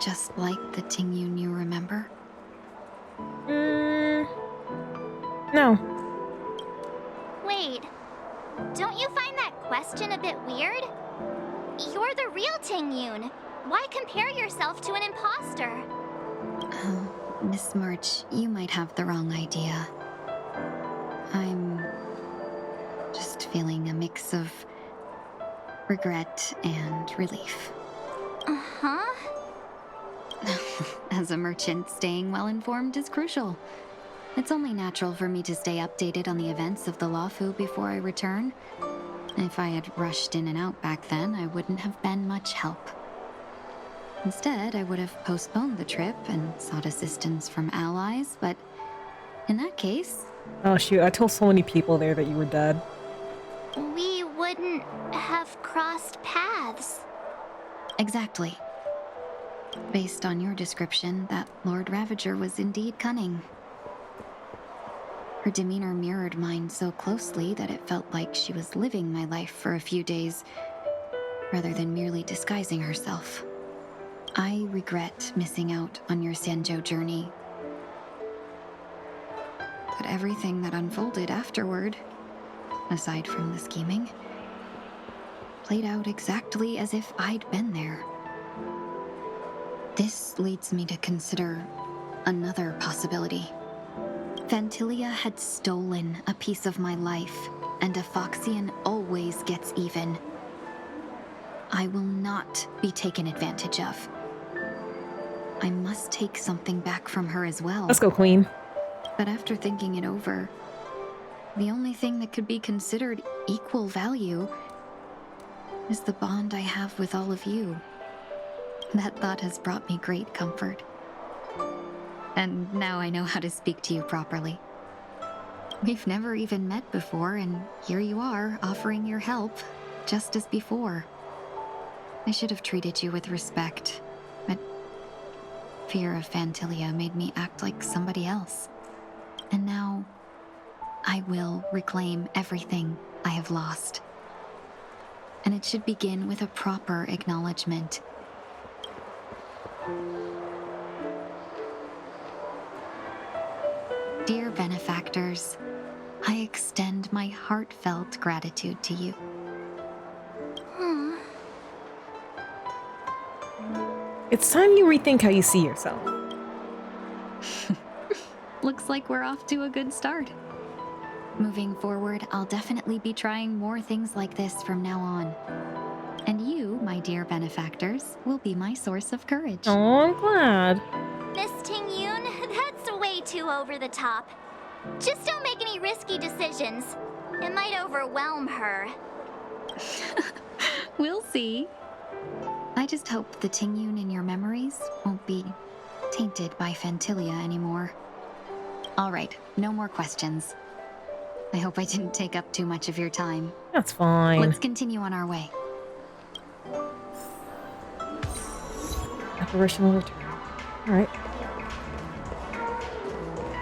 just like the Tingyun you remember? No. Wait, don't you find that question a bit weird? You're the real Tingyun. Why compare yourself to an imposter? Miss March, you might have the wrong idea. I'm just feeling a mix of regret and relief. Uh-huh. As a merchant, staying well-informed is crucial. It's only natural for me to stay updated on the events of the Lawfu before I return. If I had rushed in and out back then, I wouldn't have been much help. Instead, I would have postponed the trip and sought assistance from allies, but in that case... Oh shoot, I told so many people there that you were dead. We wouldn't have crossed paths. Exactly. Based on your description, that Lord Ravager was indeed cunning. Her demeanor mirrored mine so closely that it felt like she was living my life for a few days, rather than merely disguising herself. I regret missing out on your Sanjo journey. But everything that unfolded afterward, aside from the scheming, played out exactly as if I'd been there. This leads me to consider another possibility. Fantilia had stolen a piece of my life, and a Foxian always gets even. I will not be taken advantage of. I must take something back from her as well. Let's go, Queen. But after thinking it over, the only thing that could be considered equal value is the bond I have with all of you. That thought has brought me great comfort. And now I know how to speak to you properly. We've never even met before, and here you are, offering your help, just as before. I should have treated you with respect, but fear of Fantilia made me act like somebody else. And now, I will reclaim everything I have lost. And it should begin with a proper acknowledgement. Dear benefactors, I extend my heartfelt gratitude to you. It's time you rethink how you see yourself. Looks like we're off to a good start. Moving forward, I'll definitely be trying more things like this from now on. And you, my dear benefactors, will be my source of courage. Oh, I'm glad. Miss Tingyun, that's way too over the top. Just don't make any risky decisions. It might overwhelm her. We'll see. I just hope the Tingyun in your memories won't be tainted by Fantilia anymore. All right, no more questions. I hope I didn't take up too much of your time. That's fine. Let's continue on our way. Apparition will return. All right.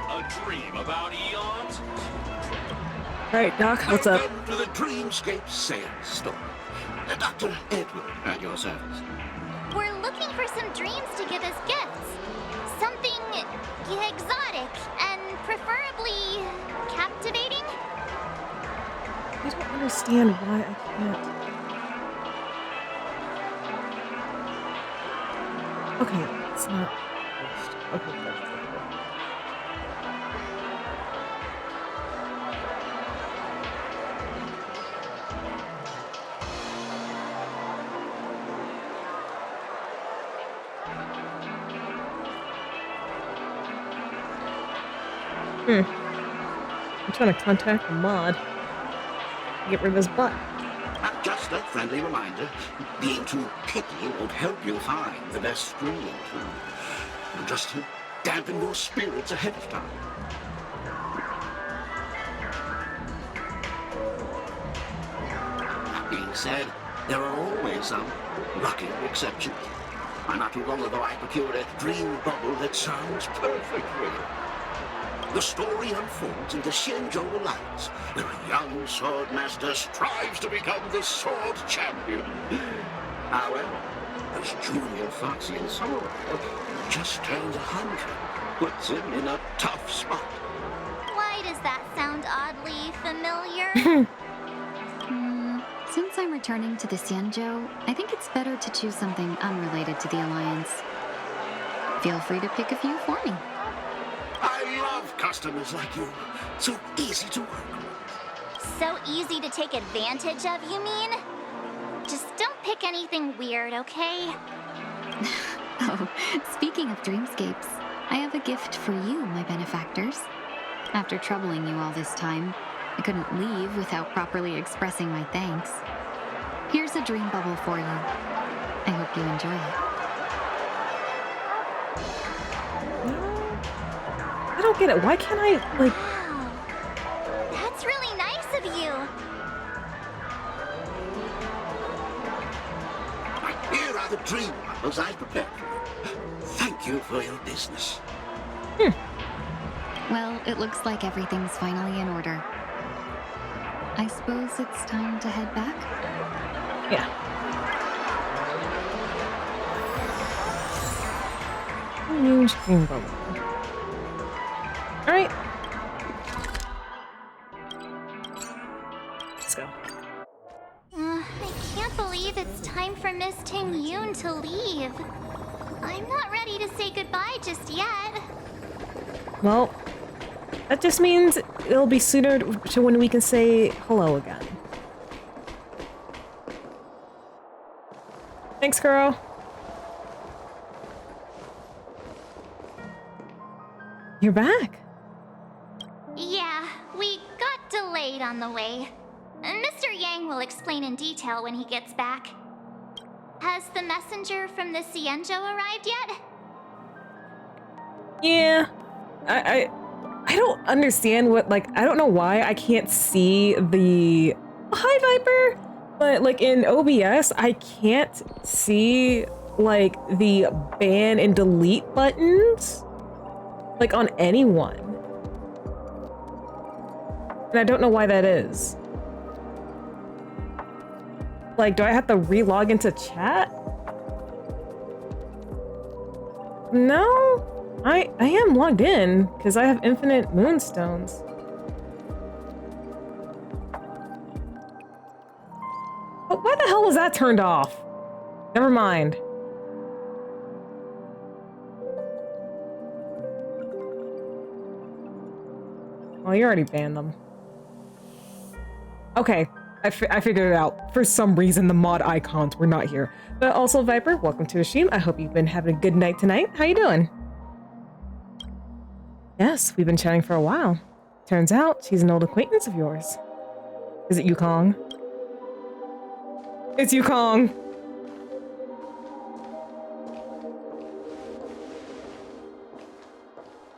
A dream about eons? All right, Doc, what's up? Welcome to the Dreamscape Sandstorm. Dr. Edward at your service. We're looking for some dreams to give as gifts. Something exotic and preferably captivating. We don't understand why I can't. Okay, it's not. Okay, good. I'm trying to contact the mod. Get rid of this butt. Just a friendly reminder, being too picky won't help you find the best streaming tool. Just to dampen your spirits ahead of time. That being said, there are always some lucky exceptions. Not too long ago, I procured a dream bubble that sounds perfect for you. The story unfolds in the Xianzhou Alliance, where a young sword master strives to become the sword champion. However, as Junior Foxy and Soul just turned 100, puts him in a tough spot. Why does that sound oddly familiar? Since I'm returning to the Xianzhou, I think it's better to choose something unrelated to the Alliance. Feel free to pick a few for me. I love customers like you. So easy to work with. So easy to take advantage of, you mean? Just don't pick anything weird, okay? Oh, speaking of dreamscapes, I have a gift for you, my benefactors. After troubling you all this time, I couldn't leave without properly expressing my thanks. Here's a dream bubble for you. I hope you enjoy it. I don't get it. Why can't I, like... Wow. That's really nice of you. Here are the dream bubbles I prepared for you. Thank you for your business. Well, it looks like everything's finally in order. I suppose it's time to head back? Yeah. Huge dream bubble. Alright. Let's go. I can't believe it's time for Miss Ting Yoon to leave. I'm not ready to say goodbye just yet. Well, that just means it'll be sooner to when we can say hello again. Thanks, girl. You're back. Yeah, we got delayed on the way. Mr. Yang will explain in detail when he gets back. Has the messenger from the Xianzhou arrived yet? Yeah. I don't understand what, like, I don't know why I can't see the... Hi, Viper! But, like, in OBS, I can't see, like, the ban and delete buttons, like, on anyone. And I don't know why that is. Like, do I have to re-log into chat? No? I am logged in, because I have infinite moonstones. But why the hell was that turned off? Never mind. Well, you already banned them. Okay, I figured it out. For some reason, the mod icons were not here. But also, Viper, welcome to the stream. I hope you've been having a good night tonight. How you doing? Yes, we've been chatting for a while. Turns out, she's an old acquaintance of yours. Is it Yukong? It's Yukong!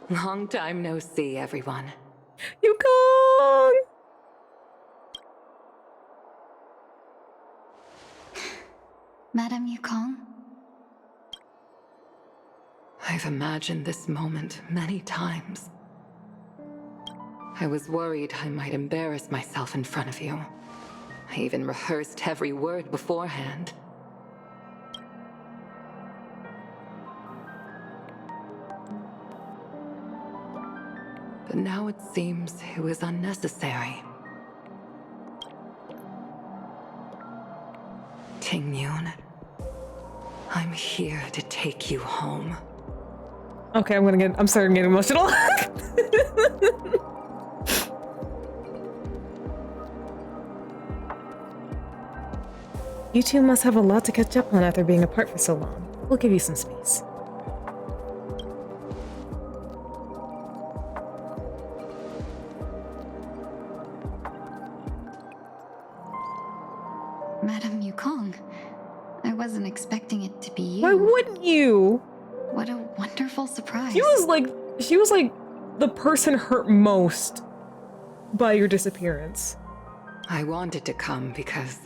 Long time no see, everyone. Yukong! Madame Yukong? I've imagined this moment many times. I was worried I might embarrass myself in front of you. I even rehearsed every word beforehand. But now it seems it was unnecessary. Ting-Yun. I'm here to take you home. Okay, I'm starting to get emotional. You two must have a lot to catch up on after being apart for so long. We'll give you some space. Madame Yukong, I wasn't expecting it to be you. Why wouldn't you? What a wonderful surprise. She was like the person hurt most by your disappearance. I wanted to come because,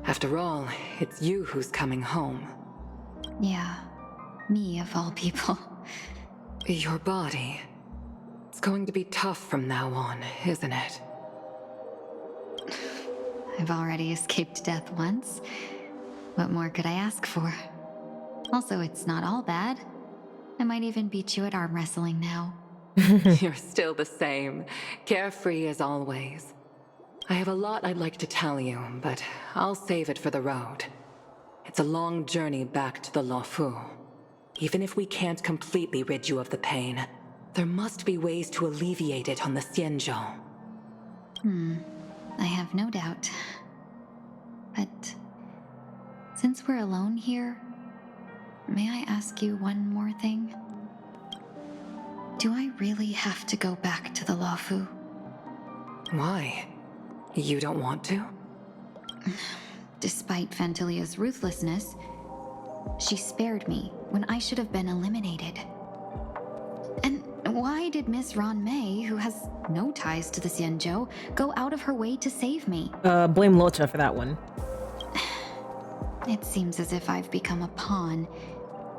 after all, it's you who's coming home. Yeah, me of all people. Your body. It's going to be tough from now on, isn't it? I've already escaped death once. What more could I ask for? Also, it's not all bad. I might even beat you at arm wrestling now. You're still the same, carefree as always. I have a lot I'd like to tell you, but I'll save it for the road. It's a long journey back to the Luofu. Even if we can't completely rid you of the pain, there must be ways to alleviate it on the Xianzhou. I have no doubt. But since we're alone here, may I ask you one more thing? Do I really have to go back to the Luofu? Why? You don't want to? Despite Fantilia's ruthlessness, she spared me when I should have been eliminated. And why did Miss Ron Mei, who has no ties to the Xianzhou, go out of her way to save me? Blame Locha for that one. It seems as if I've become a pawn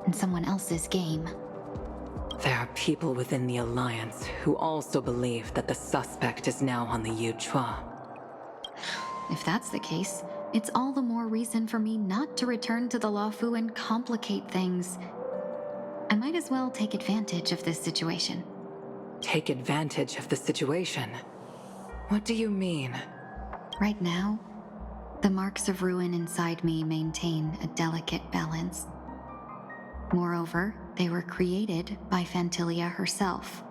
in someone else's game. There are people within the Alliance who also believe that the suspect is now on the Yuchua. If that's the case, it's all the more reason for me not to return to the Luofu and complicate things. I might as well take advantage of this situation. Take advantage of the situation? What do you mean? Right now, the marks of ruin inside me maintain a delicate balance. Moreover, they were created by Fantilia herself.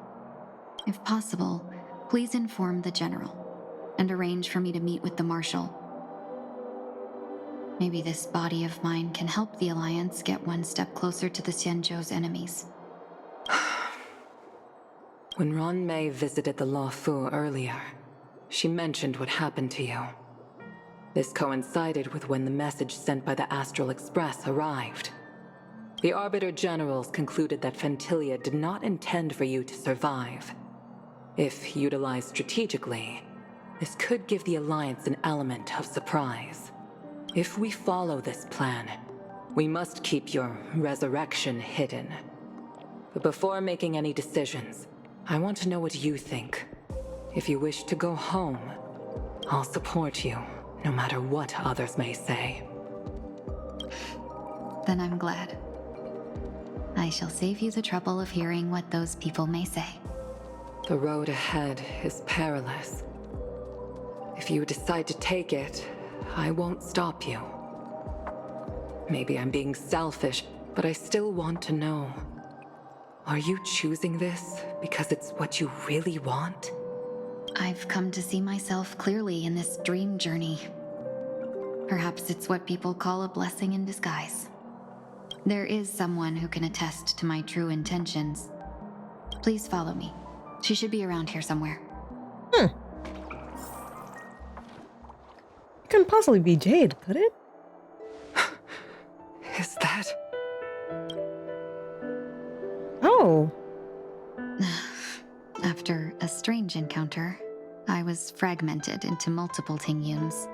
If possible, please inform the General and arrange for me to meet with the Marshal. Maybe this body of mine can help the Alliance get one step closer to the Xianzhou's enemies. When Ron Mei visited the Luofu earlier, she mentioned what happened to you. This coincided with when the message sent by the Astral Express arrived. The Arbiter Generals concluded that Fantilia did not intend for you to survive. If utilized strategically, this could give the Alliance an element of surprise. If we follow this plan, we must keep your resurrection hidden. But before making any decisions, I want to know what you think. If you wish to go home, I'll support you, no matter what others may say. Then I'm glad. I shall save you the trouble of hearing what those people may say. The road ahead is perilous. If you decide to take it, I won't stop you. Maybe I'm being selfish, but I still want to know. Are you choosing this because it's what you really want? I've come to see myself clearly in this dream journey. Perhaps it's what people call a blessing in disguise. There is someone who can attest to my true intentions. Please follow me. She should be around here somewhere. It couldn't possibly be Jade, could it? Is that... Oh. After a strange encounter, I was fragmented into multiple Ting-Yuns,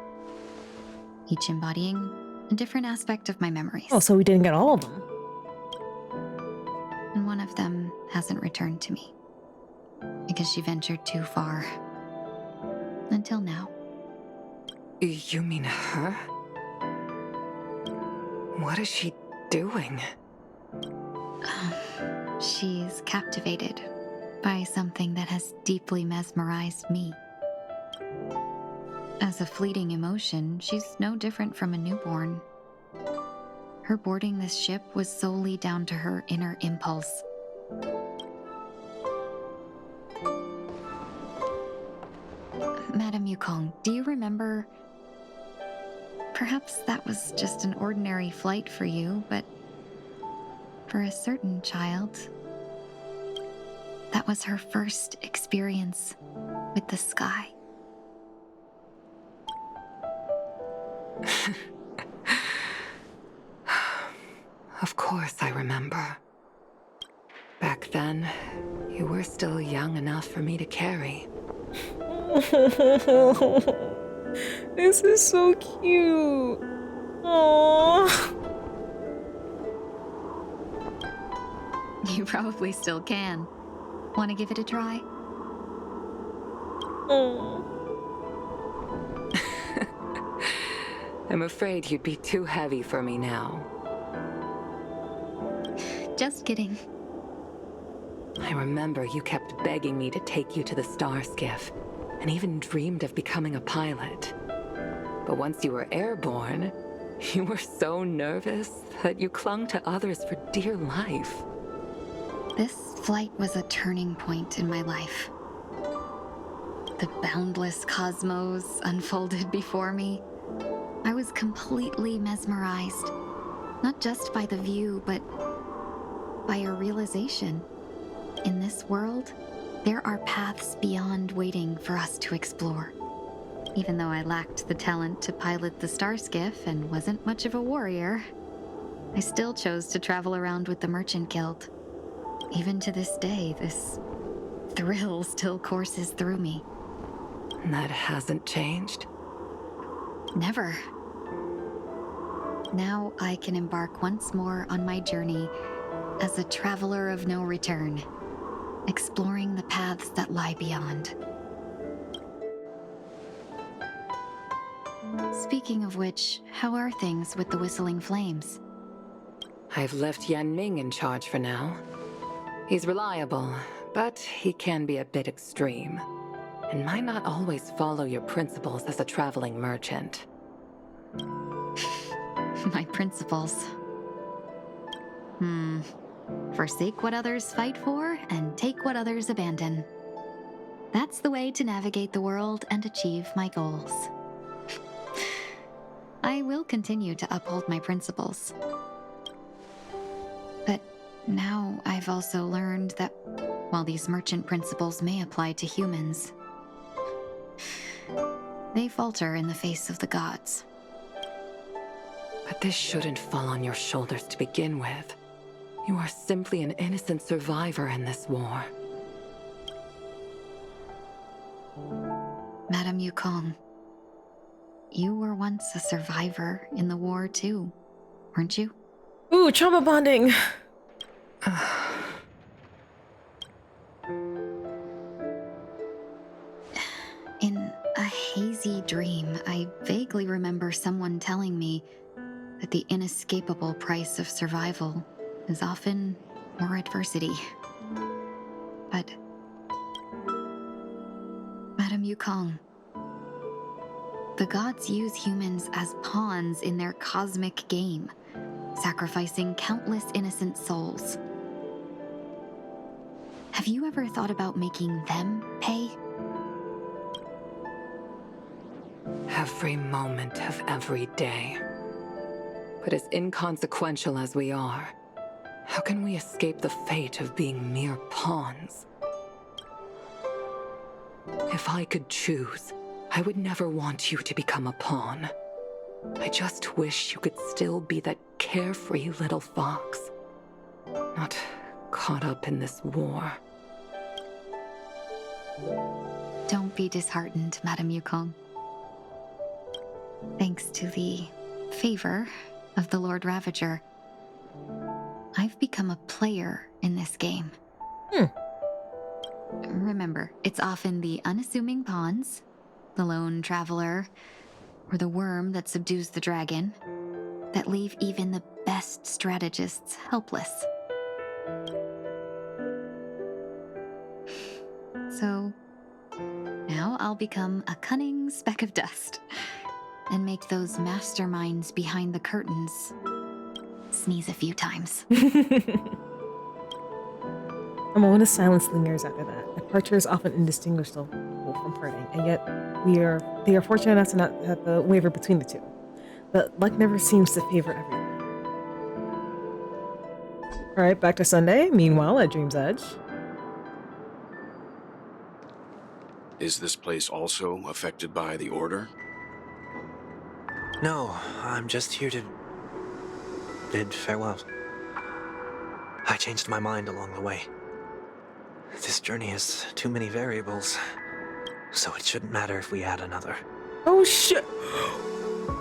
each embodying a different aspect of my memories. Oh, so we didn't get all of them. And one of them hasn't returned to me, because she ventured too far. Until now. You mean her? What is she doing? She's captivated by something that has deeply mesmerized me. As a fleeting emotion, she's no different from a newborn, Her boarding this ship was solely down to her inner impulse. Madame Yukong, do you remember? Perhaps that was just an ordinary flight for you, but for a certain child, that was her first experience with the sky. Of course I remember. Back then, you were still young enough for me to carry. This is so cute. Aww. You probably still can. Want to give it a try? I'm afraid you'd be too heavy for me now. Just kidding. I remember you kept begging me to take you to the star skiff, and even dreamed of becoming a pilot. But once you were airborne, you were so nervous that you clung to others for dear life. This flight was a turning point in my life. The boundless cosmos unfolded before me. I was completely mesmerized, not just by the view, but by a realization. In this world, there are paths beyond waiting for us to explore. Even though I lacked the talent to pilot the star skiff and wasn't much of a warrior, I still chose to travel around with the Merchant Guild. Even to this day, this thrill still courses through me. That hasn't changed? Never. Now I can embark once more on my journey as a traveler of no return, exploring the paths that lie beyond. Speaking of which, how are things with the Whistling Flames? I've left Yan Ming in charge for now. He's reliable, but he can be a bit extreme, and might not always follow your principles as a traveling merchant. My principles. Forsake what others fight for, and take what others abandon. That's the way to navigate the world and achieve my goals. I will continue to uphold my principles. But now I've also learned that while these merchant principles may apply to humans, they falter in the face of the gods. But this shouldn't fall on your shoulders to begin with. You are simply an innocent survivor in this war. Madame Yukong, you were once a survivor in the war too, weren't you? Ooh, trauma bonding. In a hazy dream, I vaguely remember someone telling me that the inescapable price of survival is often more adversity. But Madame Yukong, the gods use humans as pawns in their cosmic game, sacrificing countless innocent souls. Have you ever thought about making them pay? Every moment of every day. But as inconsequential as we are, how can we escape the fate of being mere pawns? If I could choose, I would never want you to become a pawn. I just wish you could still be that carefree little fox, not caught up in this war. Don't be disheartened, Madame Yukong. Thanks to the favor of the Lord Ravager, I've become a player in this game. Remember, it's often the unassuming pawns, the lone traveler, or the worm that subdues the dragon, that leave even the best strategists helpless. So, now I'll become a cunning speck of dust, and make those masterminds behind the curtains sneeze a few times. A moment of silence lingers after that. Departure is often indistinguishable from parting, and yet they are fortunate enough to not have to waver between the two. But luck never seems to favor everyone. Alright, back to Sunday. Meanwhile, at Dream's Edge. Is this place also affected by the Order? No, I'm just here to bid farewell. I changed my mind along the way. This journey has too many variables, so it shouldn't matter if we add another. Oh shit!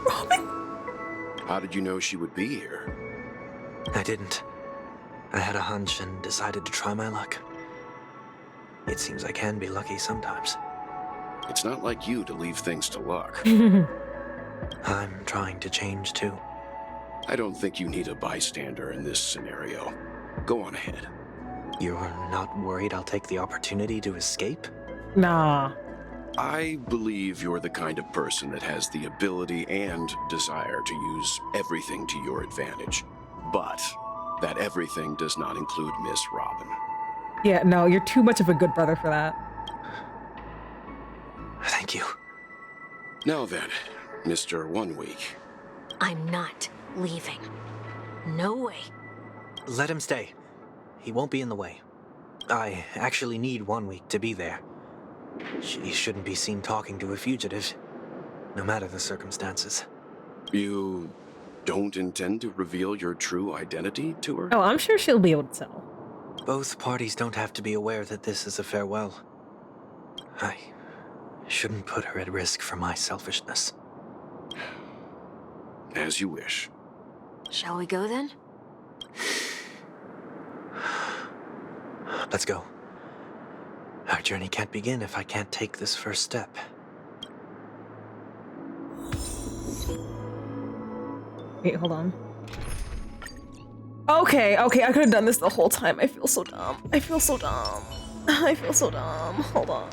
Robin! How did you know she would be here? I didn't. I had a hunch and decided to try my luck. It seems I can be lucky sometimes. It's not like you to leave things to luck. I'm trying to change too. I don't think you need a bystander in this scenario. Go on ahead. You're not worried I'll take the opportunity to escape? Nah. I believe you're the kind of person that has the ability and desire to use everything to your advantage. But that everything does not include Miss Robin. Yeah, no, you're too much of a good brother for that. Thank you. Now then, Mr. 1 Week. I'm not leaving. No way. Let him stay. He won't be in the way. I actually need 1 week to be there. She shouldn't be seen talking to a fugitive, no matter the circumstances. You don't intend to reveal your true identity to her? Oh, I'm sure she'll be able to tell. Both parties don't have to be aware that this is a farewell. I shouldn't put her at risk for my selfishness. As you wish. Shall we go then? Let's go. Our journey can't begin if I can't take this first step. Wait, hold on. Okay, I could have done this the whole time. I feel so dumb. I feel so dumb. Hold on.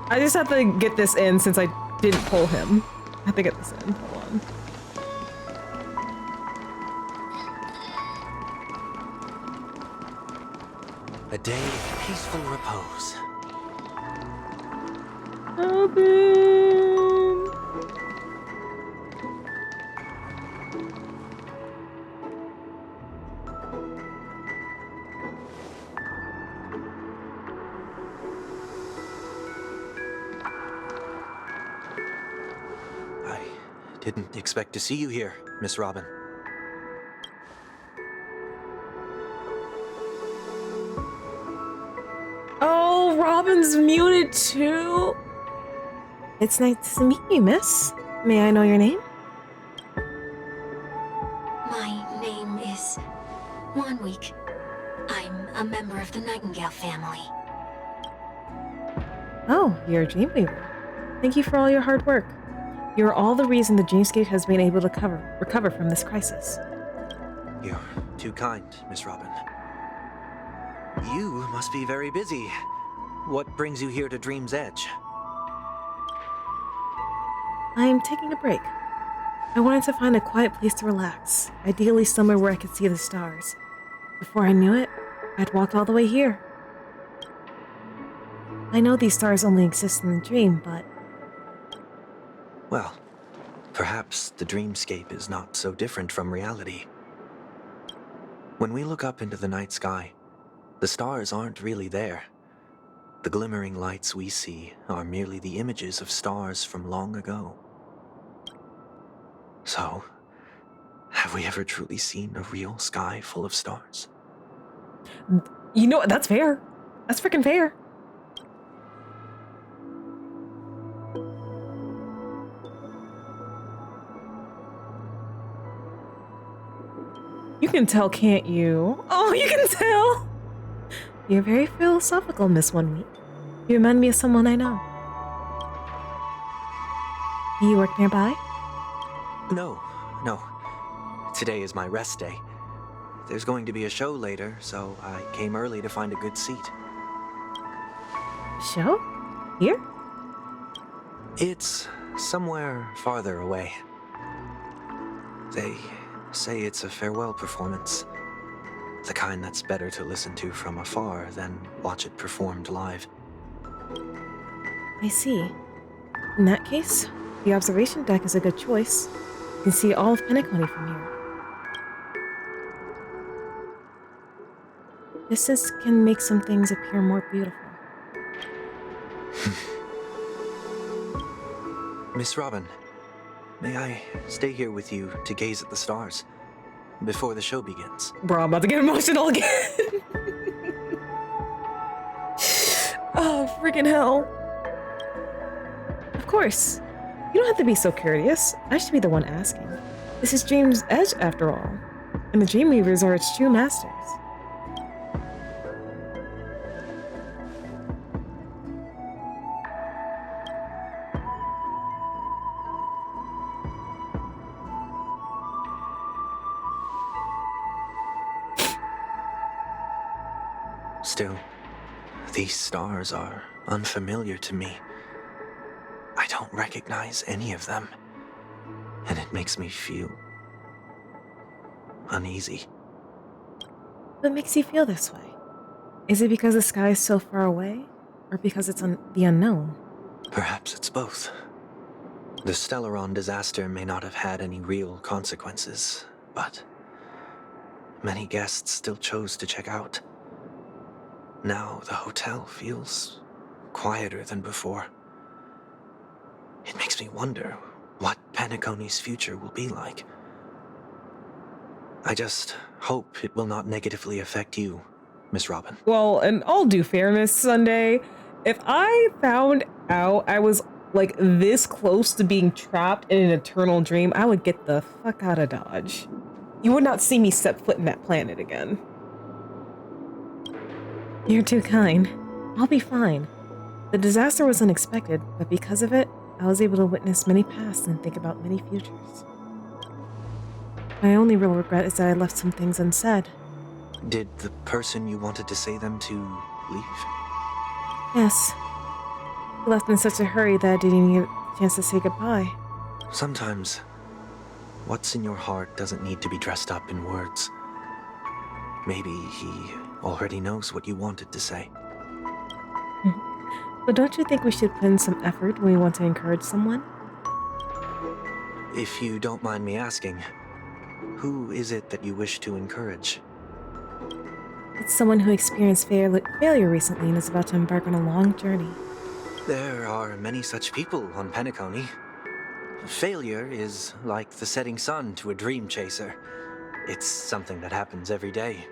I just have to get this in since I didn't pull him. I have to get this in. Hold on. A day of peaceful repose. I didn't expect to see you here, Miss Robin. Oh, Robin's muted too. It's nice to meet you, miss. May I know your name? My name is 1 Week. I'm a member of the Nightingale family. Oh, you're a Dreamweaver. Thank you for all your hard work. You're all the reason the Dreamscape has been able to recover from this crisis. You're too kind, Miss Robin. You must be very busy. What brings you here to Dream's Edge? I'm taking a break. I wanted to find a quiet place to relax, ideally somewhere where I could see the stars. Before I knew it, I'd walked all the way here. I know these stars only exist in the dream, but... Well, perhaps the dreamscape is not so different from reality. When we look up into the night sky, the stars aren't really there. The glimmering lights we see are merely the images of stars from long ago. So, have we ever truly seen a real sky full of stars? You know what? That's fair. That's freaking fair. You can tell, can't you? Oh, you can tell! You're very philosophical, Miss 1 Week. You remind me of someone I know. Do you work nearby? No. Today is my rest day. There's going to be a show later, so I came early to find a good seat. Show? Here? It's somewhere farther away. They say it's a farewell performance. The kind that's better to listen to from afar than watch it performed live. I see. In that case, the observation deck is a good choice. You can see all of Penacony from here. Distance can make some things appear more beautiful. Miss Robin, may I stay here with you to gaze at the stars before the show begins? Bro, I'm about to get emotional again. Oh, freaking hell. Of course. You don't have to be so curious. I should be the one asking. This is Dream's Edge, after all. And the Dreamweavers are its true masters. Still, these stars are unfamiliar to me. I don't recognize any of them, and it makes me feel uneasy. What makes you feel this way? Is it because the sky is so far away, or because it's the unknown? Perhaps it's both. The Stellaron disaster may not have had any real consequences, but many guests still chose to check out. Now the hotel feels quieter than before. It makes me wonder what Penacony's future will be like. I just hope it will not negatively affect you, Miss Robin. Well, in all due fairness, Sunday, if I found out I was like this close to being trapped in an eternal dream, I would get the fuck out of Dodge. You would not see me step foot in that planet again. You're too kind. I'll be fine. The disaster was unexpected, but because of it, I was able to witness many pasts and think about many futures. My only real regret is that I left some things unsaid. Did the person you wanted to say them to leave? Yes. He left in such a hurry that I didn't even get a chance to say goodbye. Sometimes, what's in your heart doesn't need to be dressed up in words. Maybe he already knows what you wanted to say. But don't you think we should put in some effort when we want to encourage someone? If you don't mind me asking, who is it that you wish to encourage? It's someone who experienced failure recently and is about to embark on a long journey. There are many such people on Penacony. Failure is like the setting sun to a dream chaser. It's something that happens every day.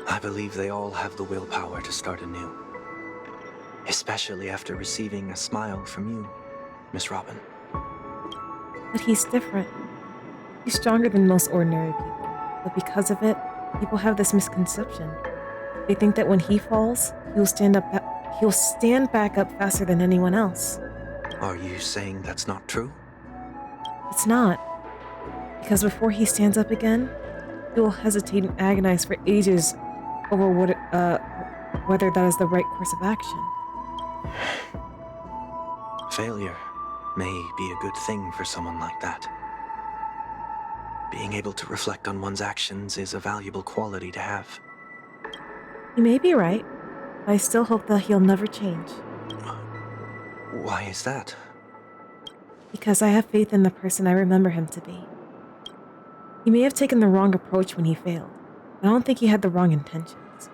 I believe they all have the willpower to start anew. Especially after receiving a smile from you, Miss Robin. But he's different. He's stronger than most ordinary people. But because of it, people have this misconception. They think that when he falls, he'll stand back up faster than anyone else. Are you saying that's not true? It's not. Because before he stands up again, he will hesitate and agonize for ages over whether that is the right course of action. Failure may be a good thing for someone like that. Being able to reflect on one's actions is a valuable quality to have. You may be right, but I still hope that he'll never change. Why is that? Because I have faith in the person I remember him to be. He may have taken the wrong approach when he failed, but I don't think he had the wrong intentions.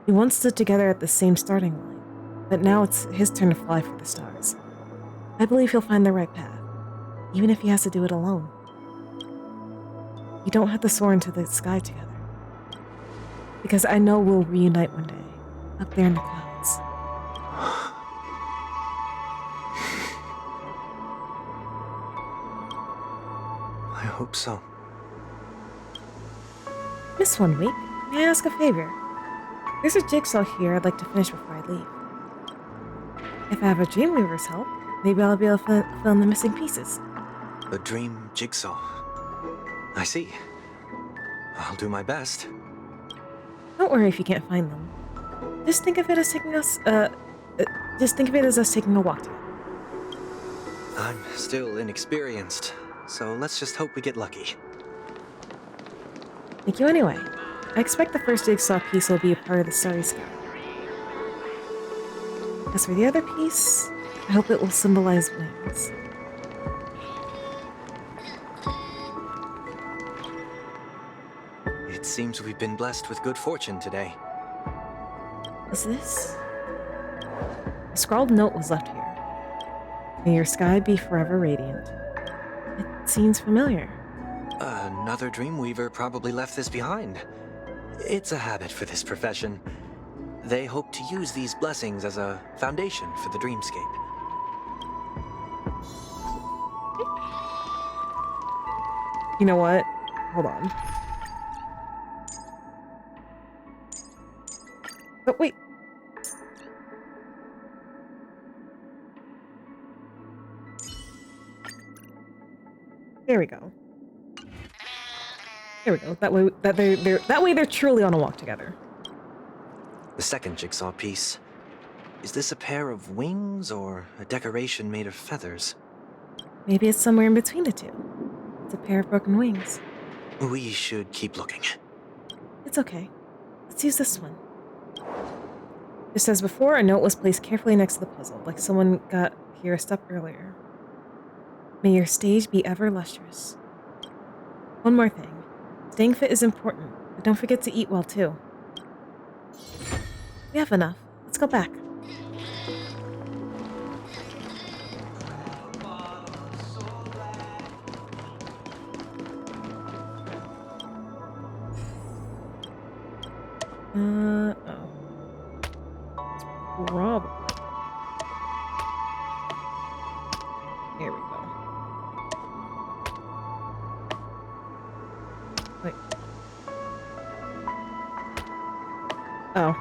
We once stood together at the same starting line, but now it's his turn to fly for the stars. I believe he'll find the right path, even if he has to do it alone. You don't have to soar into the sky together. Because I know we'll reunite one day, up there in the clouds. I hope so. Miss 1 Week, may I ask a favor? There's a jigsaw here I'd like to finish before I leave. If I have a Dreamweaver's help, maybe I'll be able to fill in the missing pieces. A dream jigsaw. I see. I'll do my best. Don't worry if you can't find them. Just think of it as taking us, Just think of it as us taking a walk together. I'm still inexperienced, so let's just hope we get lucky. Thank you anyway. I expect the first jigsaw piece will be a part of the starry sky. As for the other piece, I hope it will symbolize wings. It seems we've been blessed with good fortune today. Is this? A scrawled note was left here. May your sky be forever radiant. It seems familiar. Another Dreamweaver probably left this behind. It's a habit for this profession. They hope to use these blessings as a foundation for the dreamscape. You know what? Hold on. Oh, wait. There we go. There we go. That way they're truly on a walk together. The second jigsaw piece. Is this a pair of wings or a decoration made of feathers? Maybe it's somewhere in between the two. It's a pair of broken wings. We should keep looking. It's okay. Let's use this one. Just as before, a note was placed carefully next to the puzzle, like someone got here a step earlier. May your stage be ever lustrous. One more thing. Staying fit is important, but don't forget to eat well too. We have enough. Let's go back. Oh. Probably. Here we go. Wait. Oh.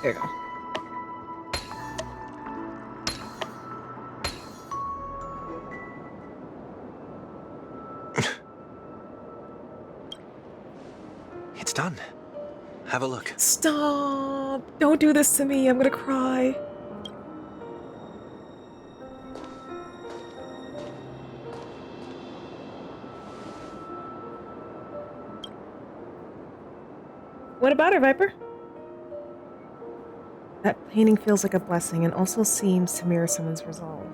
There you go. It's done. Have a look. Stop! Don't do this to me. I'm gonna cry. What about her, Viper? That painting feels like a blessing and also seems to mirror someone's resolve.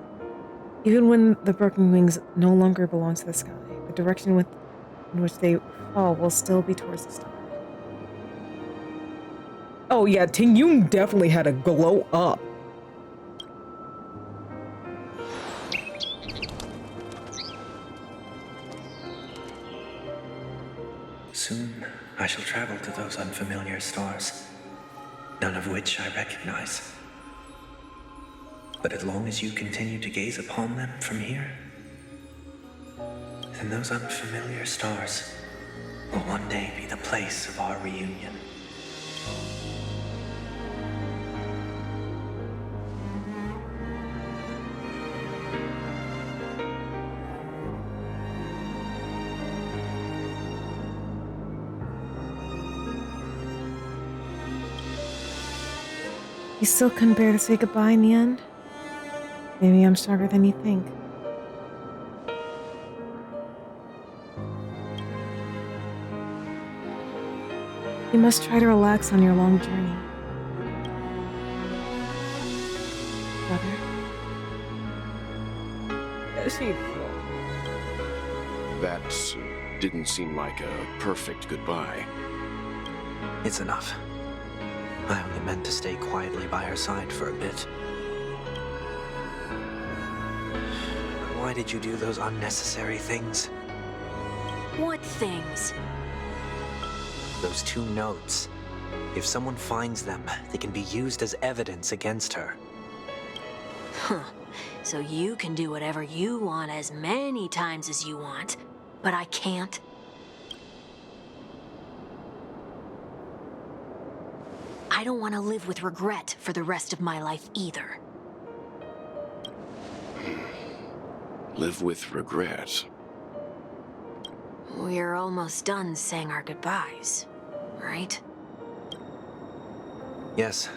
Even when the broken wings no longer belong to the sky, the direction in which they fall will still be towards the star. Oh yeah, Ting Yun definitely had a glow up. Soon, I shall travel to those unfamiliar stars, none of which I recognize. But as long as you continue to gaze upon them from here, then those unfamiliar stars will one day be the place of our reunion. You still couldn't bear to say goodbye in the end? Maybe I'm stronger than you think. You must try to relax on your long journey. Brother? That didn't seem like a perfect goodbye. It's enough. I only meant to stay quietly by her side for a bit. Why did you do those unnecessary things? What things? Those 2 notes. If someone finds them, they can be used as evidence against her. Huh. So you can do whatever you want as many times as you want, but I can't? I don't want to live with regret for the rest of my life either. Live with regret. We're almost done saying our goodbyes, right? Yes,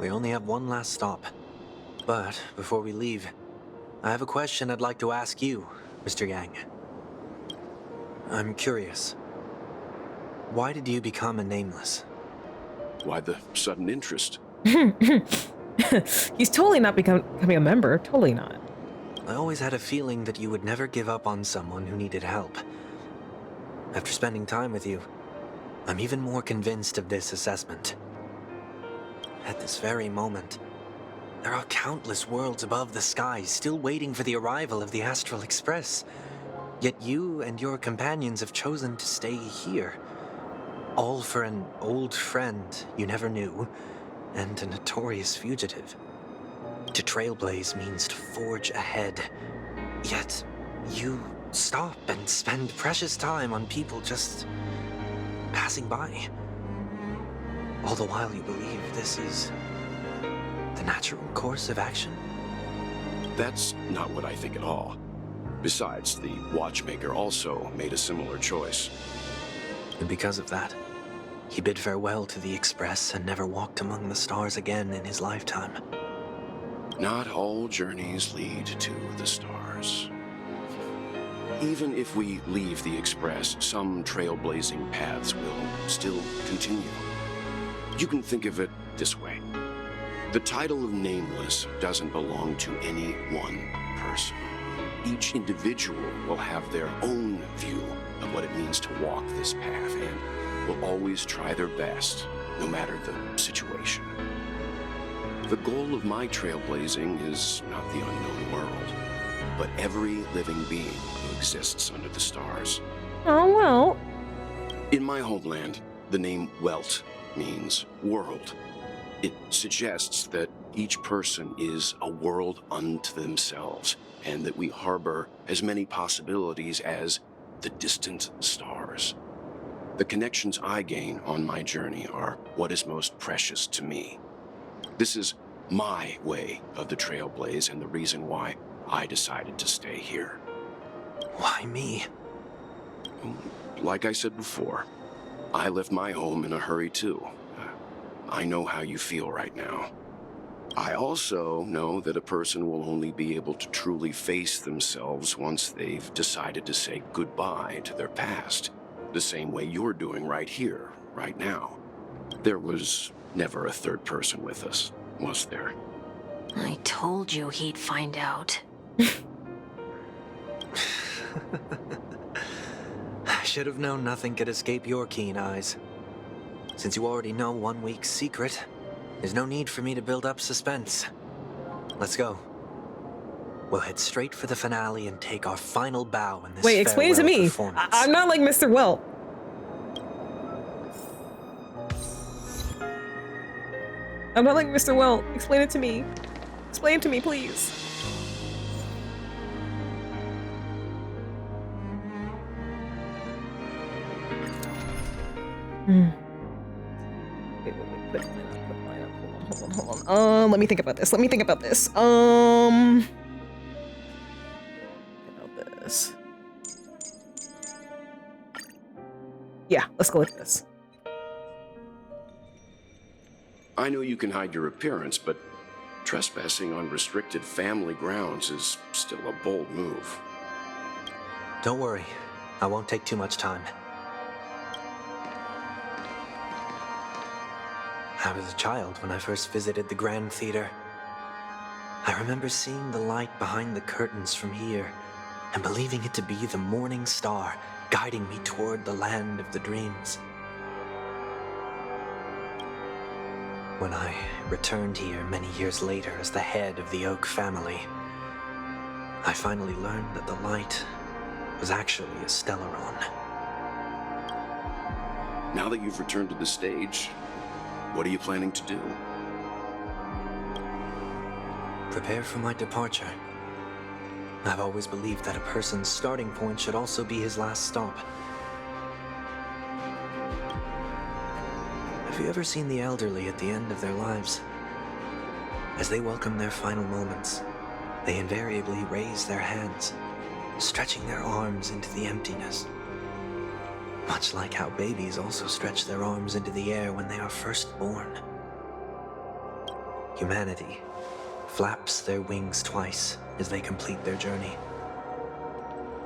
we only have one last stop. But before we leave, I have a question I'd like to ask you, Mr. Yang. I'm curious. Why did you become a nameless? Why the sudden interest? He's totally not becoming a member. Totally not. I always had a feeling that you would never give up on someone who needed help. After spending time with you, I'm even more convinced of this assessment. At this very moment, there are countless worlds above the skies still waiting for the arrival of the Astral Express. Yet you and your companions have chosen to stay here. All for an old friend you never knew, and a notorious fugitive. To trailblaze means to forge ahead. Yet, you stop and spend precious time on people just passing by. All the while you believe this is the natural course of action? That's not what I think at all. Besides, the watchmaker also made a similar choice. And because of that, he bid farewell to the Express and never walked among the stars again in his lifetime. Not all journeys lead to the stars. Even if we leave the Express, some trailblazing paths will still continue. You can think of it this way. The title of Nameless doesn't belong to any one person. Each individual will have their own view of what it means to walk this path and will always try their best, no matter the situation. The goal of my trailblazing is not the unknown world, but every living being who exists under the stars. Oh, well. In my homeland, the name Welt means world. It suggests that each person is a world unto themselves, and that we harbor as many possibilities as the distant stars. The connections I gain on my journey are what is most precious to me. This is my way of the trailblaze and the reason why I decided to stay here. Why me? Like I said before, I left my home in a hurry too. I know how you feel right now. I also know that a person will only be able to truly face themselves once they've decided to say goodbye to their past, the same way you're doing right here, right now. There was never a third person with us, was there? I told you he'd find out. I should have known nothing could escape your keen eyes. Since you already know 1 week's secret, there's no need for me to build up suspense. Let's go. We'll head straight for the finale and take our final bow in this Wait, explain it to me. I'm not like Mr. Welt. I'm not like Mr. Welt. Explain it to me. Explain it to me, please. Wait, quick line up. Hold on. Let me think about this. About this. Yeah, let's go with this. I know you can hide your appearance, but trespassing on restricted family grounds is still a bold move. Don't worry. I won't take too much time. I was a child when I first visited the Grand Theater. I remember seeing the light behind the curtains from here and believing it to be the morning star guiding me toward the land of the dreams. When I returned here many years later as the head of the Oak family, I finally learned that the light was actually a Stellaron. Now that you've returned to the stage, what are you planning to do? Prepare for my departure. I've always believed that a person's starting point should also be his last stop. Have you ever seen the elderly at the end of their lives? As they welcome their final moments, they invariably raise their hands, stretching their arms into the emptiness. Much like how babies also stretch their arms into the air when they are first born. humanity, flaps their wings twice as they complete their journey.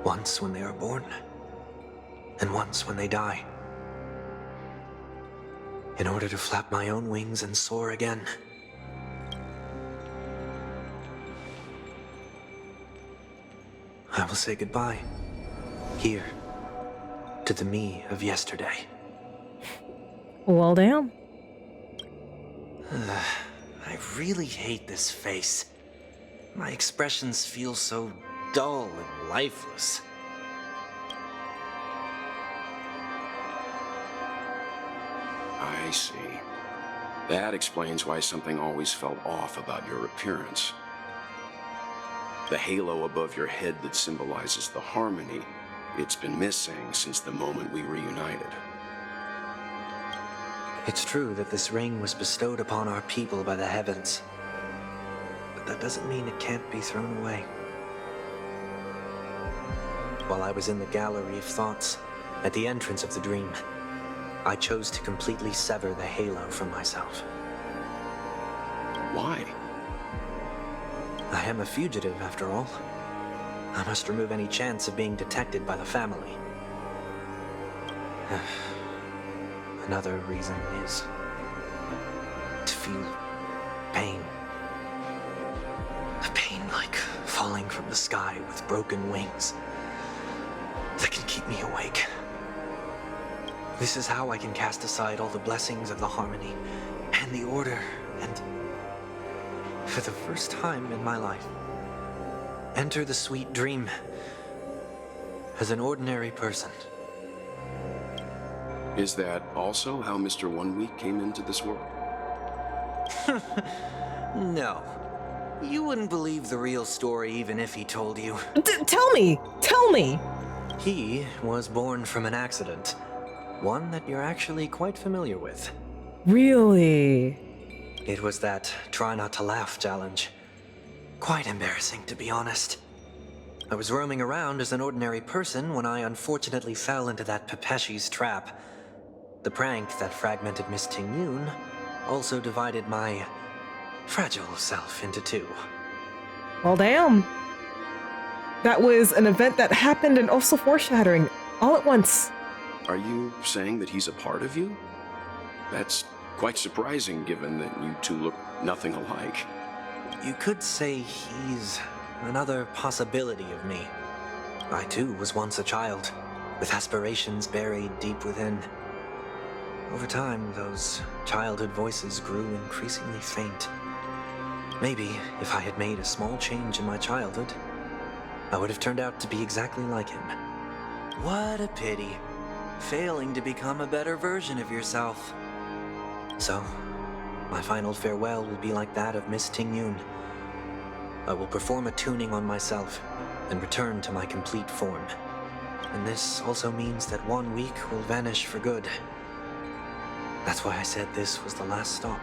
Once when they are born, and once when they die. In order to flap my own wings and soar again. I will say goodbye, here, to the me of yesterday. Well, damn. I really hate this face. My expressions feel so dull and lifeless. I see. That explains why something always felt off about your appearance. The halo above your head that symbolizes the harmony, it's been missing since the moment we reunited. It's true that this ring was bestowed upon our people by the heavens. But that doesn't mean it can't be thrown away. While I was in the gallery of thoughts, at the entrance of the dream, I chose to completely sever the halo from myself. Why? I am a fugitive, after all. I must remove any chance of being detected by the family. Another reason is to feel pain. A pain like falling from the sky with broken wings that can keep me awake. This is how I can cast aside all the blessings of the harmony and the order and, for the first time in my life, enter the sweet dream as an ordinary person. Is that also how Mr. 1 Week came into this world? No. You wouldn't believe the real story even if he told you. Tell me! Tell me! He was born from an accident. One that you're actually quite familiar with. Really? It was that try not to laugh challenge. Quite embarrassing, to be honest. I was roaming around as an ordinary person when I unfortunately fell into that Pepeshi's trap. The prank that fragmented Miss Ting-Yun also divided my fragile self into two. Well, damn. That was an event that happened and also foreshadowing all at once. Are you saying that he's a part of you? That's quite surprising given that you two look nothing alike. You could say he's another possibility of me. I too was once a child, with aspirations buried deep within. Over time, those childhood voices grew increasingly faint. Maybe if I had made a small change in my childhood, I would have turned out to be exactly like him. What a pity. Failing to become a better version of yourself. So, my final farewell will be like that of Miss Ting-Yun. I will perform a tuning on myself and return to my complete form. And this also means that 1 week will vanish for good. That's why I said this was the last stop.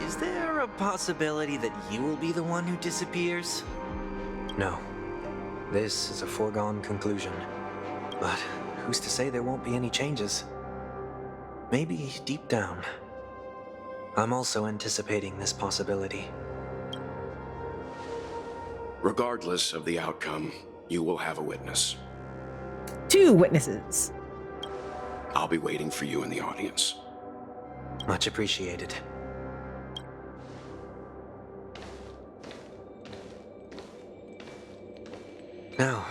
Is there a possibility that you will be the one who disappears? No. This is a foregone conclusion. But who's to say there won't be any changes? Maybe deep down, I'm also anticipating this possibility. Regardless of the outcome, you will have a witness. 2 witnesses. I'll be waiting for you in the audience. Much appreciated. Now,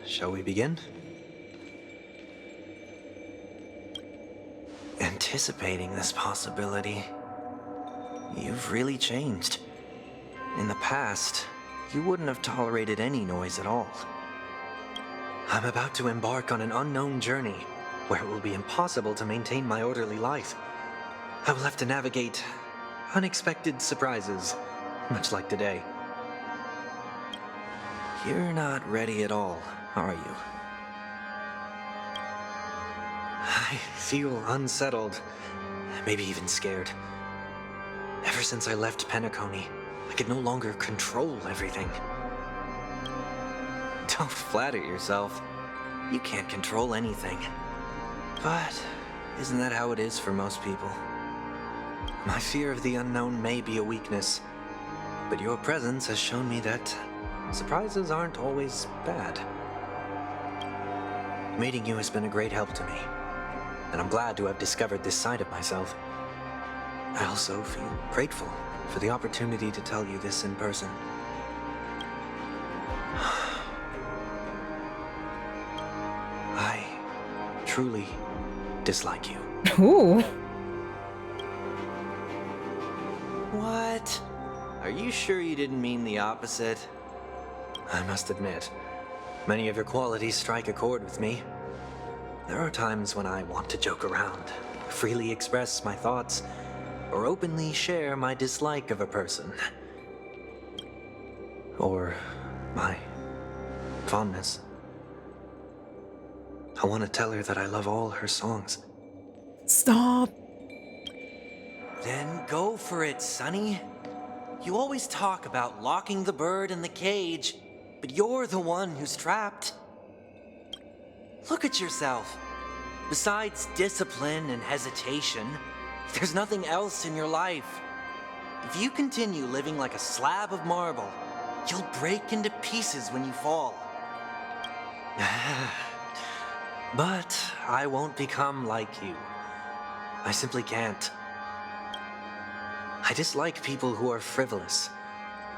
shall we begin? Anticipating this possibility, you've really changed. In the past, you wouldn't have tolerated any noise at all. I'm about to embark on an unknown journey where it will be impossible to maintain my orderly life. I will have to navigate unexpected surprises, much like today. You're not ready at all, are you? I feel unsettled, maybe even scared. Ever since I left Penacony, I could no longer control everything. Don't flatter yourself. You can't control anything. But isn't that how it is for most people? My fear of the unknown may be a weakness, but your presence has shown me that surprises aren't always bad. Meeting you has been a great help to me, and I'm glad to have discovered this side of myself. I also feel grateful for the opportunity to tell you this in person. I truly dislike you. Ooh. What? Are you sure you didn't mean the opposite? I must admit, many of your qualities strike a chord with me. There are times when I want to joke around, freely express my thoughts, or openly share my dislike of a person. Or my fondness. I want to tell her that I love all her songs. Stop. Then go for it, Sonny. You always talk about locking the bird in the cage, but you're the one who's trapped. Look at yourself. Besides discipline and hesitation, there's nothing else in your life. If you continue living like a slab of marble, you'll break into pieces when you fall. But I won't become like you. I simply can't. I dislike people who are frivolous.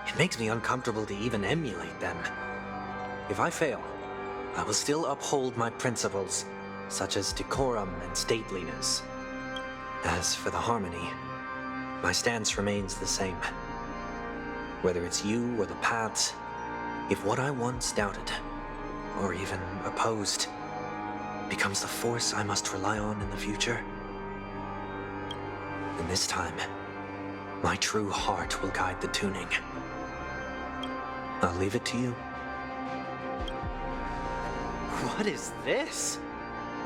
It makes me uncomfortable to even emulate them. If I fail, I will still uphold my principles, such as decorum and stateliness. As for the harmony, my stance remains the same. Whether it's you or the paths, if what I once doubted, or even opposed, becomes the force I must rely on in the future, then this time, my true heart will guide the tuning. I'll leave it to you. What is this?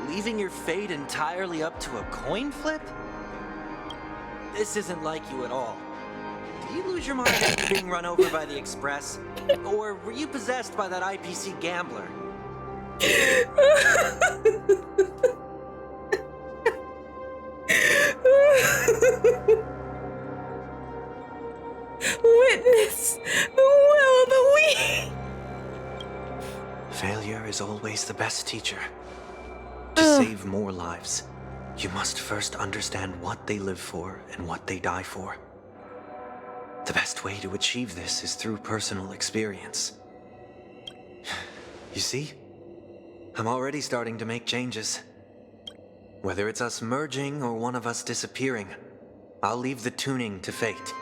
Leaving your fate entirely up to a coin flip? This isn't like you at all. Did you lose your mind after being run over by the express? Or were you possessed by that IPC gambler? Witness the will of the weak. Failure is always the best teacher. To save more lives, you must first understand what they live for and what they die for. The best way to achieve this is through personal experience. You see? I'm already starting to make changes. Whether it's us merging or one of us disappearing, I'll leave the tuning to fate.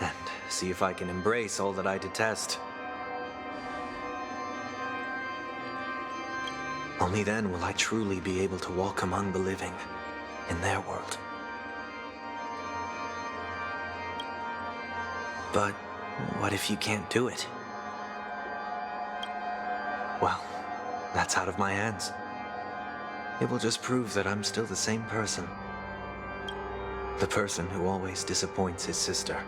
And see if I can embrace all that I detest. Only then will I truly be able to walk among the living in their world. But what if you can't do it? Well, that's out of my hands. It will just prove that I'm still the same person. The person who always disappoints his sister.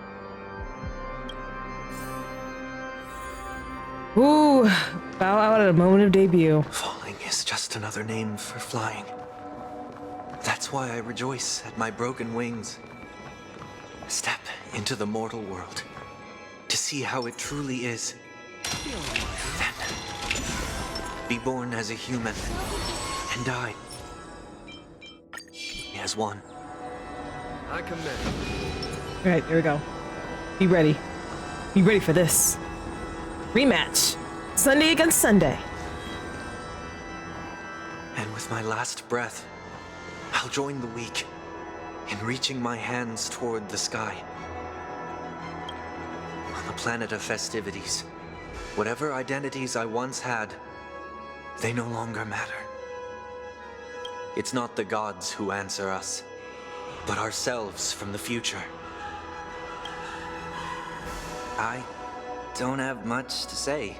Ooh, bow out at a moment of debut. Falling is just another name for flying. That's why I rejoice at my broken wings. Step into the mortal world to see how it truly is. Then, be born as a human and die as one. I commend. All right, here we go. Be ready. Be ready for this. Rematch. Sunday against Sunday. And with my last breath, I'll join the weak in reaching my hands toward the sky. On the planet of festivities, whatever identities I once had, they no longer matter. It's not the gods who answer us, but ourselves from the future. I don't have much to say.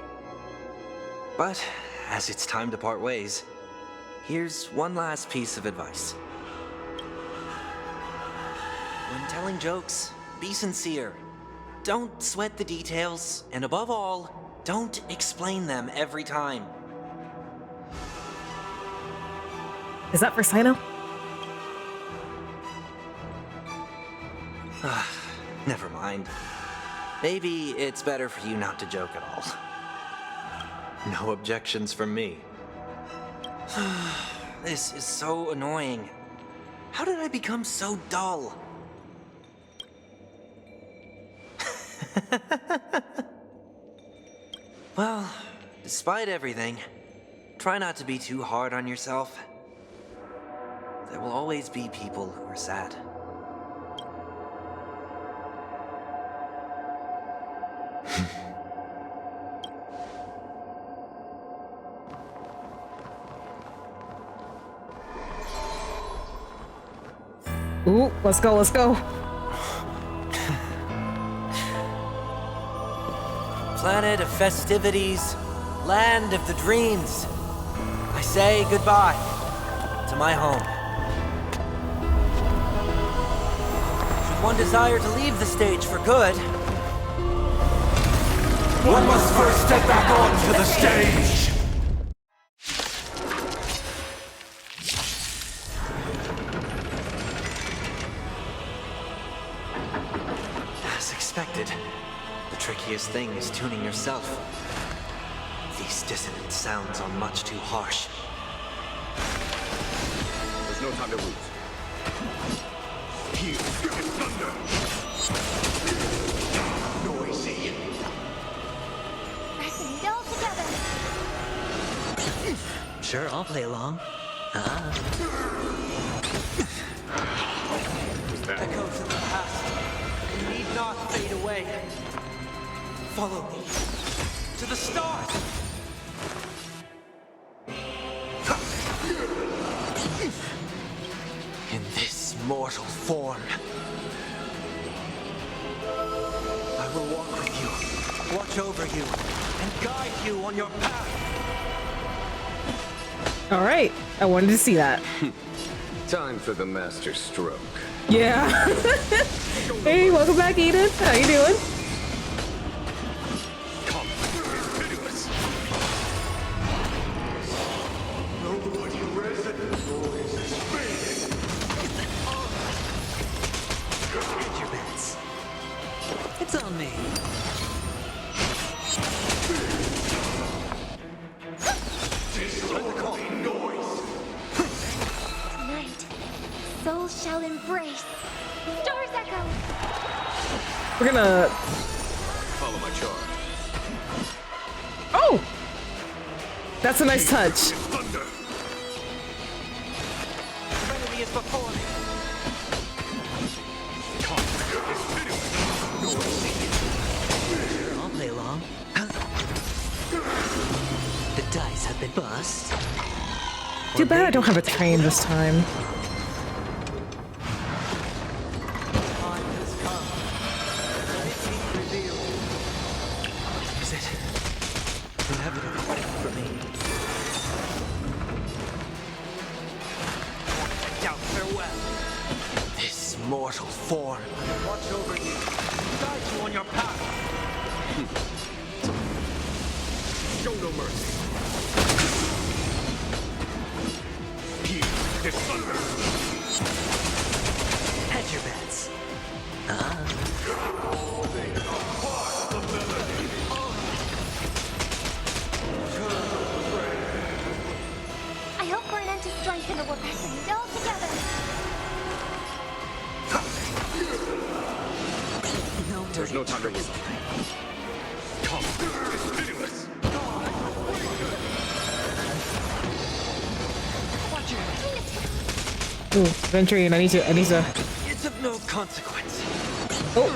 But as it's time to part ways, here's one last piece of advice. When telling jokes, be sincere. Don't sweat the details, and above all, don't explain them every time. Is that for Sino? Never mind. Maybe it's better for you not to joke at all. No objections from me. This is so annoying. How did I become so dull? Well, despite everything, try not to be too hard on yourself. There will always be people who are sad. Ooh, let's go, let's go. Planet of festivities, land of the dreams. I say goodbye to my home. Should one desire to leave the stage for good, One must first step back onto the stage! as expected, the trickiest thing is tuning yourself. These dissonant sounds are much too harsh. There's no time to lose. Here, thunder! Noisy. Pressing it all together. Sure, I'll play along. Echoes of the past need not fade away. Follow me to the stars. In this mortal form, I will walk with you, watch over you, and guide you on your path. All right, I wanted to see that. Time for the master stroke. Yeah. Hey, welcome back, Eden. How you doing? Get your bets. It's on me. Tonight, souls shall embrace. Stars echo. We're gonna. Follow my charge. Oh, that's a nice touch. Serenity is before me. Sure, I'll play along. The dice have been bust. Too bad I don't have a train this time. Is it inevitable for me? Doubt farewell. This mortal form will watch over you, guide you on your path. Show no mercy. Here, this thunder! Hedge your bets. I hope for an end to strife and a we're pressing it all together. There's no time to lose. Come, it's pitiless! Ooh, Venturine, I need to. It's of no consequence. Oh.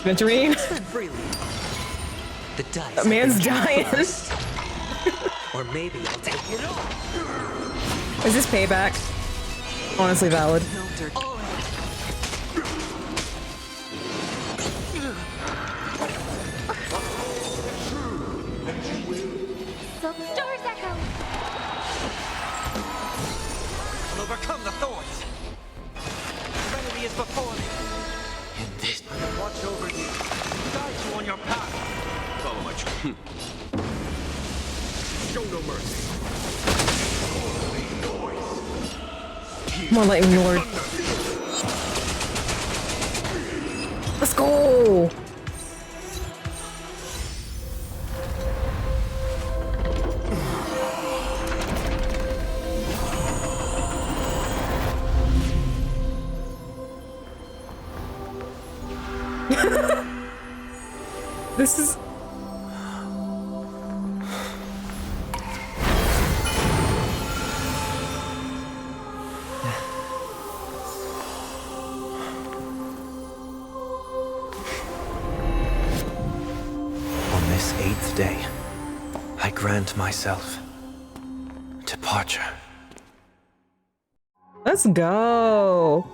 Venturine. Spend freely. The dice. That man's dying. Or maybe I'll take it all. Is this payback? Honestly valid. No dirt. So stars echo. I'll overcome the thorns. Serenity is before me. In this, I will watch over you, guide you on your path. Follow my charge. Show no mercy. Come on, Lightning Lord. Let's go! This is... On this 8th day, I grant myself departure. Let's go!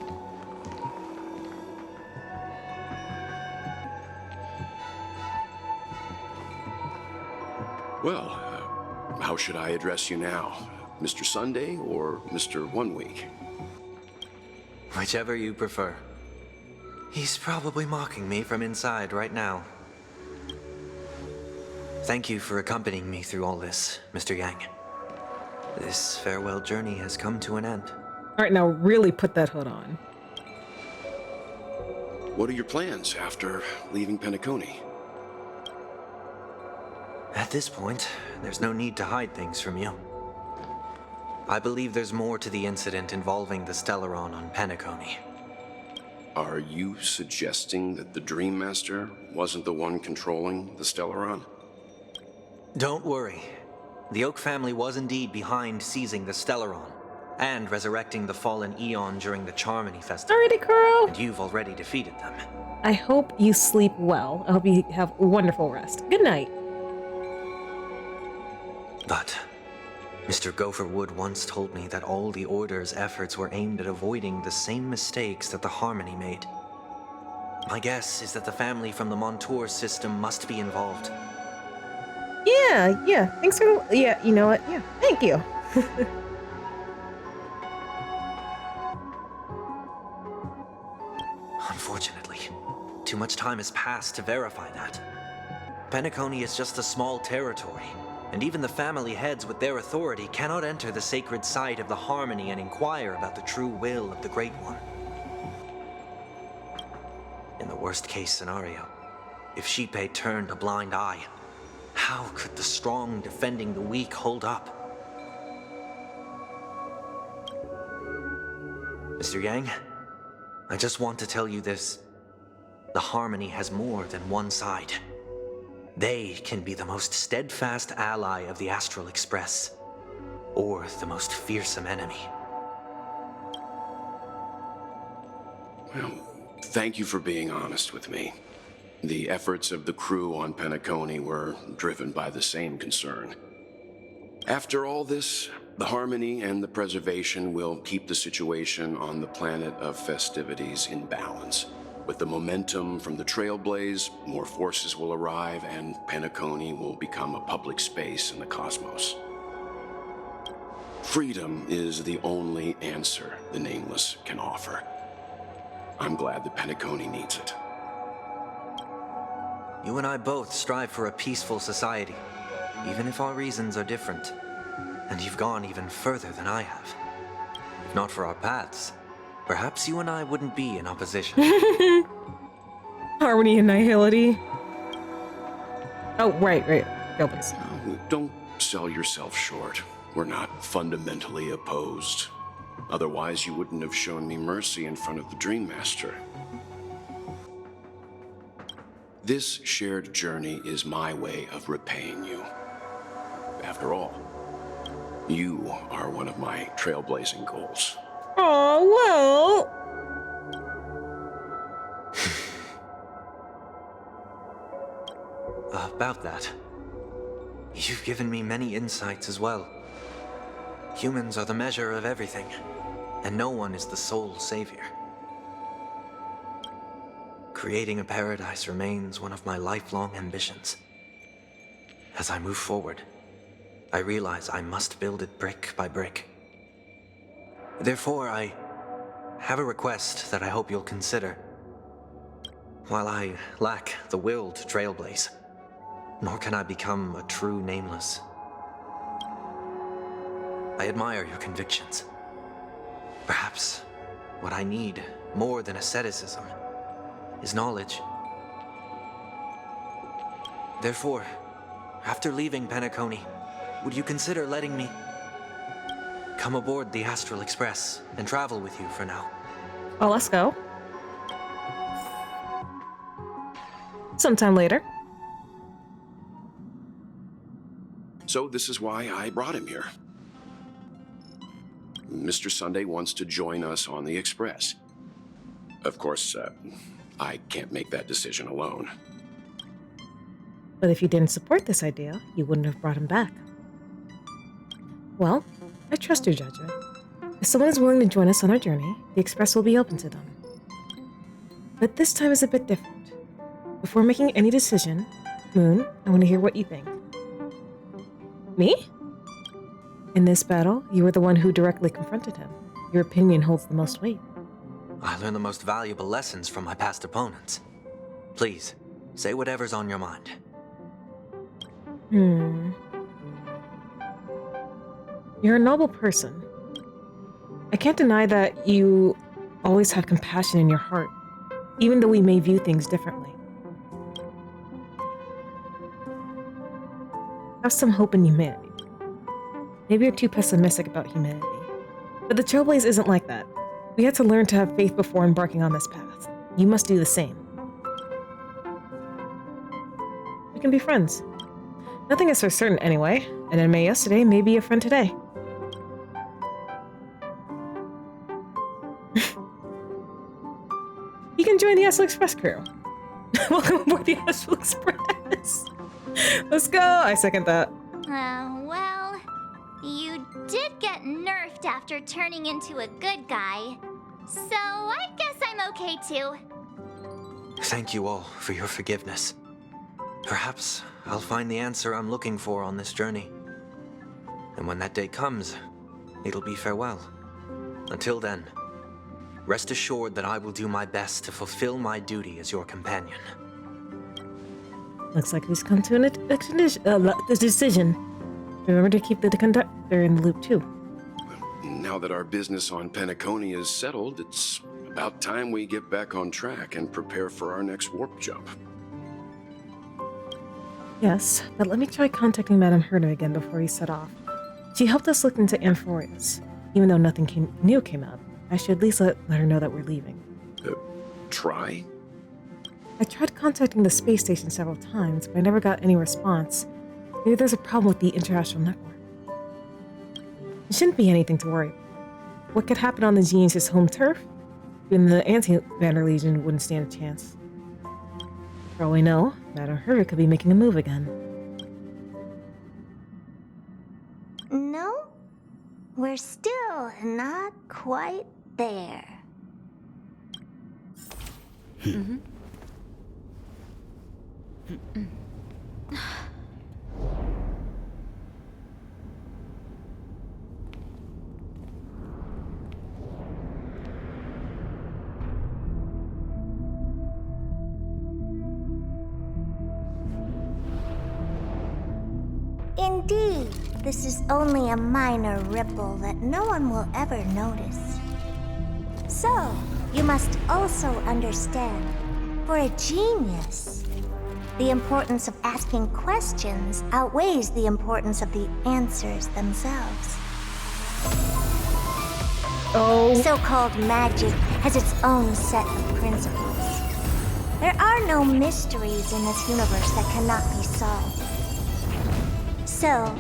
Well, how should I address you now? Mr. Sunday or Mr. 1 Week? Whichever you prefer. He's probably mocking me from inside right now. Thank you for accompanying me through all this, Mr. Yang. This farewell journey has come to an end. Alright, now really put that hood on. What are your plans after leaving Penacony? At this point, there's no need to hide things from you. I believe there's more to the incident involving the Stellaron on Penacony. Are you suggesting that the Dream Master wasn't the one controlling the Stellaron? Don't worry. The Oak family was indeed behind seizing the Stellaron and resurrecting the fallen Eon during the Charmony Festival. Alrighty, Kuro! And you've already defeated them. I hope you sleep well. I hope you have wonderful rest. Good night. But Mr. Gopherwood once told me that all the Order's efforts were aimed at avoiding the same mistakes that the Harmony made. My guess is that the family from the Montour system must be involved. Yeah. Thanks for... Yeah, you know what? Yeah, thank you. Unfortunately, too much time has passed to verify that. Penacony is just a small territory, and even the family heads with their authority cannot enter the sacred site of the Harmony and inquire about the true will of the Great One. In the worst-case scenario, if Xipe turned a blind eye, how could the strong defending the weak hold up? Mr. Yang, I just want to tell you this. The Harmony has more than one side. They can be the most steadfast ally of the Astral Express, or the most fearsome enemy. Well, thank you for being honest with me. The efforts of the crew on Penacony were driven by the same concern. After all this, the Harmony and the Preservation will keep the situation on the planet of festivities in balance. With the momentum from the Trailblaze, more forces will arrive and Penacony will become a public space in the cosmos. Freedom is the only answer the Nameless can offer. I'm glad that Penacony needs it. You and I both strive for a peaceful society, even if our reasons are different. And you've gone even further than I have. If not for our paths, perhaps you and I wouldn't be in opposition. Harmony and nihility. Oh, right. Go, please. Don't sell yourself short. We're not fundamentally opposed. Otherwise, you wouldn't have shown me mercy in front of the Dream Master. This shared journey is my way of repaying you. After all, you are one of my trailblazing goals. Oh, well. About that, you've given me many insights as well. Humans are the measure of everything, and no one is the sole savior. Creating a paradise remains one of my lifelong ambitions. As I move forward, I realize I must build it brick by brick. Therefore, I have a request that I hope you'll consider. While I lack the will to trailblaze, nor can I become a true Nameless, I admire your convictions. Perhaps what I need, more than asceticism, is knowledge. Therefore, after leaving Penacony, would you consider letting me come aboard the Astral Express and travel with you for now? Oh, let's go. Sometime later. So this is why I brought him here. Mr. Sunday wants to join us on the Express. Of course, I can't make that decision alone. But if you didn't support this idea, you wouldn't have brought him back. Well, I trust your judgment. If someone is willing to join us on our journey, the Express will be open to them. But this time is a bit different. Before making any decision, Moon, I want to hear what you think. Me? In this battle, you were the one who directly confronted him. Your opinion holds the most weight. I learned the most valuable lessons from my past opponents. Please, say whatever's on your mind. You're a noble person. I can't deny that you always have compassion in your heart, even though we may view things differently. Have some hope in humanity. Maybe you're too pessimistic about humanity. But the Trailblaze isn't like that. We had to learn to have faith before embarking on this path. You must do the same. We can be friends. Nothing is for certain anyway. An enemy yesterday may be a friend today. You can join the Astral Express crew. Welcome aboard the Astral Express. Let's go. I second that. Well, you did get nerfed after turning into a good guy. So I guess I'm okay too. Thank you all for your forgiveness. Perhaps I'll find the answer I'm looking for on this journey. And when that day comes, it'll be farewell. Until then, rest assured that I will do my best to fulfill my duty as your companion. Looks like we've come to a decision. Remember to keep the conductor in the loop too. Now that our business on Penacony is settled, it's about time we get back on track and prepare for our next warp jump. Yes, but let me try contacting Madame Herta again before we set off. She helped us look into Amphorius. Even though nothing new came up, I should at least let her know that we're leaving. Try? I tried contacting the space station several times, but I never got any response. Maybe there's a problem with the international network. It shouldn't be anything to worry about. What could happen on the Genius' home turf? Even the Anti-Matter Legion wouldn't stand a chance. For all we know, Madame Herta could be making a move again. No, we're still not quite there. Indeed, this is only a minor ripple that no one will ever notice. So, you must also understand, for a genius, the importance of asking questions outweighs the importance of the answers themselves. So-called magic has its own set of principles. There are no mysteries in this universe that cannot be solved. So,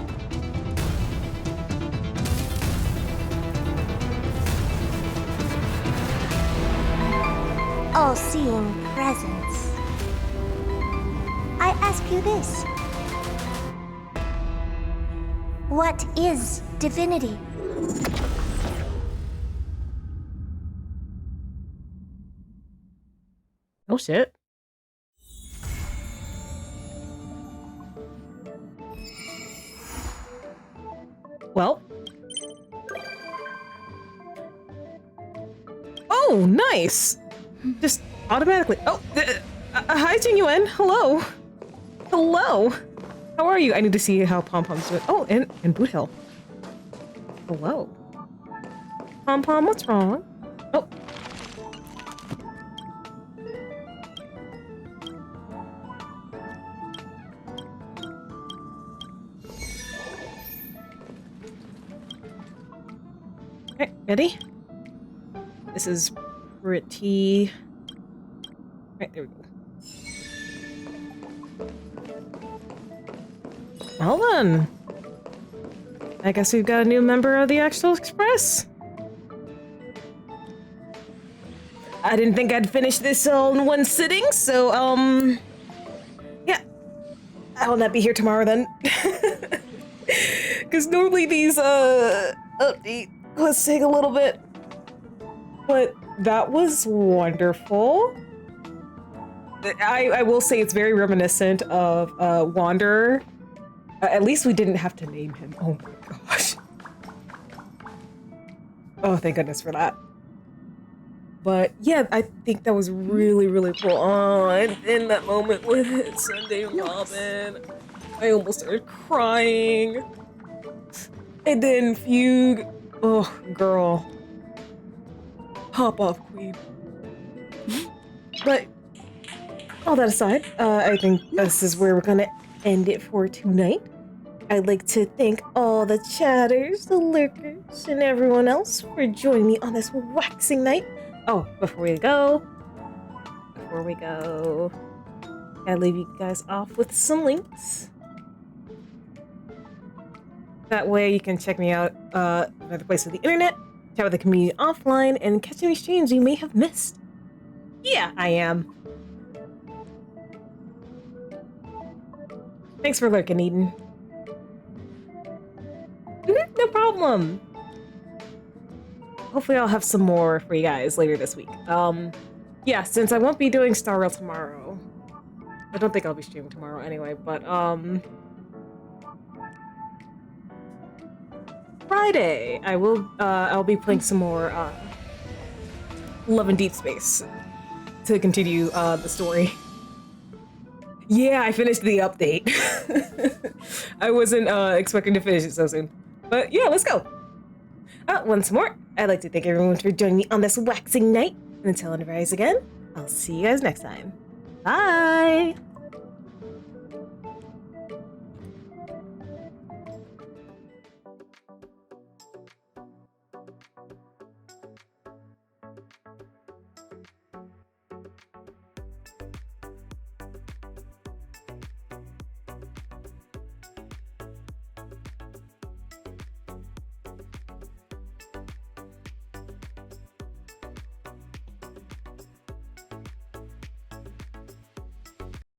all-seeing presence, I ask you this. What is divinity? Oh shit. Well. Oh, nice! Just automatically. Oh, hi, Genuine. Hello. Hello. How are you? I need to see how Pom Pom's doing. Oh, and Boot Hill. Hello. Pom-Pom, what's wrong? Oh. Okay, ready? This is pretty... Right, there we go. Well then. I guess we've got a new member of the Axel Express. I didn't think I'd finish this all in one sitting, so, yeah. I will not be here tomorrow then. Because normally these, update quests take a little bit. But that was wonderful. I will say it's very reminiscent of, Wanderer. At least we didn't have to name him. Oh my gosh. Oh, thank goodness for that. But yeah, I think that was really, really cool. Oh, and in that moment with Sunday Robin, I almost started crying. And then Fugue, oh girl, hop off, queen. But all that aside, I think this is where we're gonna end it for tonight. I'd like to thank all the chatters, the lurkers, and everyone else for joining me on this waxing night. Oh, before we go, gotta leave you guys off with some links. That way you can check me out another place on the internet, chat with the community offline, and catch any streams you may have missed. Yeah, I am. Thanks for lurking, Eden. No problem. Hopefully I'll have some more for you guys later this week. Yeah, since I won't be doing Star Rail tomorrow. I don't think I'll be streaming tomorrow anyway, but Friday I'll be playing some more Love and Deep Space to continue the story. Yeah, I finished the update. I wasn't expecting to finish it so soon. But yeah, let's go. Once more, I'd like to thank everyone for joining me on this waxing night. And until I rise again, I'll see you guys next time. Bye!